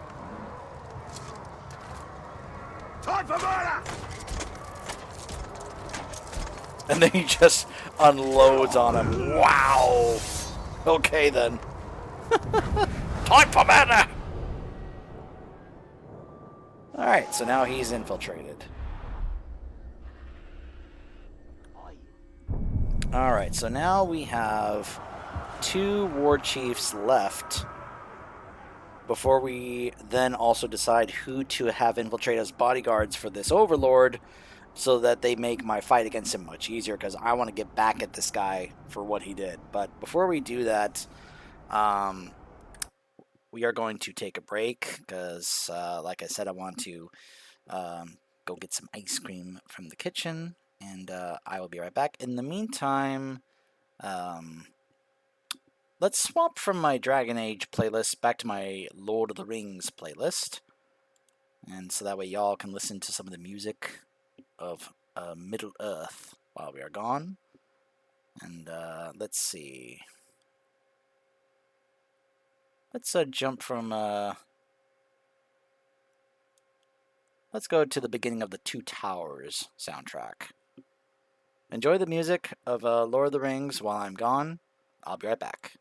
Time for murder! And then he just unloads on him. Wow! Okay then. Time for murder! Alright, so now he's infiltrated. Alright, so now we have 2 war chiefs left before we then also decide who to have infiltrate as bodyguards for this overlord, so that they make my fight against him much easier, because I want to get back at this guy for what he did. But before we do that, we are going to take a break, because like I said, I want to go get some ice cream from the kitchen, and I will be right back. In the meantime, let's swap from my Dragon Age playlist back to my Lord of the Rings playlist, and so that way y'all can listen to some of the music of Middle-earth while we are gone. And let's see. Let's jump from... let's go to the beginning of the Two Towers soundtrack. Enjoy the music of Lord of the Rings while I'm gone. I'll be right back.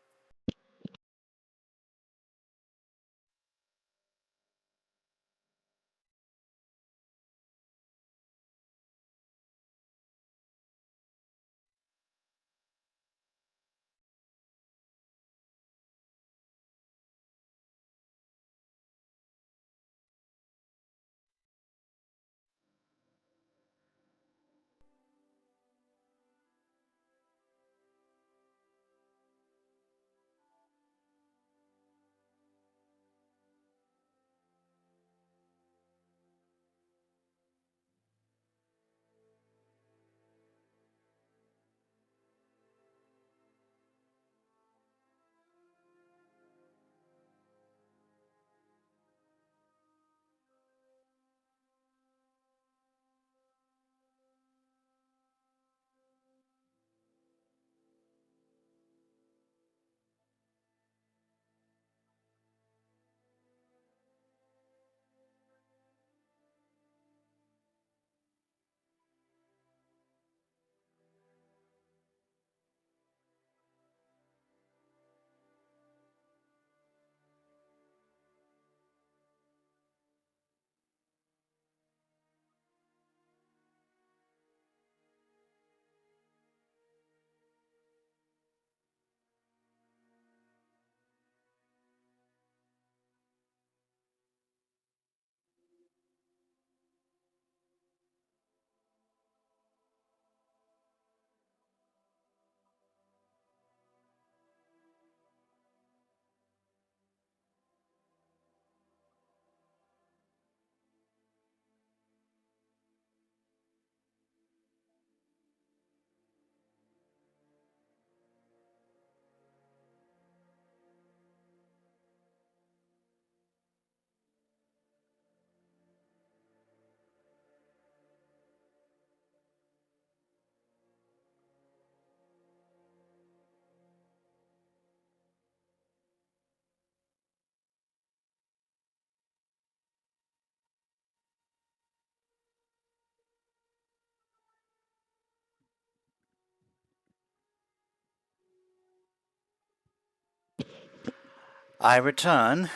I return,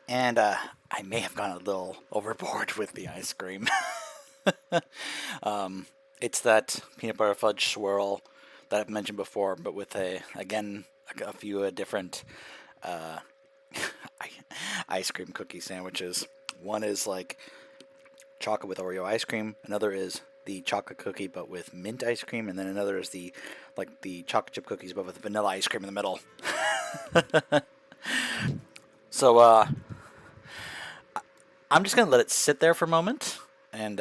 and I may have gone a little overboard with the ice cream. It's that peanut butter fudge swirl that I've mentioned before, but with a few different ice cream cookie sandwiches. One is like chocolate with Oreo ice cream. Another is the chocolate cookie but with mint ice cream, and then another is the chocolate chip cookies but with vanilla ice cream in the middle. So I'm just gonna let it sit there for a moment, and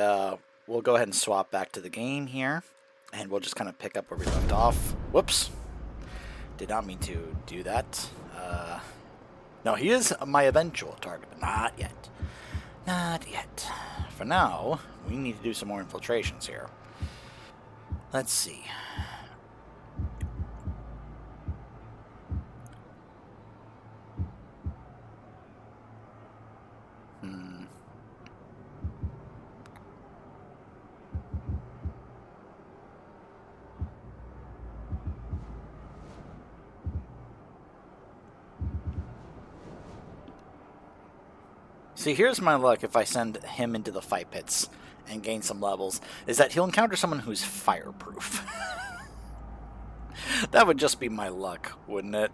we'll go ahead and swap back to the game here, and we'll just kind of pick up where we left off. Whoops, did not mean to do that. No, he is my eventual target, but not yet. Not yet. For now, we need to do some more infiltrations here. Let's see. See, here's my luck if I send him into the fight pits and gain some levels, is that he'll encounter someone who's fireproof. That would just be my luck, wouldn't it?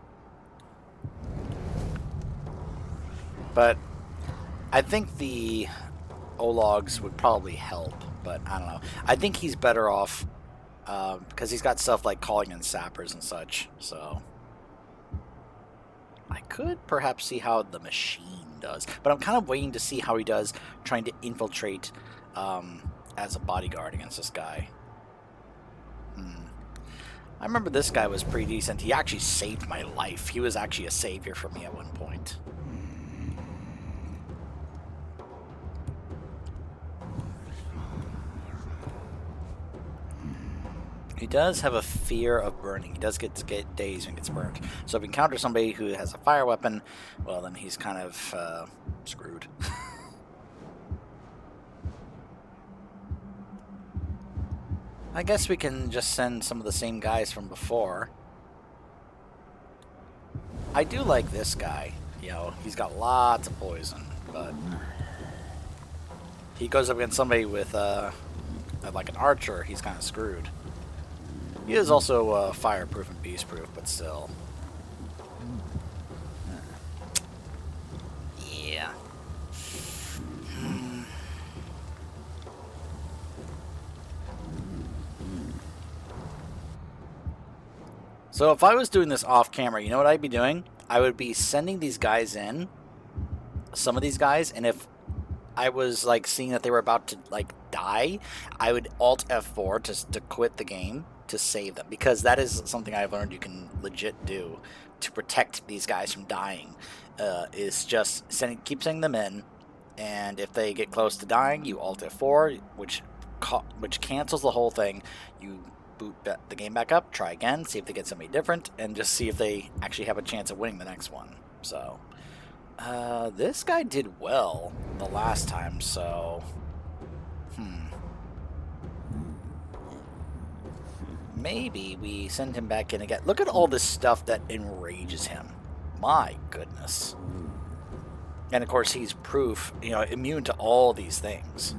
But I think the Ologs would probably help, but I don't know. I think he's better off because he's got stuff like calling in sappers and such, so I could perhaps see how the machine does, but I'm kind of waiting to see how he does trying to infiltrate as a bodyguard against this guy. I remember this guy was pretty decent. He actually saved my life. He was actually a savior for me at one point. He does have a fear of burning. He does get dazed when he gets burnt. So if you encounter somebody who has a fire weapon, well, then he's kind of screwed. I guess we can just send some of the same guys from before. I do like this guy. You know, he's got lots of poison, but he goes up against somebody with like an archer, he's kind of screwed. He is also fireproof and beastproof, but still. Yeah. So if I was doing this off camera, you know what I'd be doing? I would be sending these guys in, some of these guys, and if I was like seeing that they were about to like die, I would Alt F4 to quit the game to save them, because that is something I've learned you can legit do to protect these guys from dying. Is just keep sending them in, and if they get close to dying, you Alt F4, which cancels the whole thing. You boot the game back up, try again, see if they get somebody different, and just see if they actually have a chance of winning the next one. So this guy did well the last time, so maybe we send him back in again. Look at all this stuff that enrages him. My goodness. And of course he's proof, you know, immune to all these things.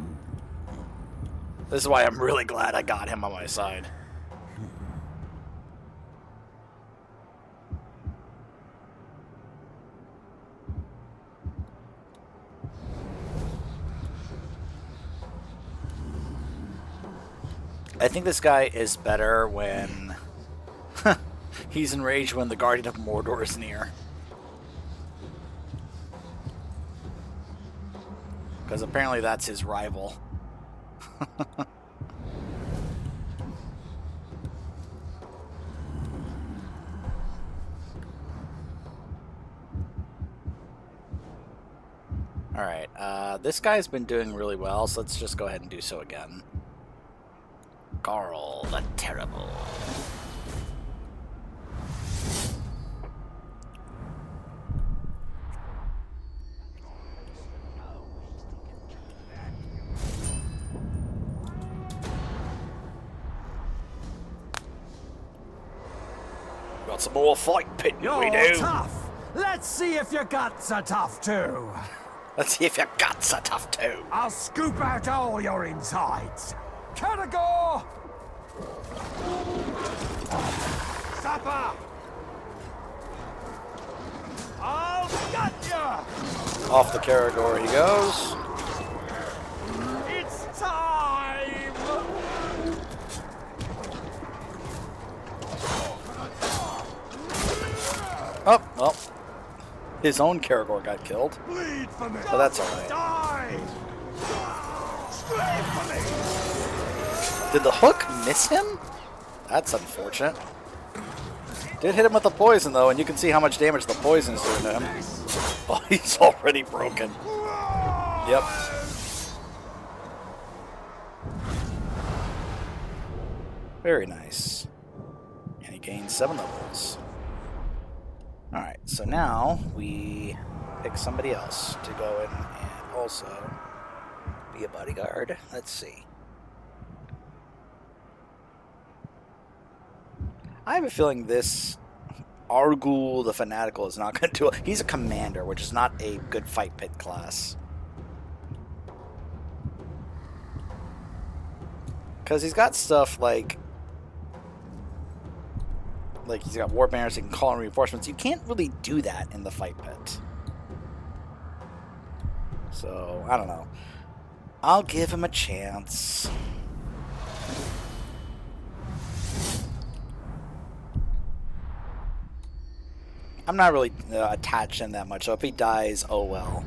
This is why I'm really glad I got him on my side. I think this guy is better when he's enraged when the Guardian of Mordor is near. Because apparently that's his rival. Alright, this guy's been doing really well, so let's just go ahead and do so again. Garl the Terrible. Got some more fight pit, we do. Tough. Let's see if your guts are tough too. Let's see if your guts are tough too. I'll scoop out all your insides. Caragor! Sapper! I'll gut ya! Off the Caragor he goes. It's time! Oh, well. His own Caragor got killed. Bleed for me! So that's alright. Die! Scream for me! Did the hook miss him? That's unfortunate. Did hit him with the poison though, and you can see how much damage the poison is doing to him. Oh, he's already broken. Yep. Very nice. And he gained 7 levels. Alright, so now we pick somebody else to go in and also be a bodyguard. Let's see. I have a feeling this Argul the Fanatical is not going to do it. He's a commander, which is not a good fight pit class. Because he's got stuff like he's got war banners, he can call in reinforcements. You can't really do that in the fight pit. So, I don't know. I'll give him a chance. I'm not really attached to him that much, so if he dies, oh well.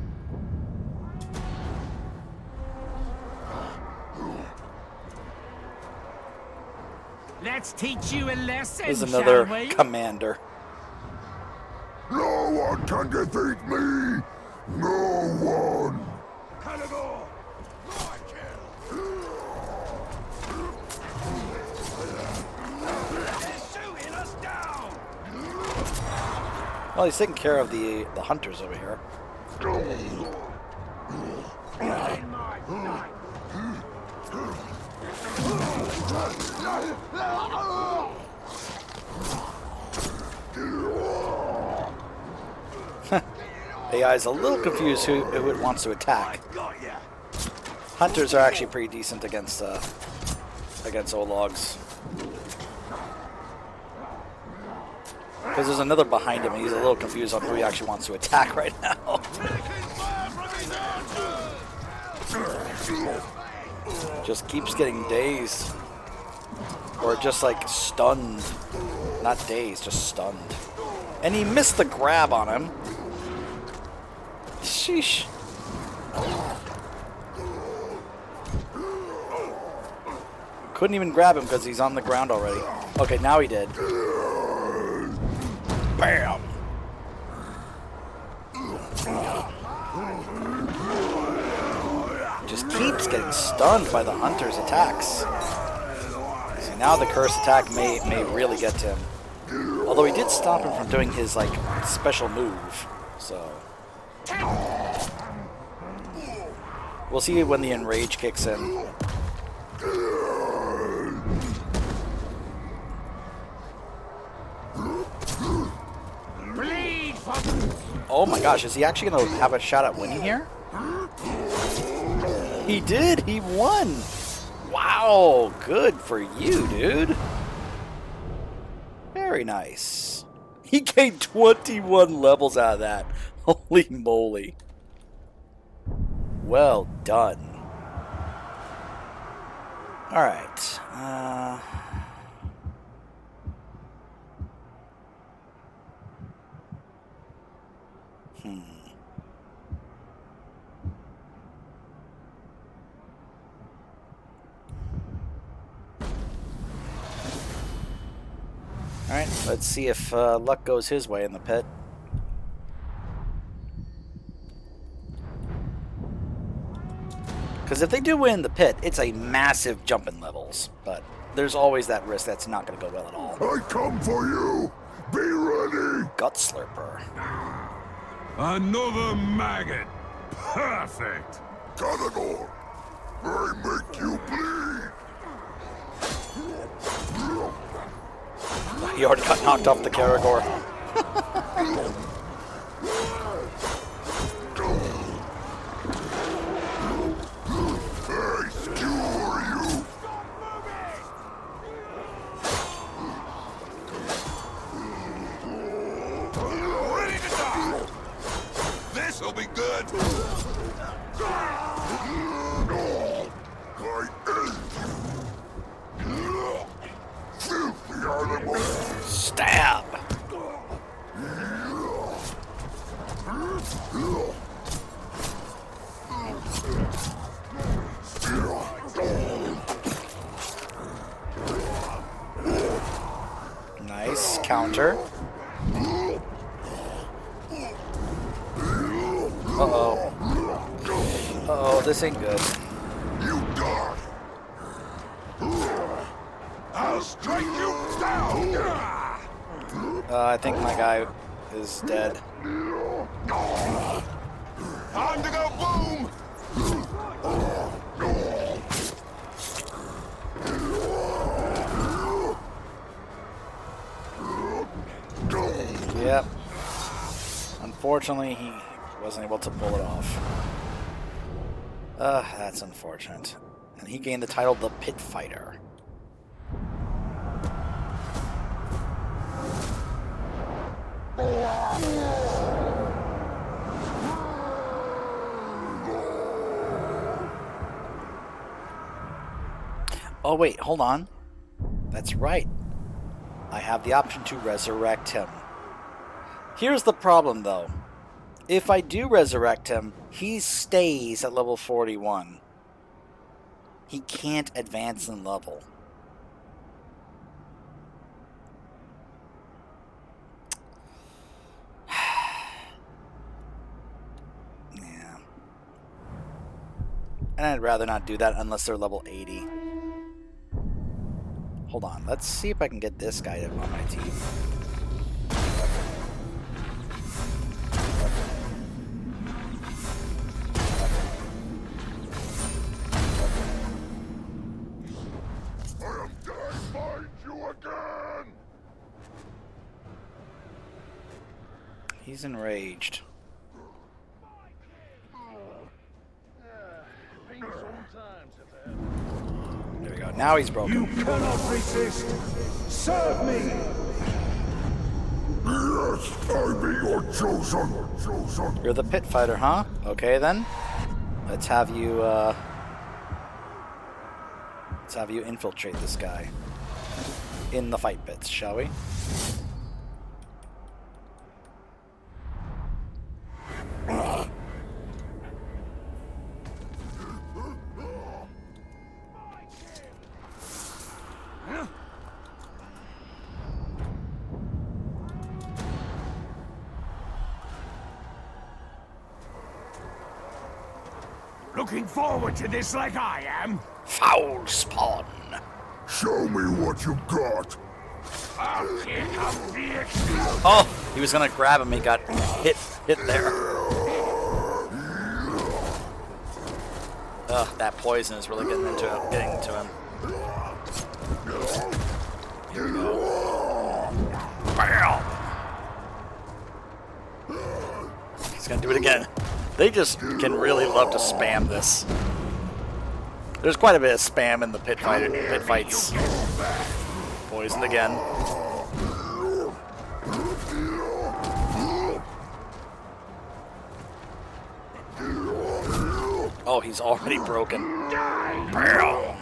Let's teach you a lesson, There's another shall we? commander. No one can defeat me! No one! Cannibal! Well, he's taking care of the hunters over here. AI's a little confused who it wants to attack. Hunters are actually pretty decent against Ologs. Because there's another behind him and he's a little confused on who he actually wants to attack right now. Just keeps getting dazed. Or just like stunned. Not dazed, just stunned. And he missed the grab on him. Sheesh. Couldn't even grab him because he's on the ground already. Okay, now he did. Bam! Just keeps getting stunned by the hunter's attacks. See, now the curse attack may really get to him. Although he did stop him from doing his like special move. So we'll see when the enrage kicks in. Oh my gosh, is he actually going to have a shot at winning here? He did! He won! Wow, good for you, dude. Very nice. He gained 21 levels out of that. Holy moly. Well done. Alright. Alright, let's see if luck goes his way in the pit. Because if they do win the pit, it's a massive jump in levels. But there's always that risk that's not going to go well at all. I come for you! Be ready! Gut Slurper. Another maggot. Perfect. Cannibal! I make you bleed! He already got knocked off the Caragor. I skewer you! Ready to die! This'll be good! Stab! Nice counter. Uh-oh. Uh-oh, this ain't good. You die! I'll strike you down! I think my guy is dead. Time to go boom! Yep. Unfortunately, he wasn't able to pull it off. That's unfortunate. And he gained the title the Pit Fighter. Oh, wait, hold on. That's right. I have the option to resurrect him. Here's the problem, though. If I do resurrect him, he stays at level 41. He can't advance in level. Yeah. And I'd rather not do that unless they're level 80. Hold on, let's see if I can get this guy on my team. I am gonna find you again! He's enraged. There we go. Now he's broken. You cannot resist. Serve me. Yes, I be your chosen. You're the pit fighter, huh? Okay then. Let's have you infiltrate this guy in the fight pits, shall we? Looking forward to this like I am. Foul spawn. Show me what you got. Oh, he was gonna grab him. He got hit there. Ugh, that poison is really getting to him. Here we go. Bam! He's gonna do it again. They just can really love to spam this. There's quite a bit of spam in the pit fights. Poisoned again. Oh, he's already broken. Bam! Bam!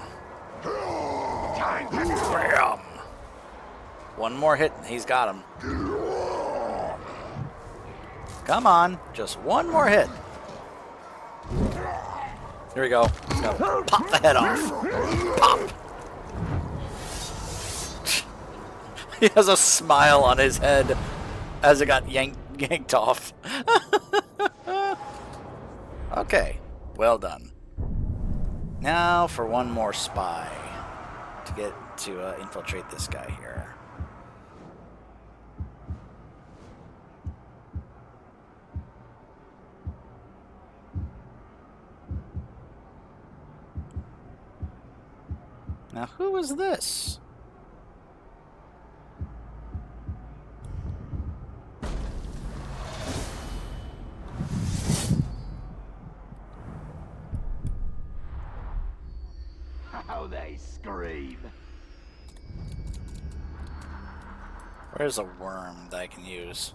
One more hit and he's got him. Come on, just one more hit. Here we go. He's gonna pop the head off. Pop! He has a smile on his head as it got yanked off. Okay, well done. Now for one more spy to get to infiltrate this guy here. Now, who is this? How they scream. Where's a worm that I can use?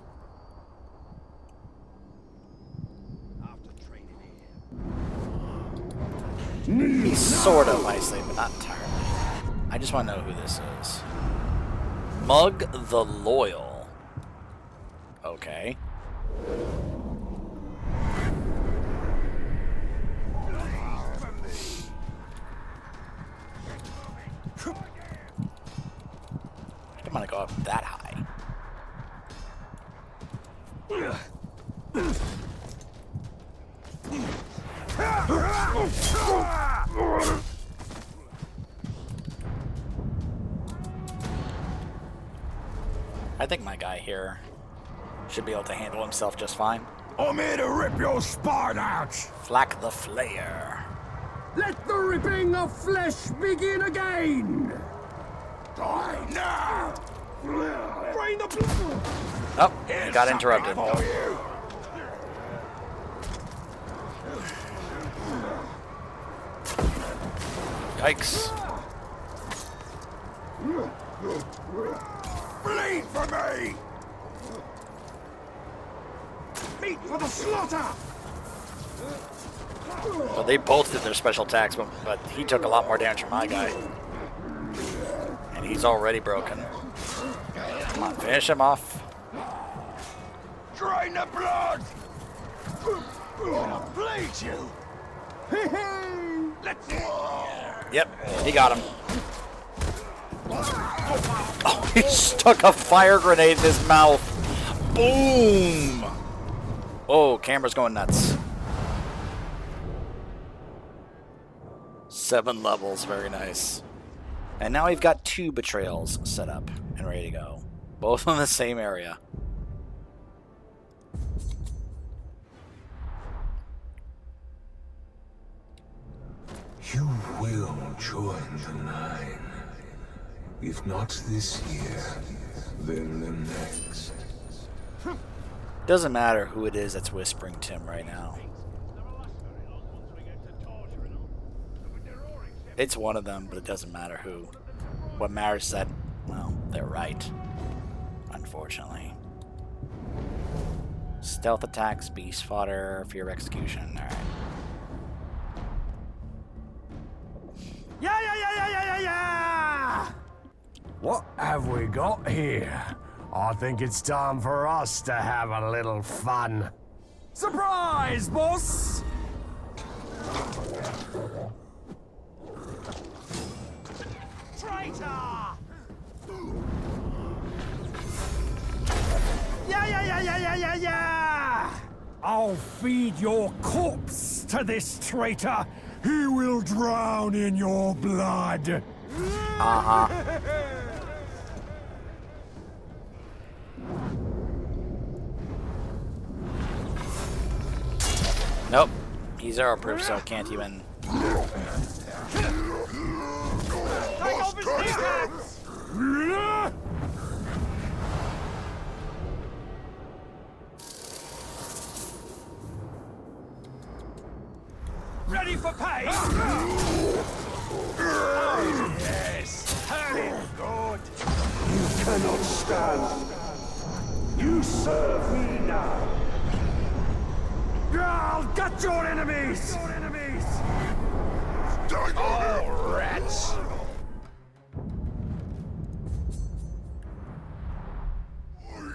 He's sort of isolated, but not entirely. I just want to know who this is. Mug the Loyal. Okay. I don't want to go up that high. I think my guy here should be able to handle himself just fine. I'm here to rip your spine out. Flack the Flayer. Let the ripping of flesh begin again. Die now. Drain the blood. Oh, he got interrupted. Yikes. Bleed for me. Meat for the slaughter. Well, they both did their special attacks, but he took a lot more damage from my guy. And he's already broken. Come on, finish him off. Drain the blood! I'll bleed you! Let's Yep, he got him. Oh, he stuck a fire grenade in his mouth. Boom! Oh, camera's going nuts. 7 levels, very nice. And now we've got 2 betrayals set up and ready to go. Both in the same area. You will join the 9. If not this year, then the next. Doesn't matter who it is that's whispering to him right now. It's one of them, but it doesn't matter who. What matters is that, well, they're right. Unfortunately. Stealth attacks, beast fodder, fear of execution. Alright. Yeah! What have we got here? I think it's time for us to have a little fun. Surprise, boss! Traitor! Yeah! I'll feed your corpse to this traitor. He will drown in your blood. Nope. He's arrow proof, so can't even. Take off his kneecaps! Ready for pay? Oh, yes. Hurt him good. You cannot stand. You serve me now. I'll get your enemies! Oh, Rats!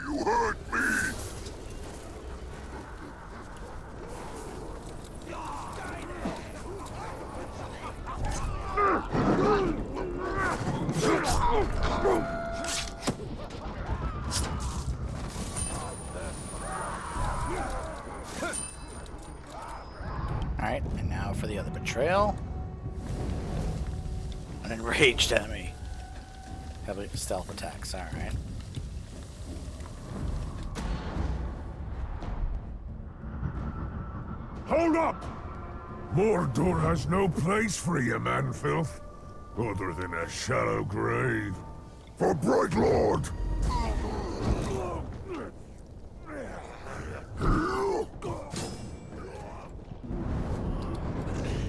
you hurt me! Alright, and now for the other betrayal. An enraged enemy. Heavily stealth attacks, alright. Hold up! Mordor has no place for you, man-filth. Other than a shallow grave. For Bright Lord!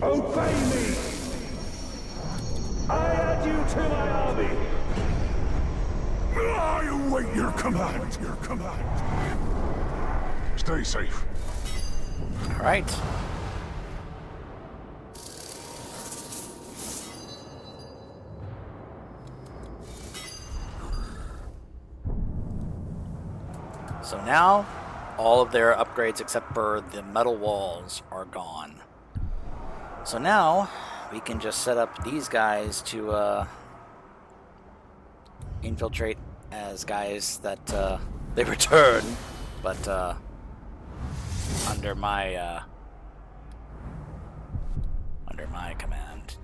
Obey me! I add you to my army! I await your command, Stay safe. Alright. So now, all of their upgrades except for the metal walls are gone. So now, we can just set up these guys to infiltrate as guys that they return, but under my command.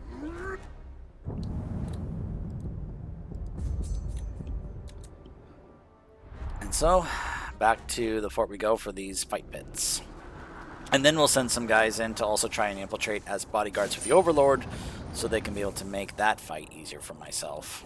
And so, back to the fort we go for these fight pits. And then we'll send some guys in to also try and infiltrate as bodyguards for the Overlord, so they can be able to make that fight easier for myself.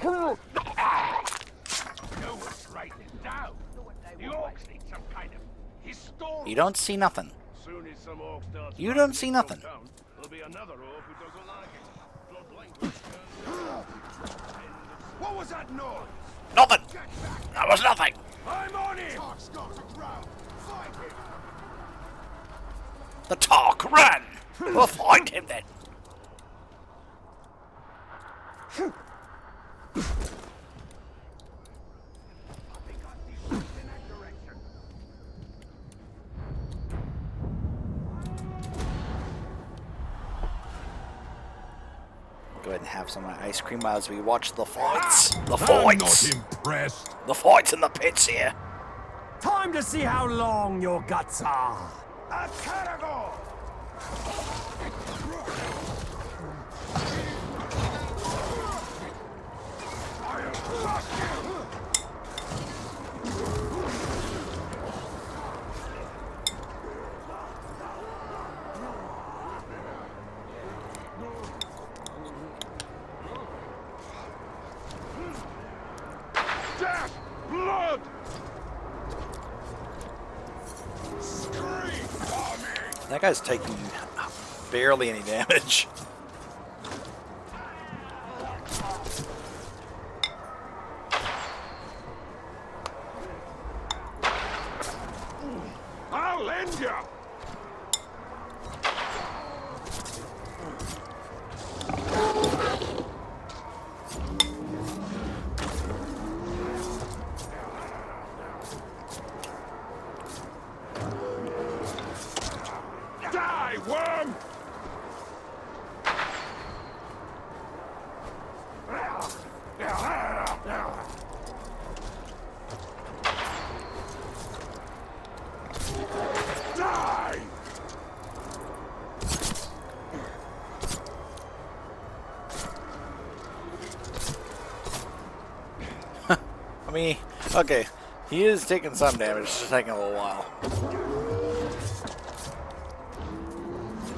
No one's writing it down. The orcs need some kind of historian. You don't see nothing. Soon as some orc starts You don't see nothing. town, there'll be another orc who doesn't like it. Blood language turns. What was that noise? Nothing. That was nothing. I'm on him. The talk, run. We'll find him then. Go ahead and have some of my ice cream as we watch the fights. The fights. I'm not impressed. The fights in the pits here. Time to see how long your guts are. A caragor. Death! Blood! That guy's taking barely any damage. I'll end you! Die, worm! Die! I mean, okay, he is taking some damage, it's just taking a little while.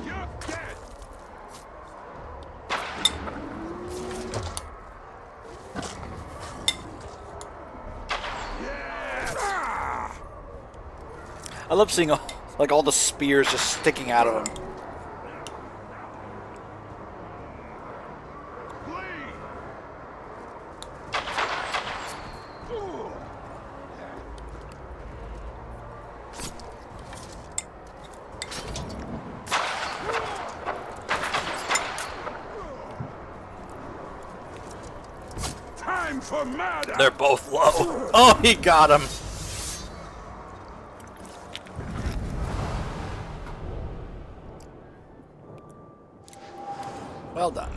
You're dead! I love seeing like all the spears just sticking out of him. Time for murder! They're both low. Oh, he got him. Well done.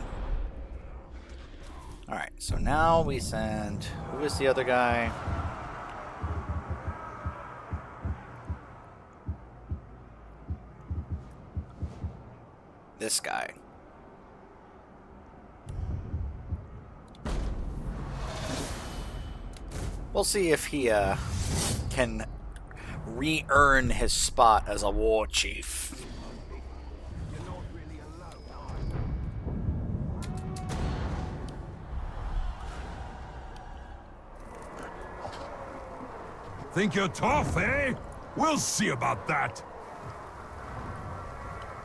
Alright, so now we send... Who is the other guy? This guy. We'll see if he can re-earn his spot as a war chief. Think you're tough, eh? We'll see about that.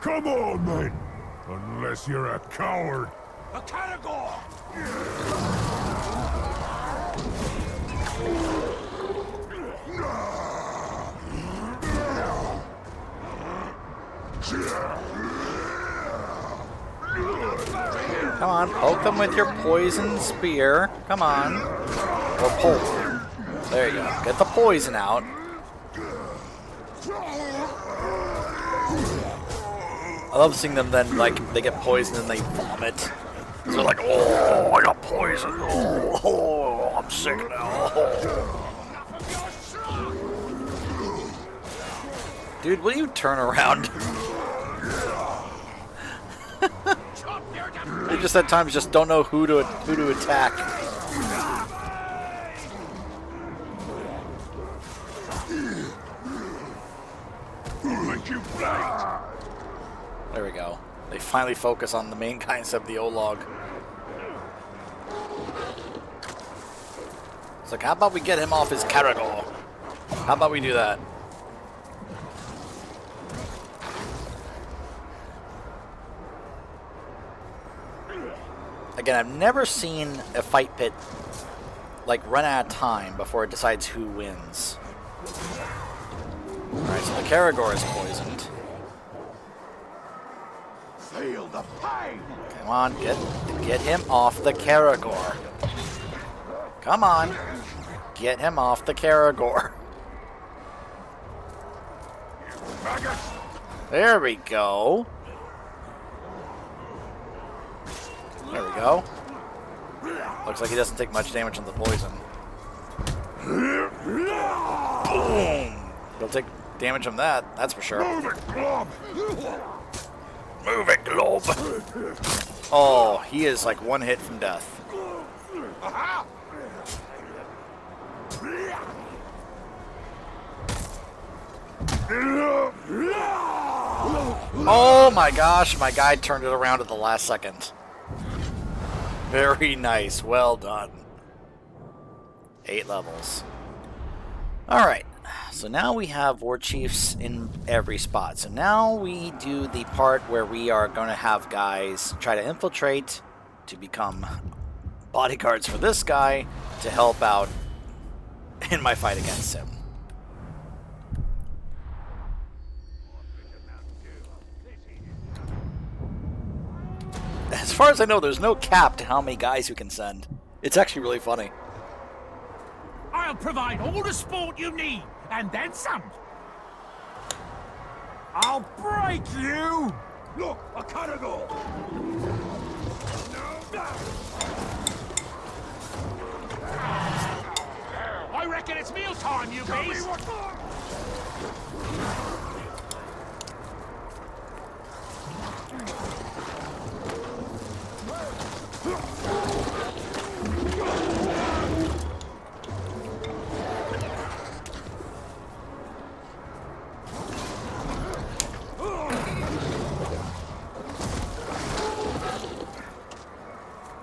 Come on, then! Unless you're a coward. A caragor! Come on, poke them with your poison spear. Come on. Or pull. There you go. Get the poison out. I love seeing them then, like, they get poisoned and they vomit. So they're like, oh, I got poisoned. Oh, I'm sick now. Dude, will you turn around? They just at times just don't know who to attack. There we go. They finally focus on the main concept of the O-log. It's like, how about we get him off his caragor? How about we do that? Again, I've never seen a fight pit like run out of time before it decides who wins. Alright, so the caragor is poisoned. Feel the pain. Come on, get him off the caragor. Come on. Get him off the caragor. There we go. There we go. Looks like he doesn't take much damage from the poison. Boom! He'll take damage from that, that's for sure. Move it, Glob! Move it, Glob! Oh, he is like one hit from death. Oh my gosh, my guy turned it around at the last second. Very nice, well done. 8 levels. Alright, so now we have war chiefs in every spot. So now we do the part where we are going to have guys try to infiltrate to become bodyguards for this guy to help out in my fight against him. As far as I know, there's no cap to how many guys you can send. It's actually really funny. I'll provide all the sport you need, and then some. I'll break you! Look, a caragor! I reckon it's mealtime, you beast!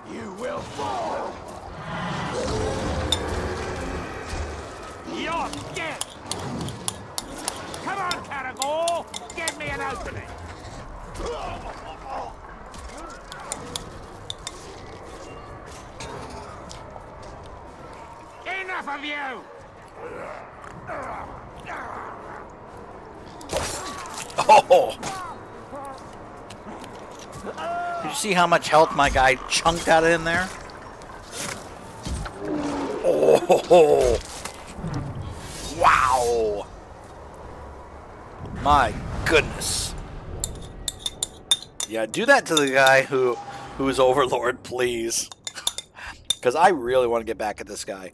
You will fall. You're dead! Come on, Caragor! Get me an opening! Enough of you! Oh! Did you see how much health my guy chunked out of in there? Oh! Wow! My goodness. Yeah, do that to the guy who's Overlord, please. Because I really want to get back at this guy.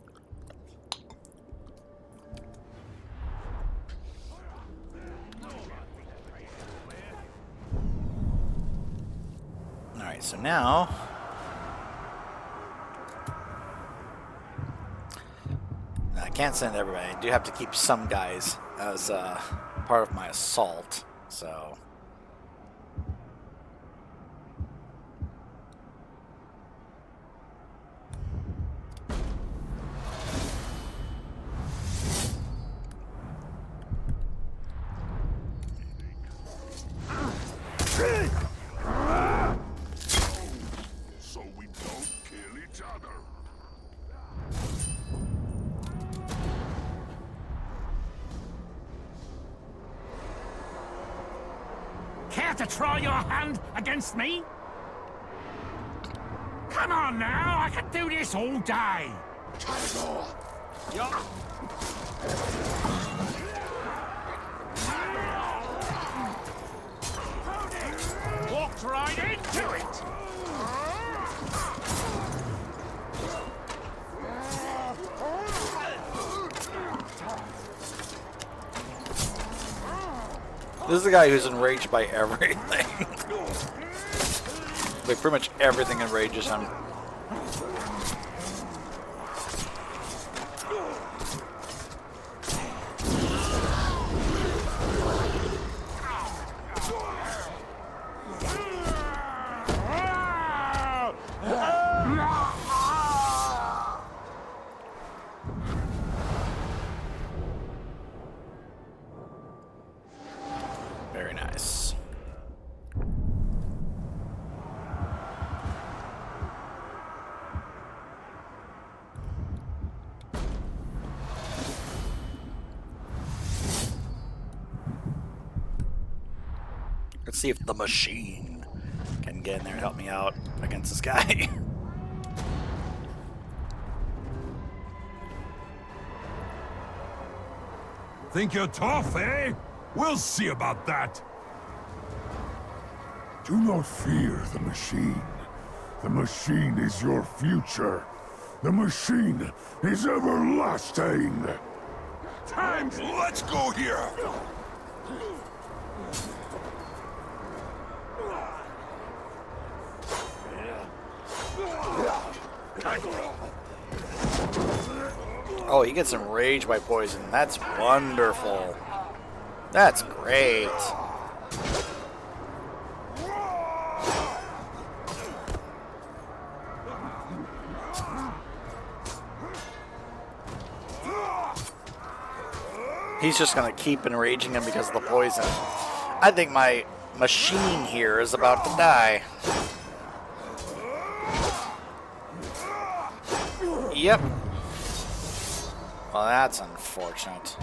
Alright, so now... I can't send everybody. I do have to keep some guys as part of my assault, so... So we don't kill each other. Care to try your hand against me? Come on now, I can do this all day. Caragor. Walked right into it. This is the guy who's enraged by everything. Like, pretty much everything enrages him. Let's see if the machine can get in there and help me out against this guy. Think you're tough, eh? We'll see about that. Do not fear the machine. The machine is your future. The machine is everlasting. Let's go here. Oh, he gets enraged by poison. That's wonderful. That's great. He's just gonna keep enraging him because of the poison. I think my machine here is about to die. Yep. Well, that's unfortunate.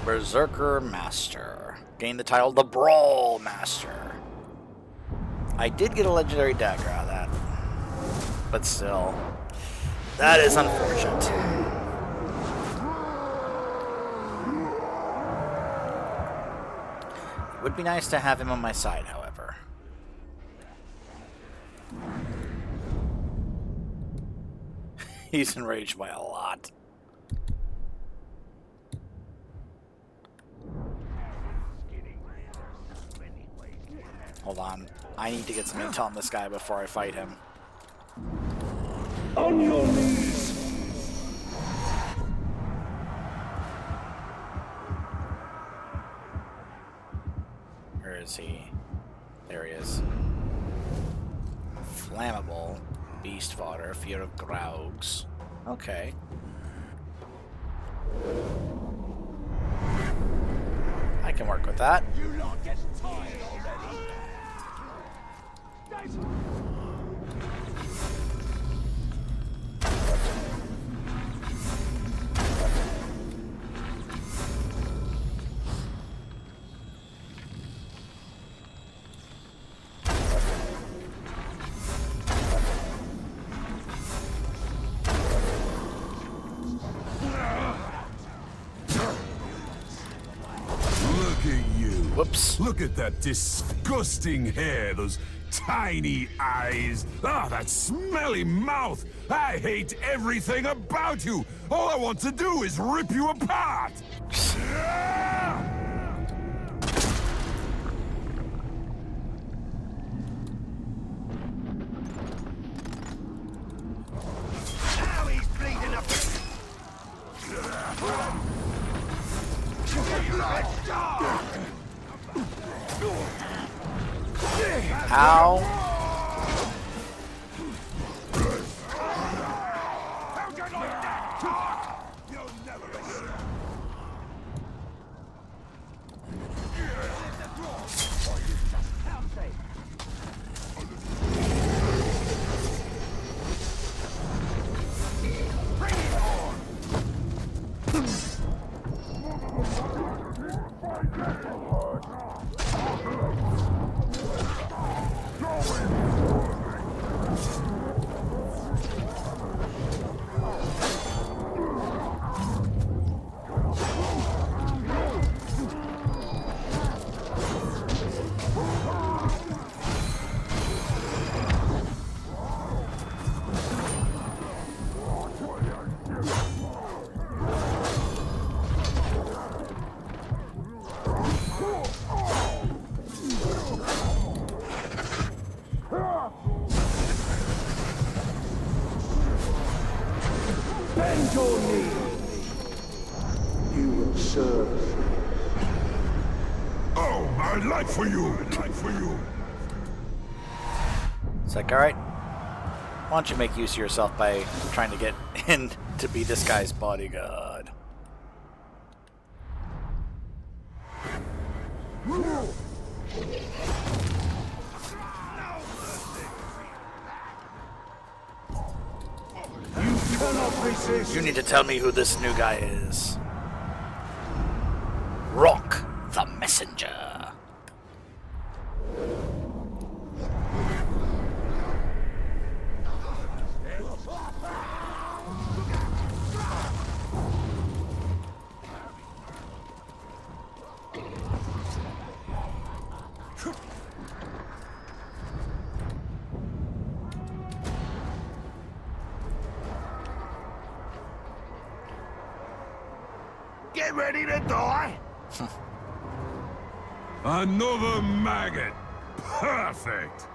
Berserker Master. Gained the title the Brawl Master. I did get a legendary dagger out of that. But still. That is unfortunate. It would be nice to have him on my side, however. He's enraged by a lot. Hold on. I need to get some intel on this guy before I fight him. On your knees! Where is he? There he is. Flammable. Beast fodder. Fear of Graugs. Okay. I can work with that. You lot get tired already? Whoops. Look at that disgusting hair, those tiny eyes. Ah, that smelly mouth. I hate everything about you. All I want to do is rip you apart. Now he's bleeding up. Ow. Bend your knee. You will serve. Oh, I'd like for you. It's like, alright. Why don't you make use of yourself by trying to get in to be this guy's bodyguard? You need to tell me who this new guy is. Rock the Messenger. Get ready to die. Another maggot. Perfect.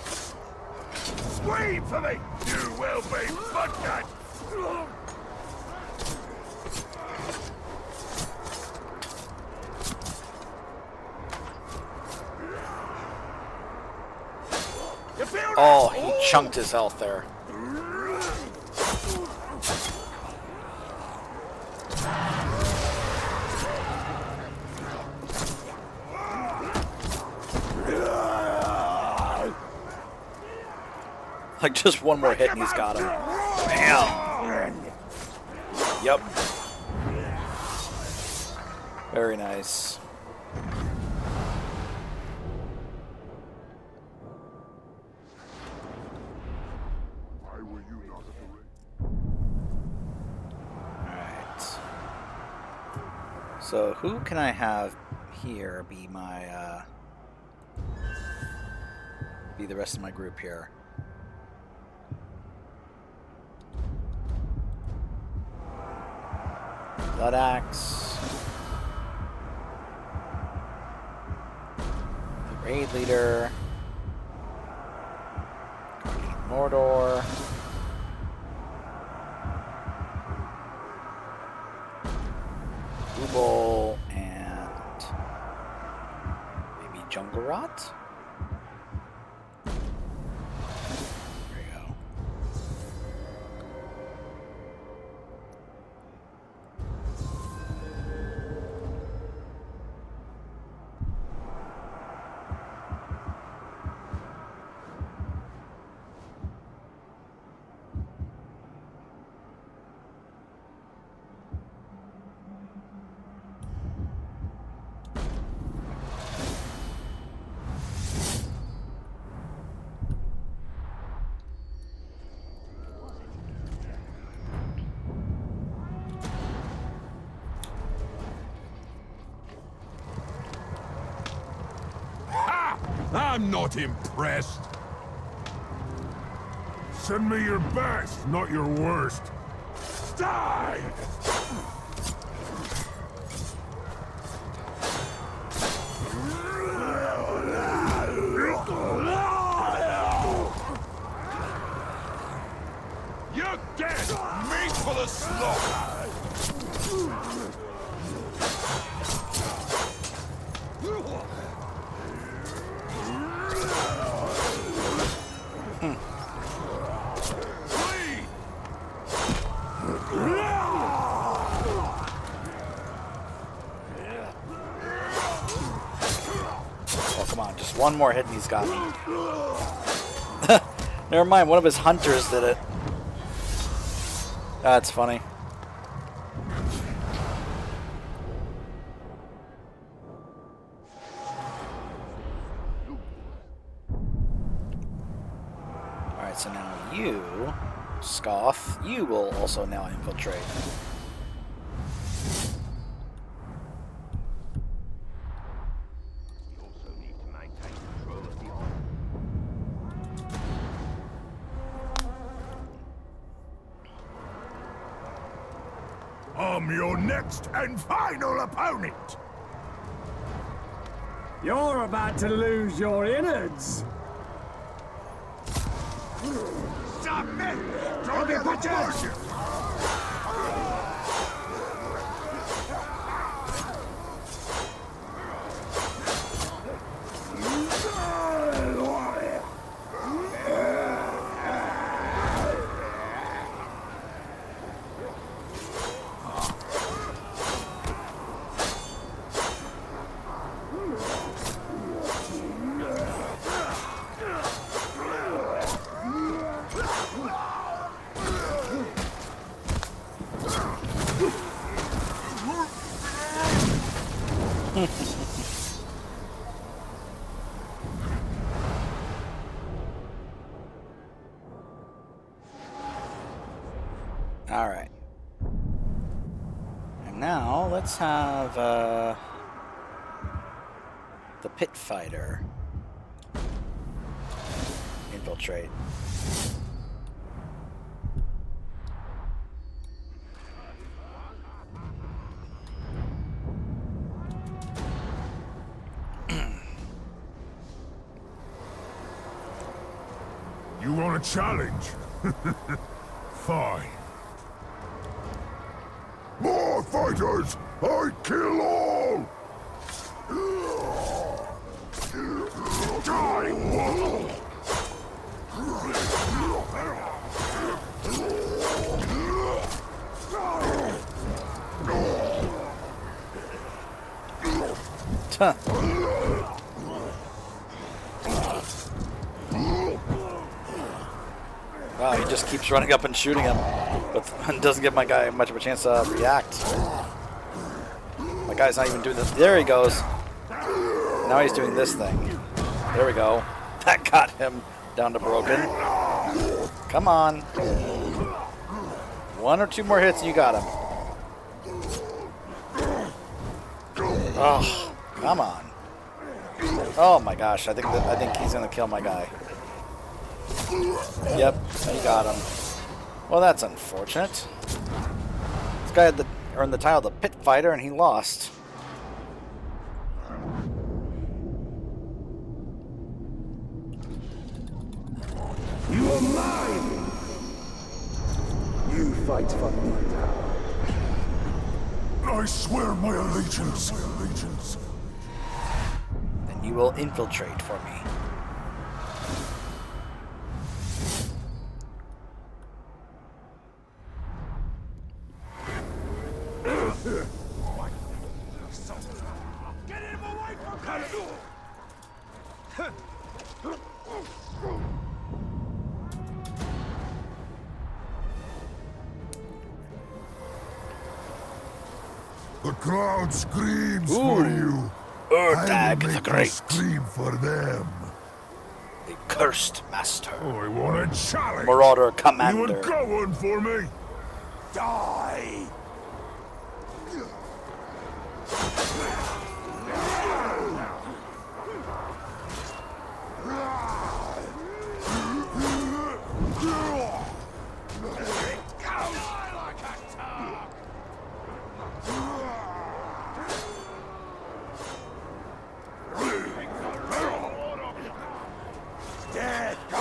Scream for me. You will be butchered. Oh, he chunked his health there. Like, just one more hit and he's got him. Bam! Yep. Very nice. Alright. So, who can I have here be my, be the rest of my group here? Blood Axe, the raid leader, Guardian of Mordor, Ubol, and maybe Jungle Rot? There you go. I'm not impressed. Send me your best, not your worst. Die! You're dead! Meat for the slaughter! Oh, come on. Just one more hit and he's got me. Never mind. One of his hunters did it. That's funny. Alright, so now you, Scoff, you will also now infiltrate. I'm your next and final opponent. You're about to lose your innards. Submit! Drop your butchers! Alright. And now, let's have, the pit fighter infiltrate. challenge? Fine. More fighters! I kill all! Huh. Wow, he just keeps running up and shooting him, but doesn't give my guy much of a chance to react. My guy's not even doing this. There he goes. Now he's doing this thing. There we go. That got him down to broken. Come on. 1 or 2 more hits and you got him. Oh, come on. Oh my gosh, I think he's gonna kill my guy. Yep, he got him. Well, that's unfortunate. This guy had earned the title of the Pit Fighter and he lost. You are mine! You fight for me now. I swear my allegiance. Then you will infiltrate for me. Get him away from me! The crowd screams for you. Urdag the Make Great, us scream for them. the cursed master, I want a challenge. Marauder You Commander. would go one for me. Die!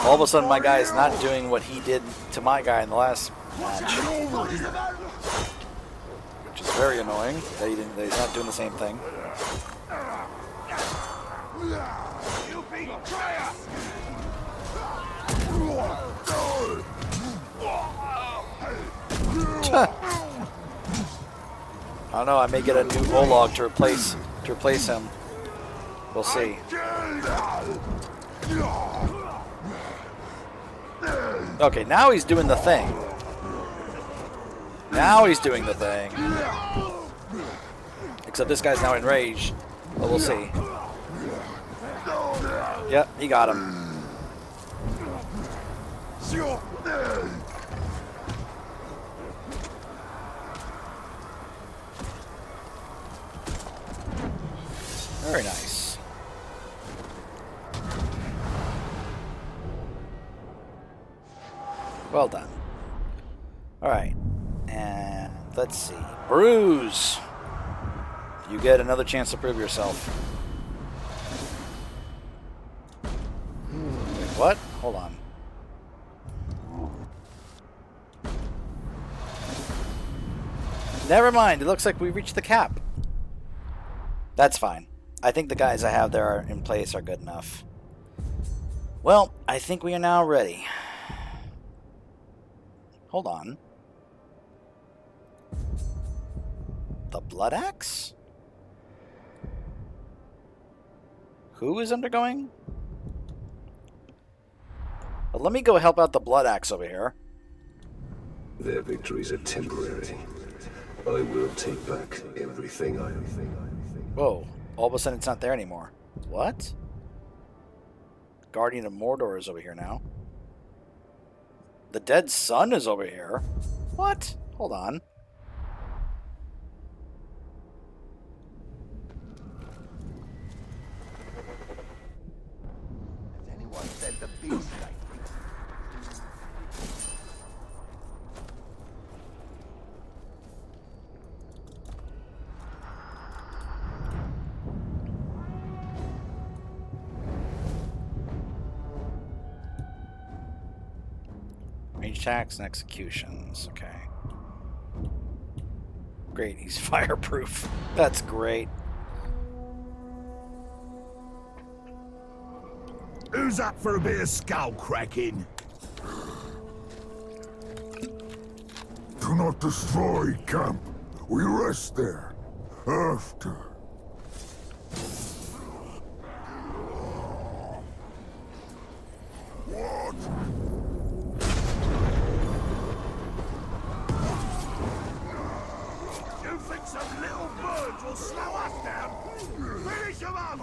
All of a sudden, my guy is not doing what he did to my guy in the last match, which is very annoying. That he's not doing the same thing. You betrayer! I don't know. I may get a new Olog to replace him. We'll see. Okay, now he's doing the thing. Now he's doing the thing. Except this guy's now enraged. But we'll see. Yep, he got him. Very nice. Well done. Alright. And let's see. Bruise! You get another chance to prove yourself. Wait, what? Hold on. Never mind. It looks like we reached the cap. That's fine. I think the guys I have there in place are good enough. Well, I think we are now ready. Hold on. The Blood Axe? Who is undergoing? Well, let me go help out the Blood Axe over here. Their victories are temporary. I will take back everything I have. Whoa. All of a sudden it's not there anymore. What? Guardian of Mordor is over here now. The dead sun is over here. What? Hold on. Has anyone said the beast lately? Range attacks and executions. Okay. Great, he's fireproof. That's great. Who's up for a bit of skull cracking? Do not destroy camp. We rest there. After. What? You think some little birds will slow us down? Finish them up!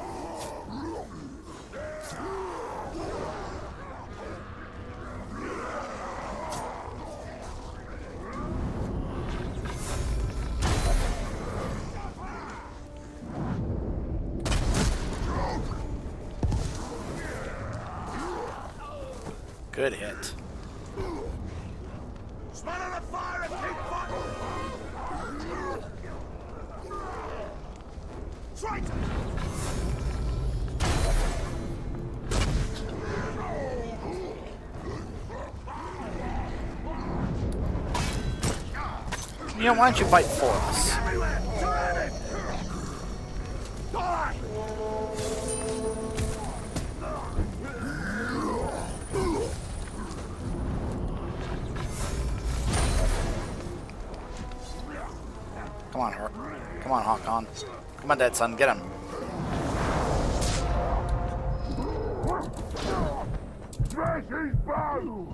Good hit. Smell the fire and keep fighting! Traitor! You know, why don't you fight for us? Everywhere! Turn it! Die! Come on, her. Come on, Hakon. Come on, dead son. Get him. Smash his bow!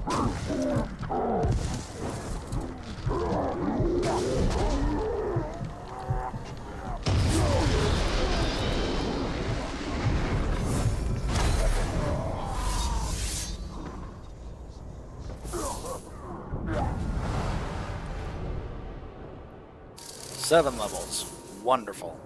7 levels. Wonderful.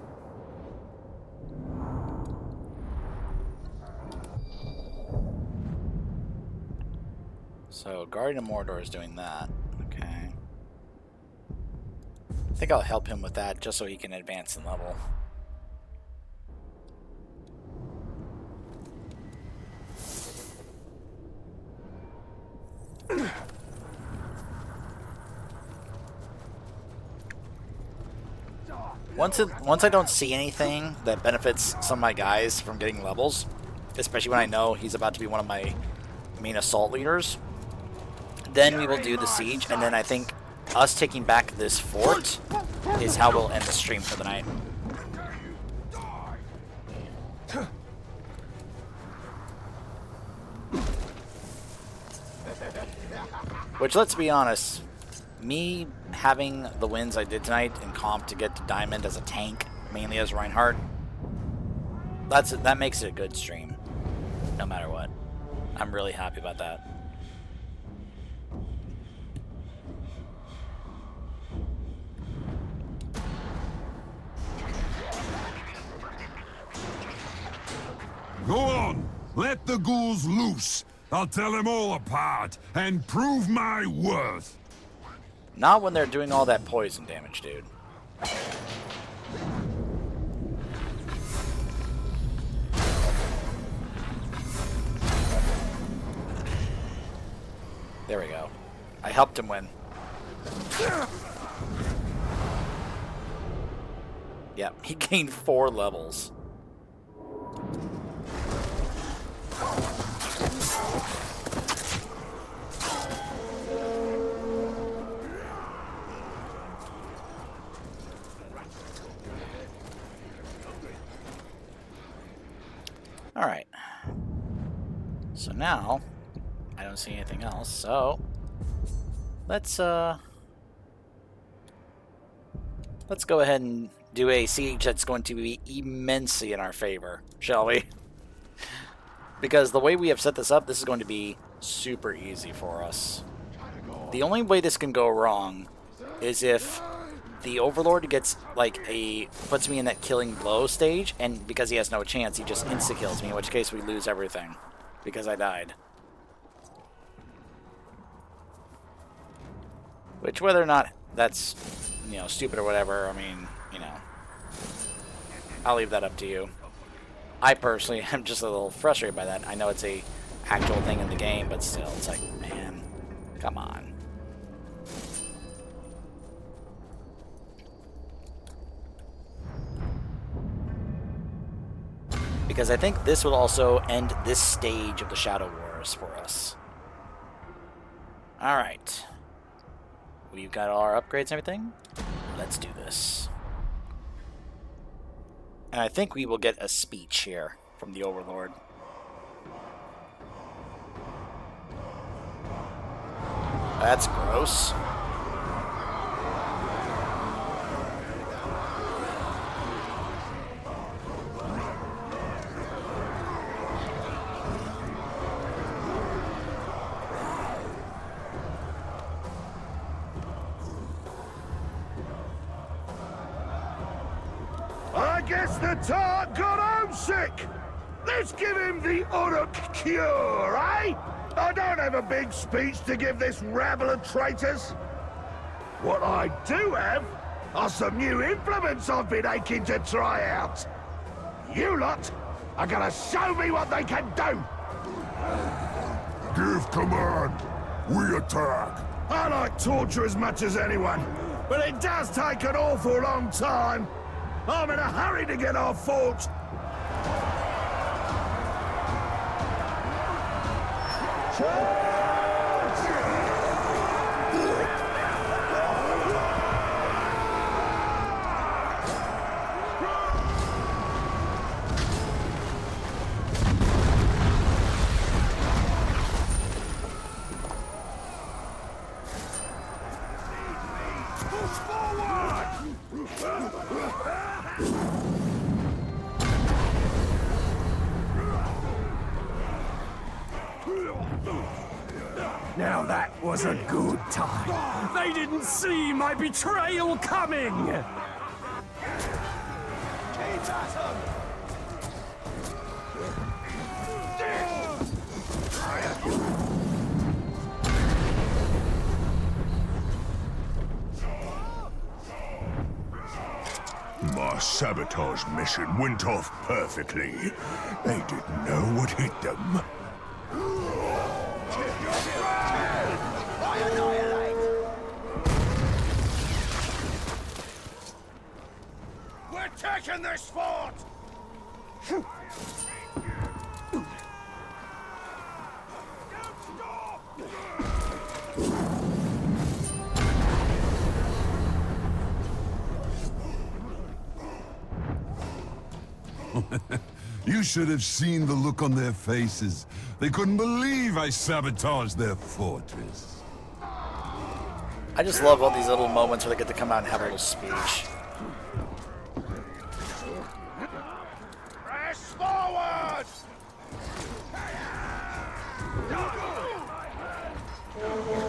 So, Guardian of Mordor is doing that. Okay. I think I'll help him with that just so he can advance in level. Once I don't see anything that benefits some of my guys from getting levels, especially when I know he's about to be one of my main assault leaders, then we will do the siege, and then I think us taking back this fort is how we'll end the stream for the night. Which, let's be honest, me having the wins I did tonight in comp to get to Diamond as a tank, mainly as Reinhardt, that makes it a good stream, no matter what. I'm really happy about that. Go on! Let the ghouls loose! I'll tell them all apart and prove my worth! Not when they're doing all that poison damage, dude. There we go. I helped him win. Yeah, he gained 4 levels. Alright. So now, I don't see anything else, so let's go ahead and do a siege that's going to be immensely in our favor, shall we? Because the way we have set this up, this is going to be super easy for us. The only way this can go wrong is if the Overlord gets like puts me in that killing blow stage, and because he has no chance, he just insta-kills me, in which case we lose everything because I died. Which, whether or not that's, you know, stupid or whatever, I mean, you know, I'll leave that up to you. I personally am just a little frustrated by that. I know it's a actual thing in the game, but still, it's like, man, Come on. Because I think this will also end this stage of the Shadow Wars for us. Alright. We've got all our upgrades and everything. Let's do this. And I think we will get a speech here from the Overlord. That's gross. I guess the tart got homesick. Let's give him the Uruk cure, eh? I don't have a big speech to give this rabble of traitors. What I do have are some new implements I've been aching to try out. You lot are gonna show me what they can do. Give command. We attack. I like torture as much as anyone, but it does take an awful long time. I'm in a hurry to get our fort. Now that was a good time. They didn't see my betrayal coming. My sabotage mission went off perfectly. They didn't know what hit them. We're taking this fort! You should have seen the look on their faces. They couldn't believe I sabotaged their fortress. I just love all these little moments where they get to come out and have a little speech. Press forward!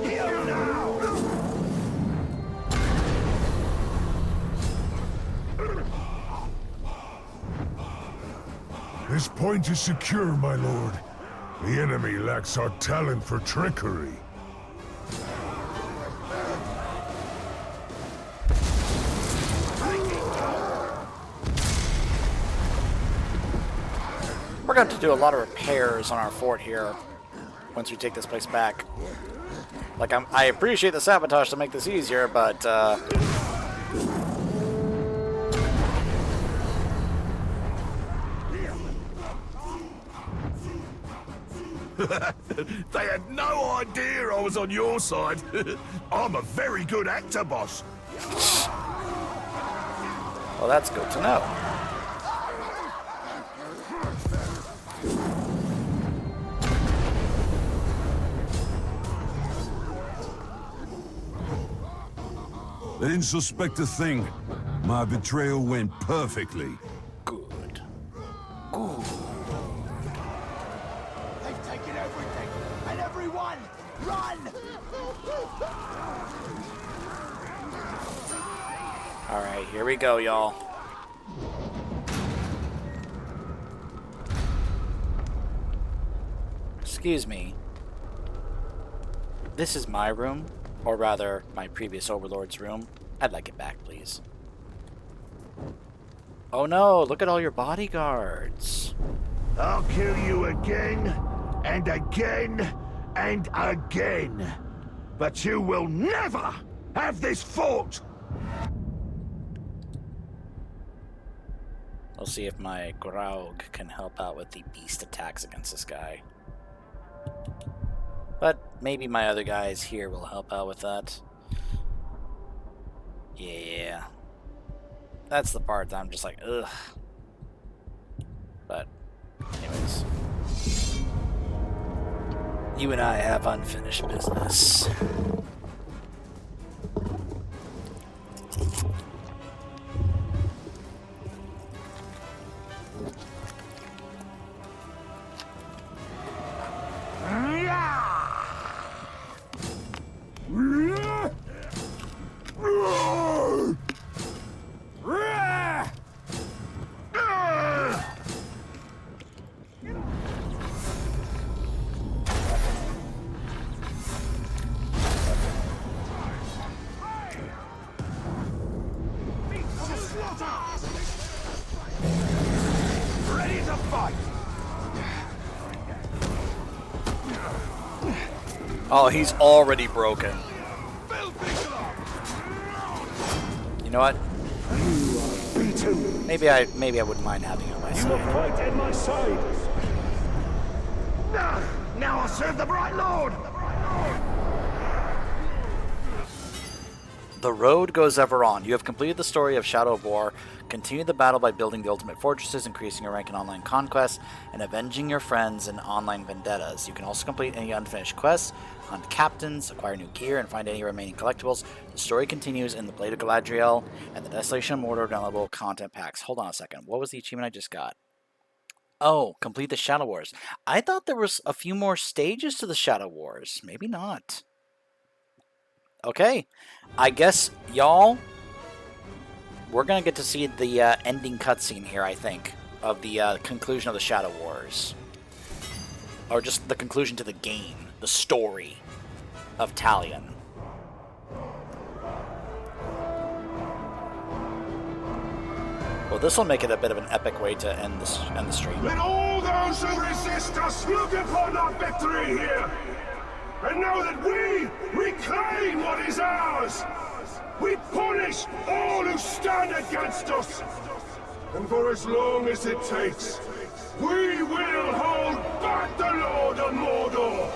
Here now! This point is secure, my lord. The enemy lacks our talent for trickery. We're going to have to do a lot of repairs on our fort here once we take this place back. Like, I appreciate the sabotage to make this easier, but They had no idea I was on your side. I'm a very good actor, boss. well, that's good to know. They didn't suspect a thing. My betrayal went perfectly. Good. They've taken everything and everyone. Run! All right, here we go, y'all. Excuse me. This is my room, or rather, my previous overlord's room. I'd like it back, please. Oh no, look at all your bodyguards. I'll kill you again, and again, and again. But you will never have this fort! We'll see if my Graug can help out with the beast attacks against this guy. But maybe my other guys here will help out with that. Yeah. That's the part that I'm just like, ugh. But, anyways. You and I have unfinished business. Ready to fight! Oh, he's already broken. You know what? Maybe I wouldn't mind having him on my side. Fight at my side! Now I serve the Bright Lord! The road goes ever on. You have completed the story of Shadow of War. Continue the battle by building the ultimate fortresses, increasing your rank in online conquests, and avenging your friends in online vendettas. You can also complete any unfinished quests, hunt captains, acquire new gear, and find any remaining collectibles. The story continues in the Blade of Galadriel and the Desolation of Mordor downloadable content packs. Hold on a second. What was the achievement I just got? Oh, complete the Shadow Wars. I thought there was a few more stages to the Shadow Wars. Maybe not. Okay, I guess, y'all, we're going to get to see the ending cutscene here, I think, of the conclusion of the Shadow Wars. Or just the conclusion to the game, the story of Talion. Well, this will make it a bit of an epic way to end the stream. Let all those who resist us look upon our victory here! And know that we reclaim what is ours! We punish all who stand against us! And for as long as it takes, we will hold back the Lord of Mordor!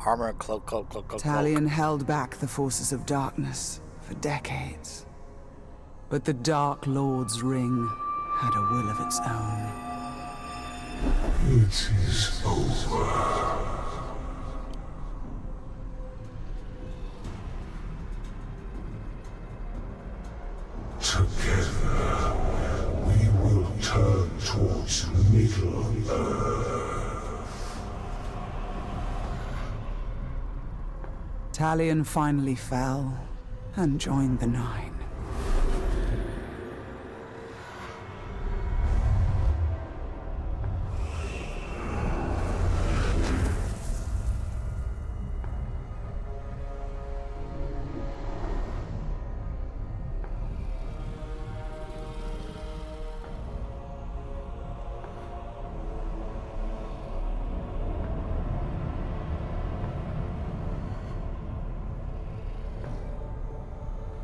Armor, cloak. Talion held back the forces of darkness for decades. But the Dark Lord's ring had a will of its own. It is over. Together, we will turn towards Middle-earth. Talion finally fell and joined the Nine.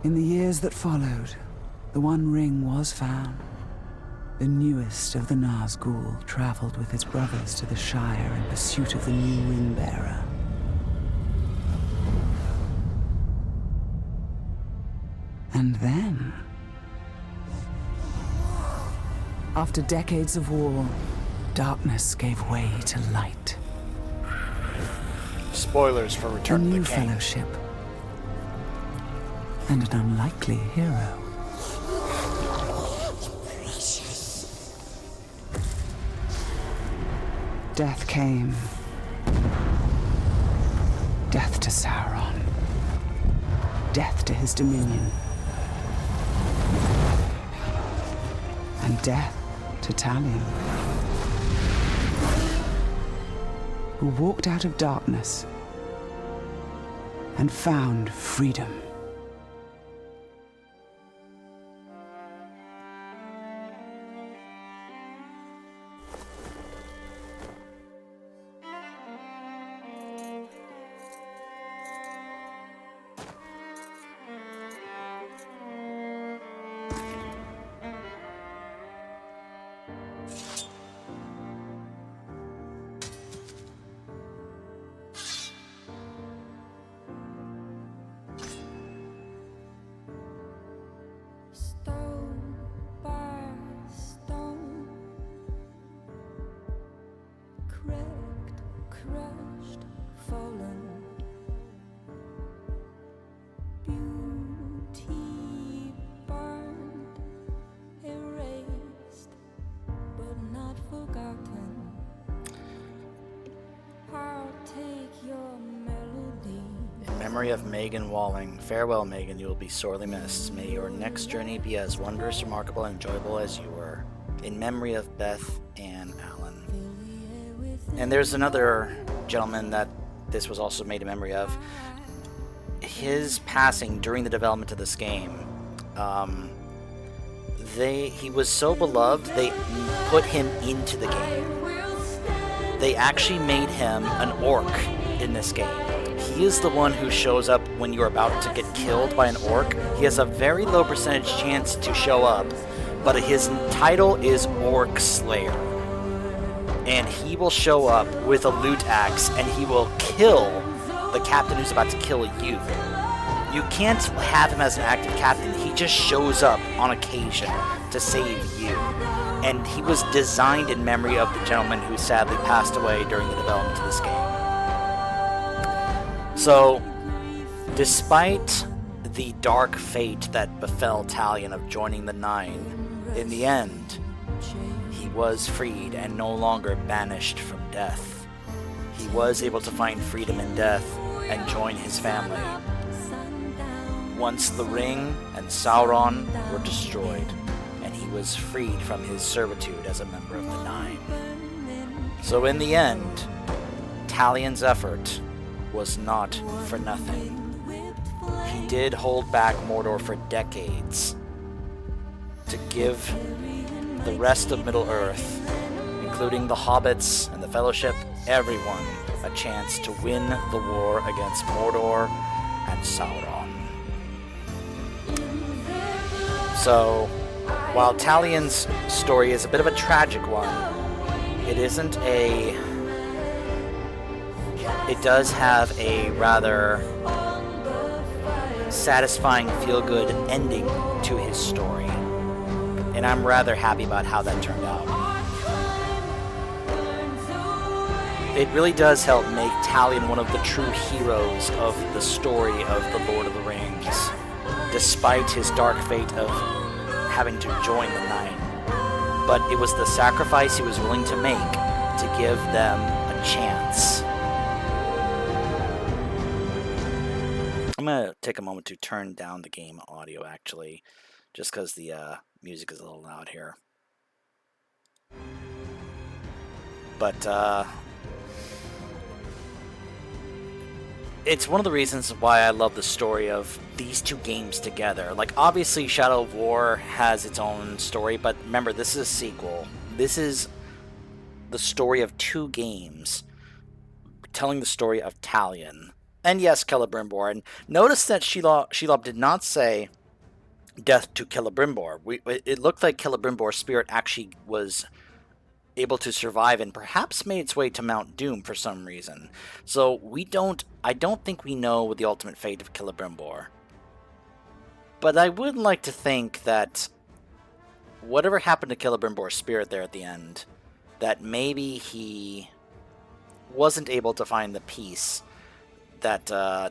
In the years that followed, the One Ring was found. The newest of the Nazgul traveled with his brothers to the Shire in pursuit of the new ring-bearer. And then, after decades of war, darkness gave way to light. Spoilers for Return of the King. A new fellowship. And an unlikely hero. death came. Death to Sauron. Death to his dominion. And death to Talion, who walked out of darkness and found freedom. Stone by stone, cracked, crushed, fallen. Beauty burned, erased, but not forgotten. I'll take your melody. In memory of Megan Walling, farewell, Megan, you will be sorely missed. May your next journey be as wondrous, remarkable, and enjoyable as you were. In memory of Beth Ann Allen. And there's another gentleman that this was also made in memory of. His passing during the development of this game, he was so beloved, they put him into the game. They actually made him an orc in this game. He is the one who shows up when you're about to get killed by an orc. He has a very low percentage chance to show up, but his title is Orc Slayer. And he will show up with a loot axe and he will kill the captain who's about to kill you. You can't have him as an active captain. He just shows up on occasion to save you. And he was designed in memory of the gentleman who sadly passed away during the development of this game. So, despite the dark fate that befell Talion of joining the Nine, in the end, he was freed and no longer banished from death. He was able to find freedom in death and join his family. Once the ring and Sauron were destroyed, and he was freed from his servitude as a member of the Nine. So in the end, Talion's effort was not for nothing. He did hold back Mordor for decades to give the rest of Middle-earth, including the Hobbits and the Fellowship, everyone, a chance to win the war against Mordor and Sauron. So, while Talion's story is a bit of a tragic one, it isn't a... It does have a rather satisfying, feel-good ending to his story. And I'm rather happy about how that turned out. It really does help make Talion one of the true heroes of the story of the Lord of the Rings, despite his dark fate of having to join the Nine. But it was the sacrifice he was willing to make to give them a chance. I'm going to take a moment to turn down the game audio, actually, just because the music is a little loud here. But, it's one of the reasons why I love the story of these two games together. Like, obviously, Shadow of War has its own story, but remember, this is a sequel. This is the story of two games telling the story of Talion. And yes, Celebrimbor. And notice that Shelob did not say death to Celebrimbor. It looked like Celebrimbor's spirit actually was able to survive and perhaps made its way to Mount Doom for some reason. So I don't think we know the ultimate fate of Celebrimbor. But I would like to think that whatever happened to Celebrimbor's spirit there at the end, that maybe he wasn't able to find the peace that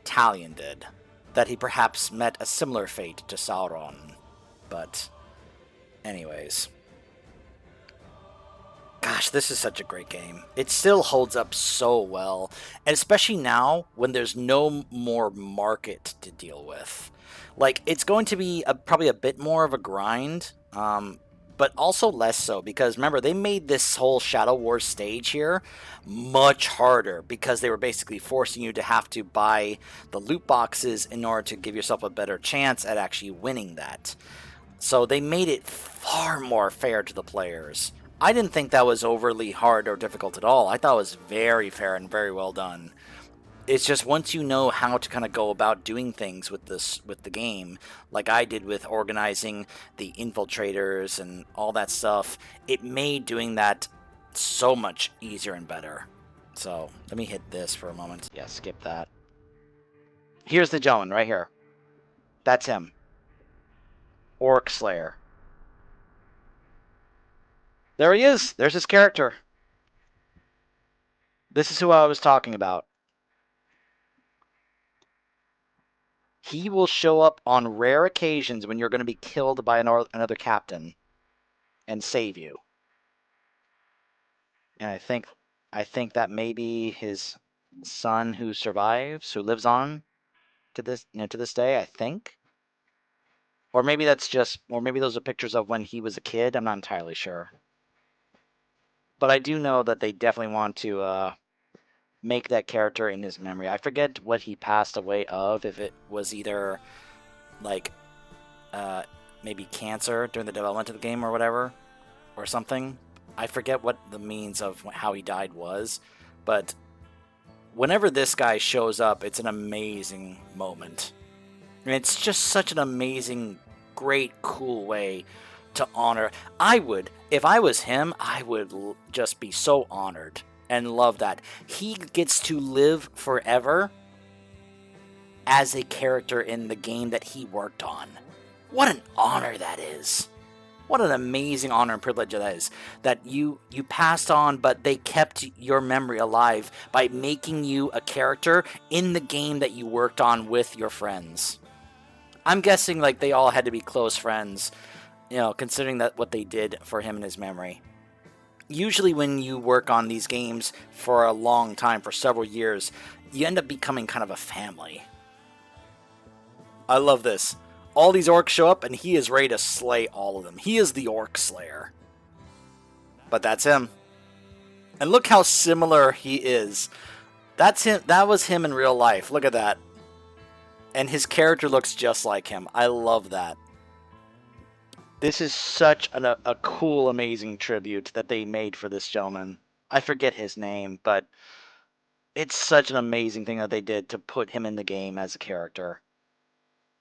Talion did. That he perhaps met a similar fate to Sauron. But, anyways. God, Gosh, this is such a great game. It still holds up so well, and especially now when there's no more market to deal with. Like, it's going to be probably a bit more of a grind, but also less so because remember, they made this whole Shadow Wars stage here much harder because they were basically forcing you to have to buy the loot boxes in order to give yourself a better chance at actually winning that. So they made it far more fair to the players. I didn't think that was overly hard or difficult at all. I thought it was very fair and very well done. It's just once you know how to kind of go about doing things with the game, like I did with organizing the infiltrators and all that stuff, it made doing that so much easier and better. So let me hit this for a moment. Yeah, skip that. Here's the gentleman right here. That's him. Orc Slayer. There he is. There's his character. This is who I was talking about. He will show up on rare occasions when you're going to be killed by another captain and save you. And I think that may be his son who survives, who lives on to this, to this day, I think. Or maybe or maybe those are pictures of when he was a kid. I'm not entirely sure. But I do know that they definitely want to make that character in his memory. I forget what he passed away of, if it was either like maybe cancer during the development of the game or whatever, or something. I forget what the means of how he died was, but whenever this guy shows up, it's an amazing moment. And it's just such an amazing, great, cool way to honor. If I was him, I would just be so honored and love that. He gets to live forever as a character in the game that he worked on. What an honor that is. What an amazing honor and privilege that is. That you passed on, but they kept your memory alive by making you a character in the game that you worked on with your friends. I'm guessing like they all had to be close friends, considering that what they did for him in his memory. Usually when you work on these games for a long time, for several years, you end up becoming kind of a family. I love this. All these orcs show up, and he is ready to slay all of them. He is the Orc Slayer. But that's him. And look how similar he is. That's him. That was him in real life. Look at that. And his character looks just like him. I love that. This is such a cool, amazing tribute that they made for this gentleman. I forget his name, but it's such an amazing thing that they did to put him in the game as a character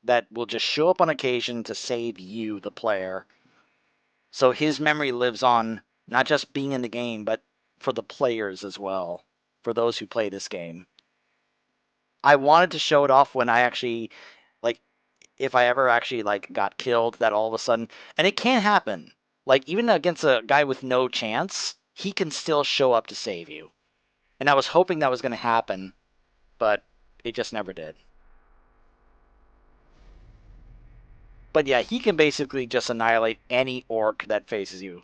that will just show up on occasion to save you, the player. So his memory lives on, not just being in the game, but for the players as well, for those who play this game. I wanted to show it off when I actually, like, if I ever actually, like, got killed, that all of a sudden, and it can happen. Like, even against a guy with no chance, he can still show up to save you. And I was hoping that was going to happen, but it just never did. But yeah, he can basically just annihilate any orc that faces you.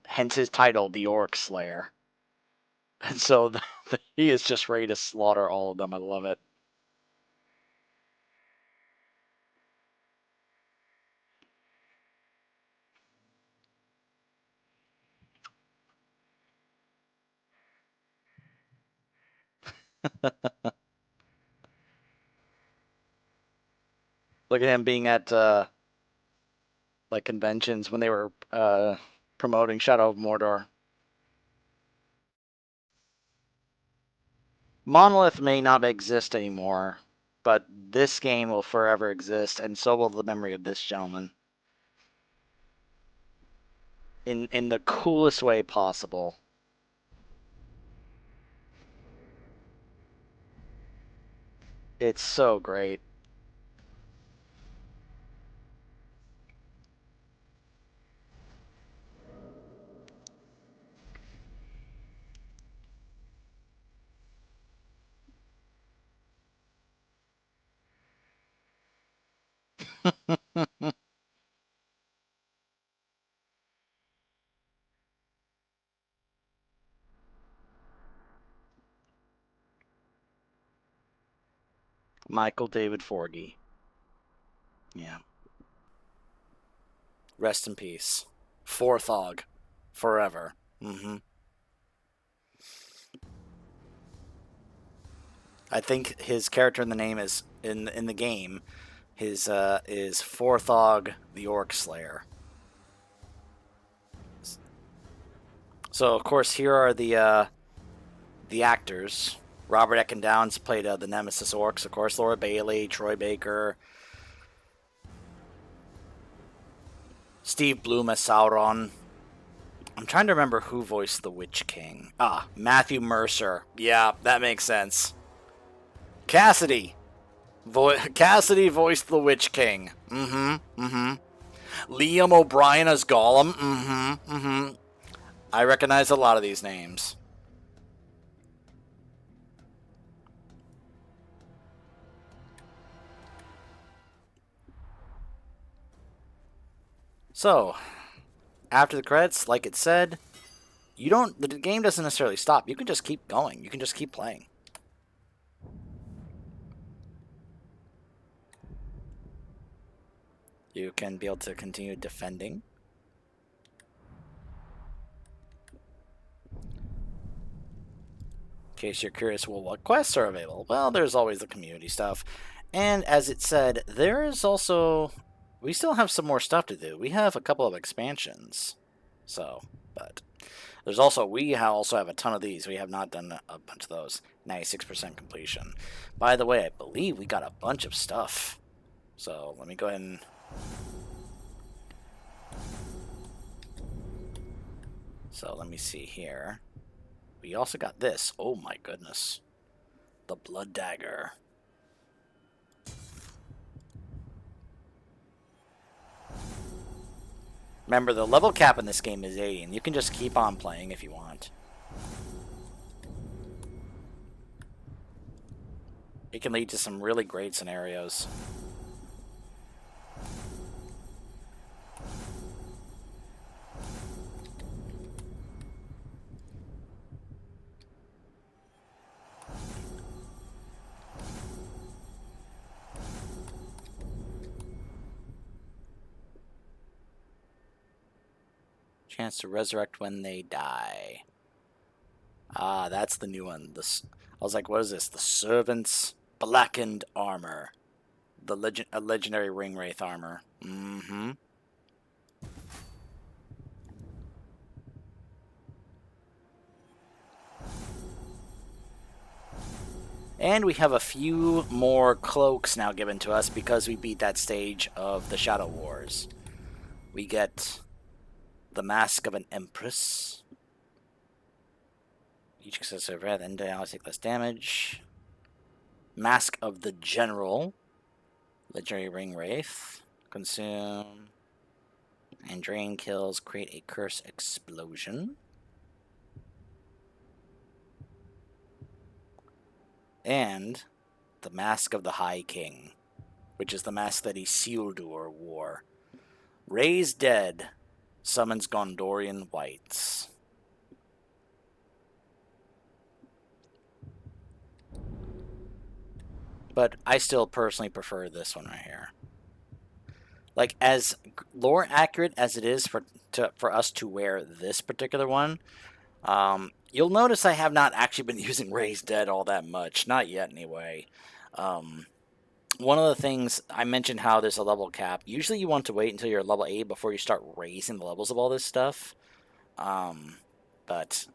Hence his title, the Orc Slayer. And so he is just ready to slaughter all of them. I love it. Look at him being at like conventions when they were promoting Shadow of Mordor. Monolith may not exist anymore, but this game will forever exist, and so will the memory of this gentleman. In the coolest way possible. It's so great. Michael David Forgy. Yeah. Rest in peace. Forthog. Forever. Mm-hmm. I think his character in the name is in the game. His is Forthog the Orc Slayer. So of course here are the actors. Robert Ekin Downs played the Nemesis Orcs, of course. Laura Bailey, Troy Baker, Steve Bloom as Sauron. I'm trying to remember who voiced the Witch King. Ah, Matthew Mercer. Yeah, that makes sense. Cassidy. Cassidy voiced the Witch King. Liam O'Brien as Gollum. I recognize a lot of these names. So, after the credits, like it said, the game doesn't necessarily stop. You can just keep going. You can just keep playing. You can be able to continue defending. In case you're curious, well, what quests are available? Well, there's always the community stuff. And as it said, there is also... We still have some more stuff to do. We have a couple of expansions. So, but... There's also... We also have a ton of these. We have not done a bunch of those. 96% completion. By the way, I believe we got a bunch of stuff. So, let me go ahead and... So, let me see here. We also got this. Oh my goodness. The Blood Dagger. Remember, the level cap in this game is 80, and you can just keep on playing if you want. It can lead to some really great scenarios. Chance to resurrect when they die. Ah, that's the new one. I was like, what is this? The Servant's Blackened Armor. A legendary ring wraith armor. And we have a few more cloaks now given to us because we beat that stage of the Shadow Wars. We get the Mask of an Empress. Each successive breath and I'll take less damage. Mask of the General. Legendary Ring Wraith. Consume. And drain kills. Create a curse explosion. And the Mask of the High King, which is the mask that Isildur wore. Raise Dead summons Gondorian Wights. But I still personally prefer this one right here. Like, as lore accurate as it is for us to wear this particular one, you'll notice I have not actually been using Raise Dead all that much. Not yet, anyway. One of the things, I mentioned how there's a level cap. Usually you want to wait until you're level 8 before you start raising the levels of all this stuff. But,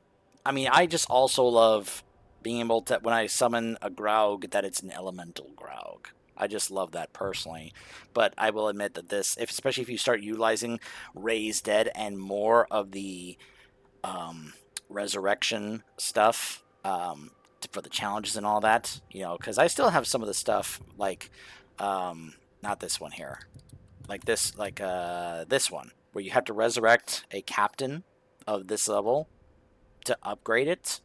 I mean, I just also love being able to, when I summon a Graug, that it's an elemental Graug. I just love that personally. But I will admit that this, especially if you start utilizing Raise Dead and more of the resurrection stuff for the challenges and all that, you know, because I still have some of the stuff like not this one here, like this one where you have to resurrect a captain of this level to upgrade it.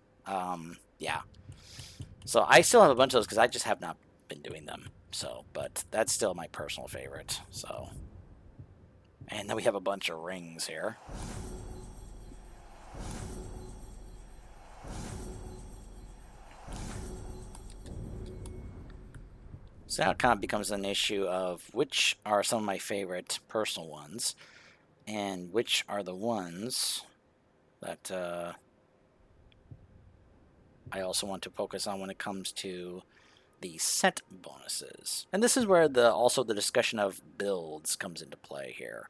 Yeah, so I still have a bunch of those because I just have not been doing them. So, but that's still my personal favorite. So, and then we have a bunch of rings here. So now it kind of becomes an issue of which are some of my favorite personal ones, and which are the ones that I also want to focus on when it comes to the set bonuses. And this is where also the discussion of builds comes into play here.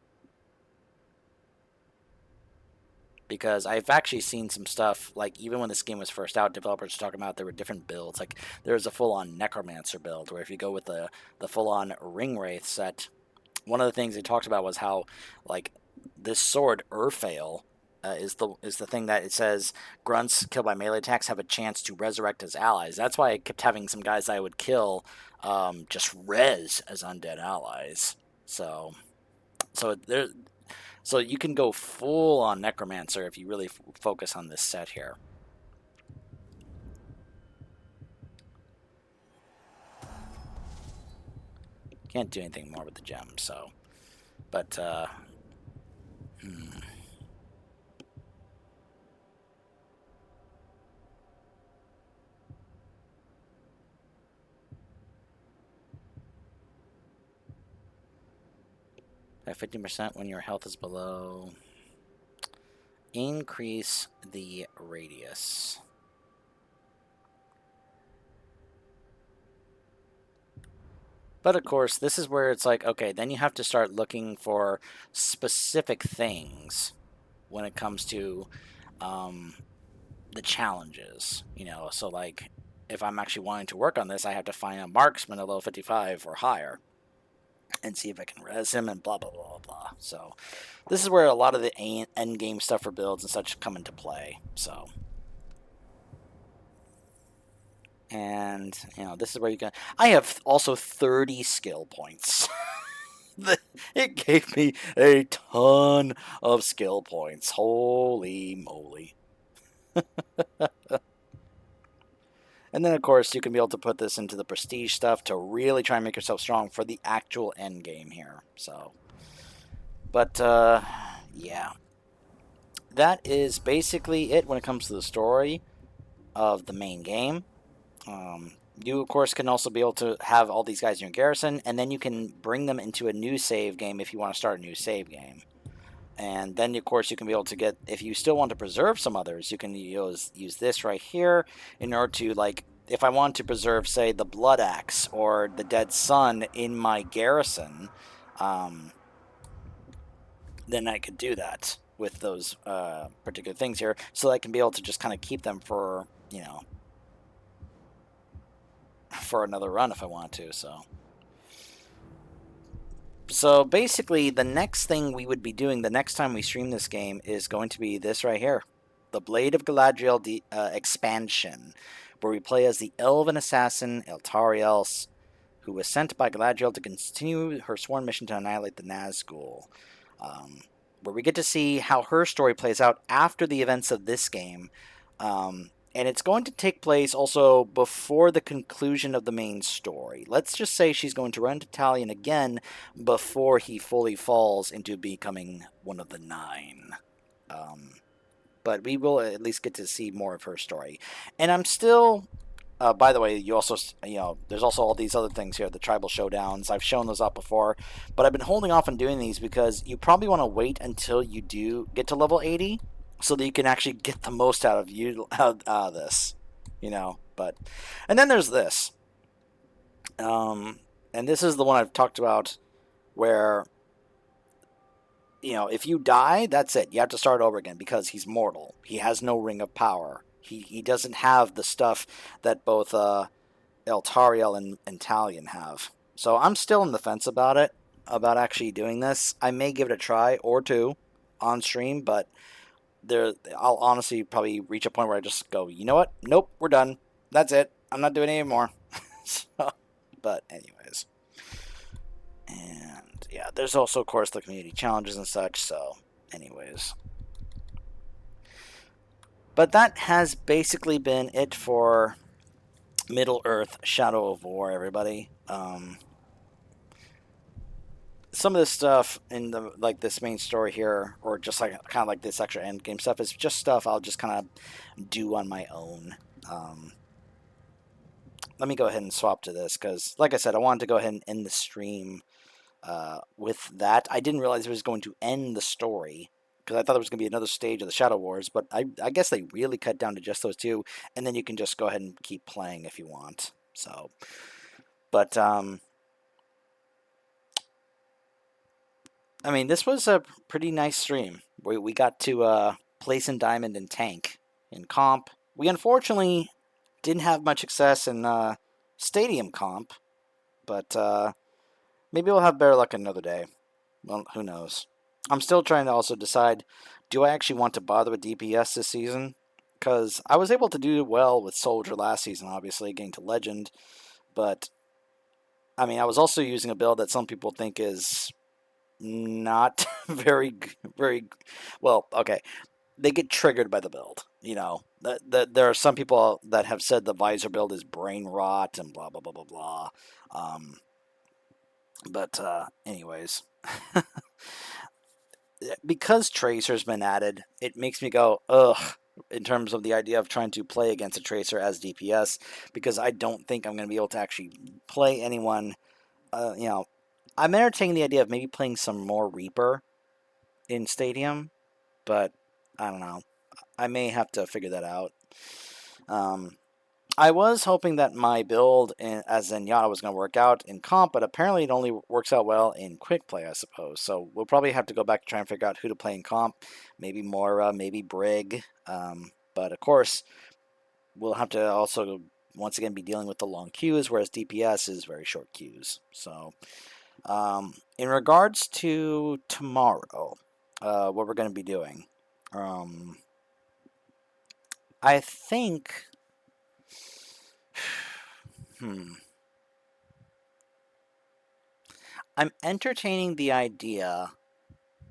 Because I've actually seen some stuff, like even when this game was first out, developers were talking about there were different builds. Like there's a full-on Necromancer build, where if you go with the full-on Ring Wraith set, one of the things they talked about was how, like, this sword, Urfael, is the thing that it says grunts killed by melee attacks have a chance to resurrect as allies. That's why I kept having some guys I would kill just res as undead allies. So there. So you can go full on Necromancer if you really focus on this set here. Can't do anything more with the gem, so. But, 15% when your health is below. Increase the radius. But of course, this is where it's like, okay, then you have to start looking for specific things when it comes to the challenges. You know, so like, if I'm actually wanting to work on this, I have to find a marksman at level 55 or higher and see if I can res him and blah, blah, blah, blah, blah. So this is where a lot of the end game stuff for builds and such come into play. So, and, you know, this is where you can... I have also 30 skill points. It gave me a ton of skill points. Holy moly. And then, of course, you can be able to put this into the prestige stuff to really try and make yourself strong for the actual end game here. So, but, yeah. That is basically it when it comes to the story of the main game. You, of course, can also be able to have all these guys in your garrison, and then you can bring them into a new save game if you want to start a new save game. And then, of course, you can be able to get, if you still want to preserve some others, you can use this right here in order to, like, if I want to preserve, say, the Blood Axe or the Dead Sun in my garrison, then I could do that with those particular things here, so I can be able to just kind of keep them for, you know, for another run if I want to, so... So basically, the next thing we would be doing the next time we stream this game is going to be this right here. The Blade of Galadriel expansion, where we play as the elven assassin Eltariel, who was sent by Galadriel to continue her sworn mission to annihilate the Nazgul. Where we get to see how her story plays out after the events of this game. And it's going to take place also before the conclusion of the main story. Let's just say she's going to run into Talion again before he fully falls into becoming one of the 9. But we will at least get to see more of her story. And I'm still... by the way, you also, you know, there's also all these other things here, the tribal showdowns. I've shown those up before, but I've been holding off on doing these because you probably want to wait until you do get to level 80. So that you can actually get the most out of this, you know. But, and then there's this, and this is the one I've talked about, where, you know, if you die, that's it. You have to start over again because he's mortal. He has no ring of power. He doesn't have the stuff that both Eltariel and Talion have. So I'm still on the fence about it, about actually doing this. I may give it a try or two on stream, but. I'll honestly probably reach a point where I just go, you know what? Nope, we're done. That's it. I'm not doing any more. So, but anyways. And yeah, there's also, of course, the community challenges and such. So anyways. But that has basically been it for Middle-earth Shadow of War, everybody. Some of this stuff in the this main story here, or just like kind of like this extra end game stuff, is just stuff I'll just kind of do on my own. let me go ahead and swap to this, because, like I said, I wanted to go ahead and end the stream with that. I didn't realize it was going to end the story, because I thought there was going to be another stage of the Shadow Wars, but I guess they really cut down to just those two, and then you can just go ahead and keep playing if you want. So, but, I mean, this was a pretty nice stream. We got to place in Diamond and Tank in comp. We unfortunately didn't have much success in Stadium comp, but maybe we'll have better luck another day. Well, who knows? I'm still trying to also decide, do I actually want to bother with DPS this season? Because I was able to do well with Soldier last season, obviously, getting to Legend, but, I mean, I was also using a build that some people think is not very, well, okay. They get triggered by the build. You know, there are some people that have said the Visor build is brain rot and blah, blah, blah, blah, blah. But anyways, because Tracer's been added, it makes me go, ugh, in terms of the idea of trying to play against a Tracer as DPS, because I don't think I'm going to be able to actually play anyone, you know, I'm entertaining the idea of maybe playing some more Reaper in Stadium, but I don't know. I may have to figure that out. I was hoping that my build as Zenyatta was going to work out in comp, but apparently it only works out well in quick play, I suppose. So we'll probably have to go back and try and figure out who to play in comp. Maybe Moira, maybe Brig. But of course, we'll have to also once again be dealing with the long queues, whereas DPS is very short queues. So in regards to tomorrow, what we're going to be doing, I think, I'm entertaining the idea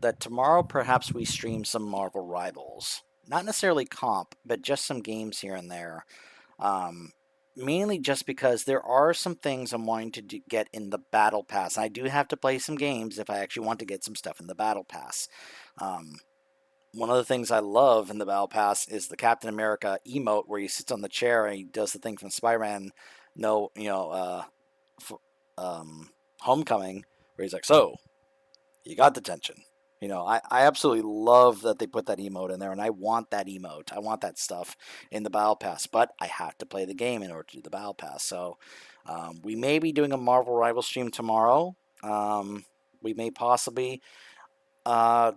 that tomorrow perhaps we stream some Marvel Rivals. Not necessarily comp, but just some games here and there. Mainly just because there are some things I'm wanting to get in the Battle Pass. I do have to play some games if I actually want to get some stuff in the Battle Pass. One of the things I love in the Battle Pass is the Captain America emote where he sits on the chair and he does the thing from Spider-Man, Homecoming, where he's like, so, you got detention. You know, I absolutely love that they put that emote in there, and I want that emote. I want that stuff in the Battle Pass, but I have to play the game in order to do the Battle Pass. So, we may be doing a Marvel Rival stream tomorrow. We may possibly...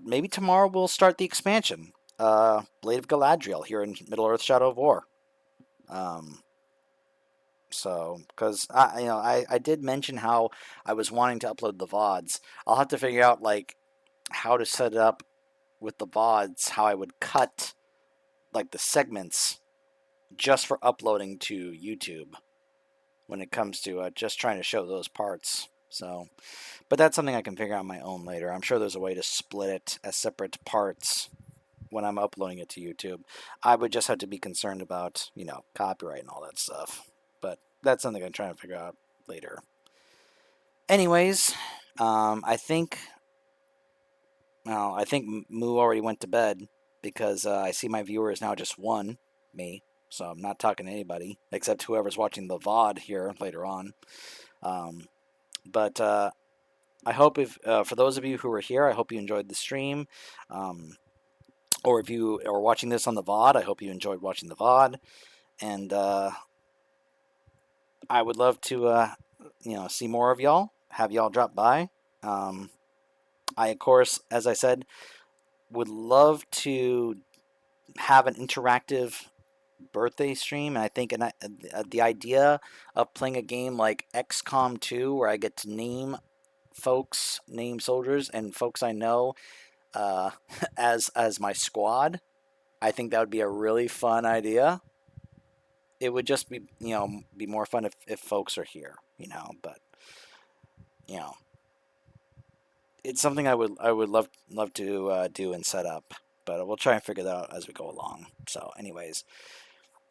maybe tomorrow we'll start the expansion, Blade of Galadriel here in Middle-earth: Shadow of War. So, because I did mention how I was wanting to upload the VODs. I'll have to figure out like how to set it up with the VODs, how I would cut like the segments just for uploading to YouTube when it comes to just trying to show those parts. So, but that's something I can figure out on my own later. I'm sure there's a way to split it as separate parts when I'm uploading it to YouTube. I would just have to be concerned about, you know, copyright and all that stuff. But that's something I'm trying to figure out later. Anyways, I think Moo already went to bed because I see my viewer is now just one, me. So I'm not talking to anybody except whoever's watching the VOD here later on. But I hope if for those of you who are here, I hope you enjoyed the stream. Or if you are watching this on the VOD, I hope you enjoyed watching the VOD. And I would love to, see more of y'all, have y'all drop by. I, of course, as I said, would love to have an interactive birthday stream. And I think the idea of playing a game like XCOM 2, where I get to name soldiers and folks I know as my squad, I think that would be a really fun idea. It would just be, be more fun if folks are here, but, it's something I would love to do and set up, but we'll try and figure that out as we go along. So anyways,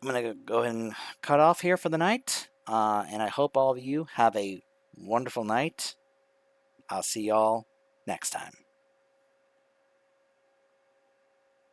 I'm going to go ahead and cut off here for the night, and I hope all of you have a wonderful night. I'll see y'all next time.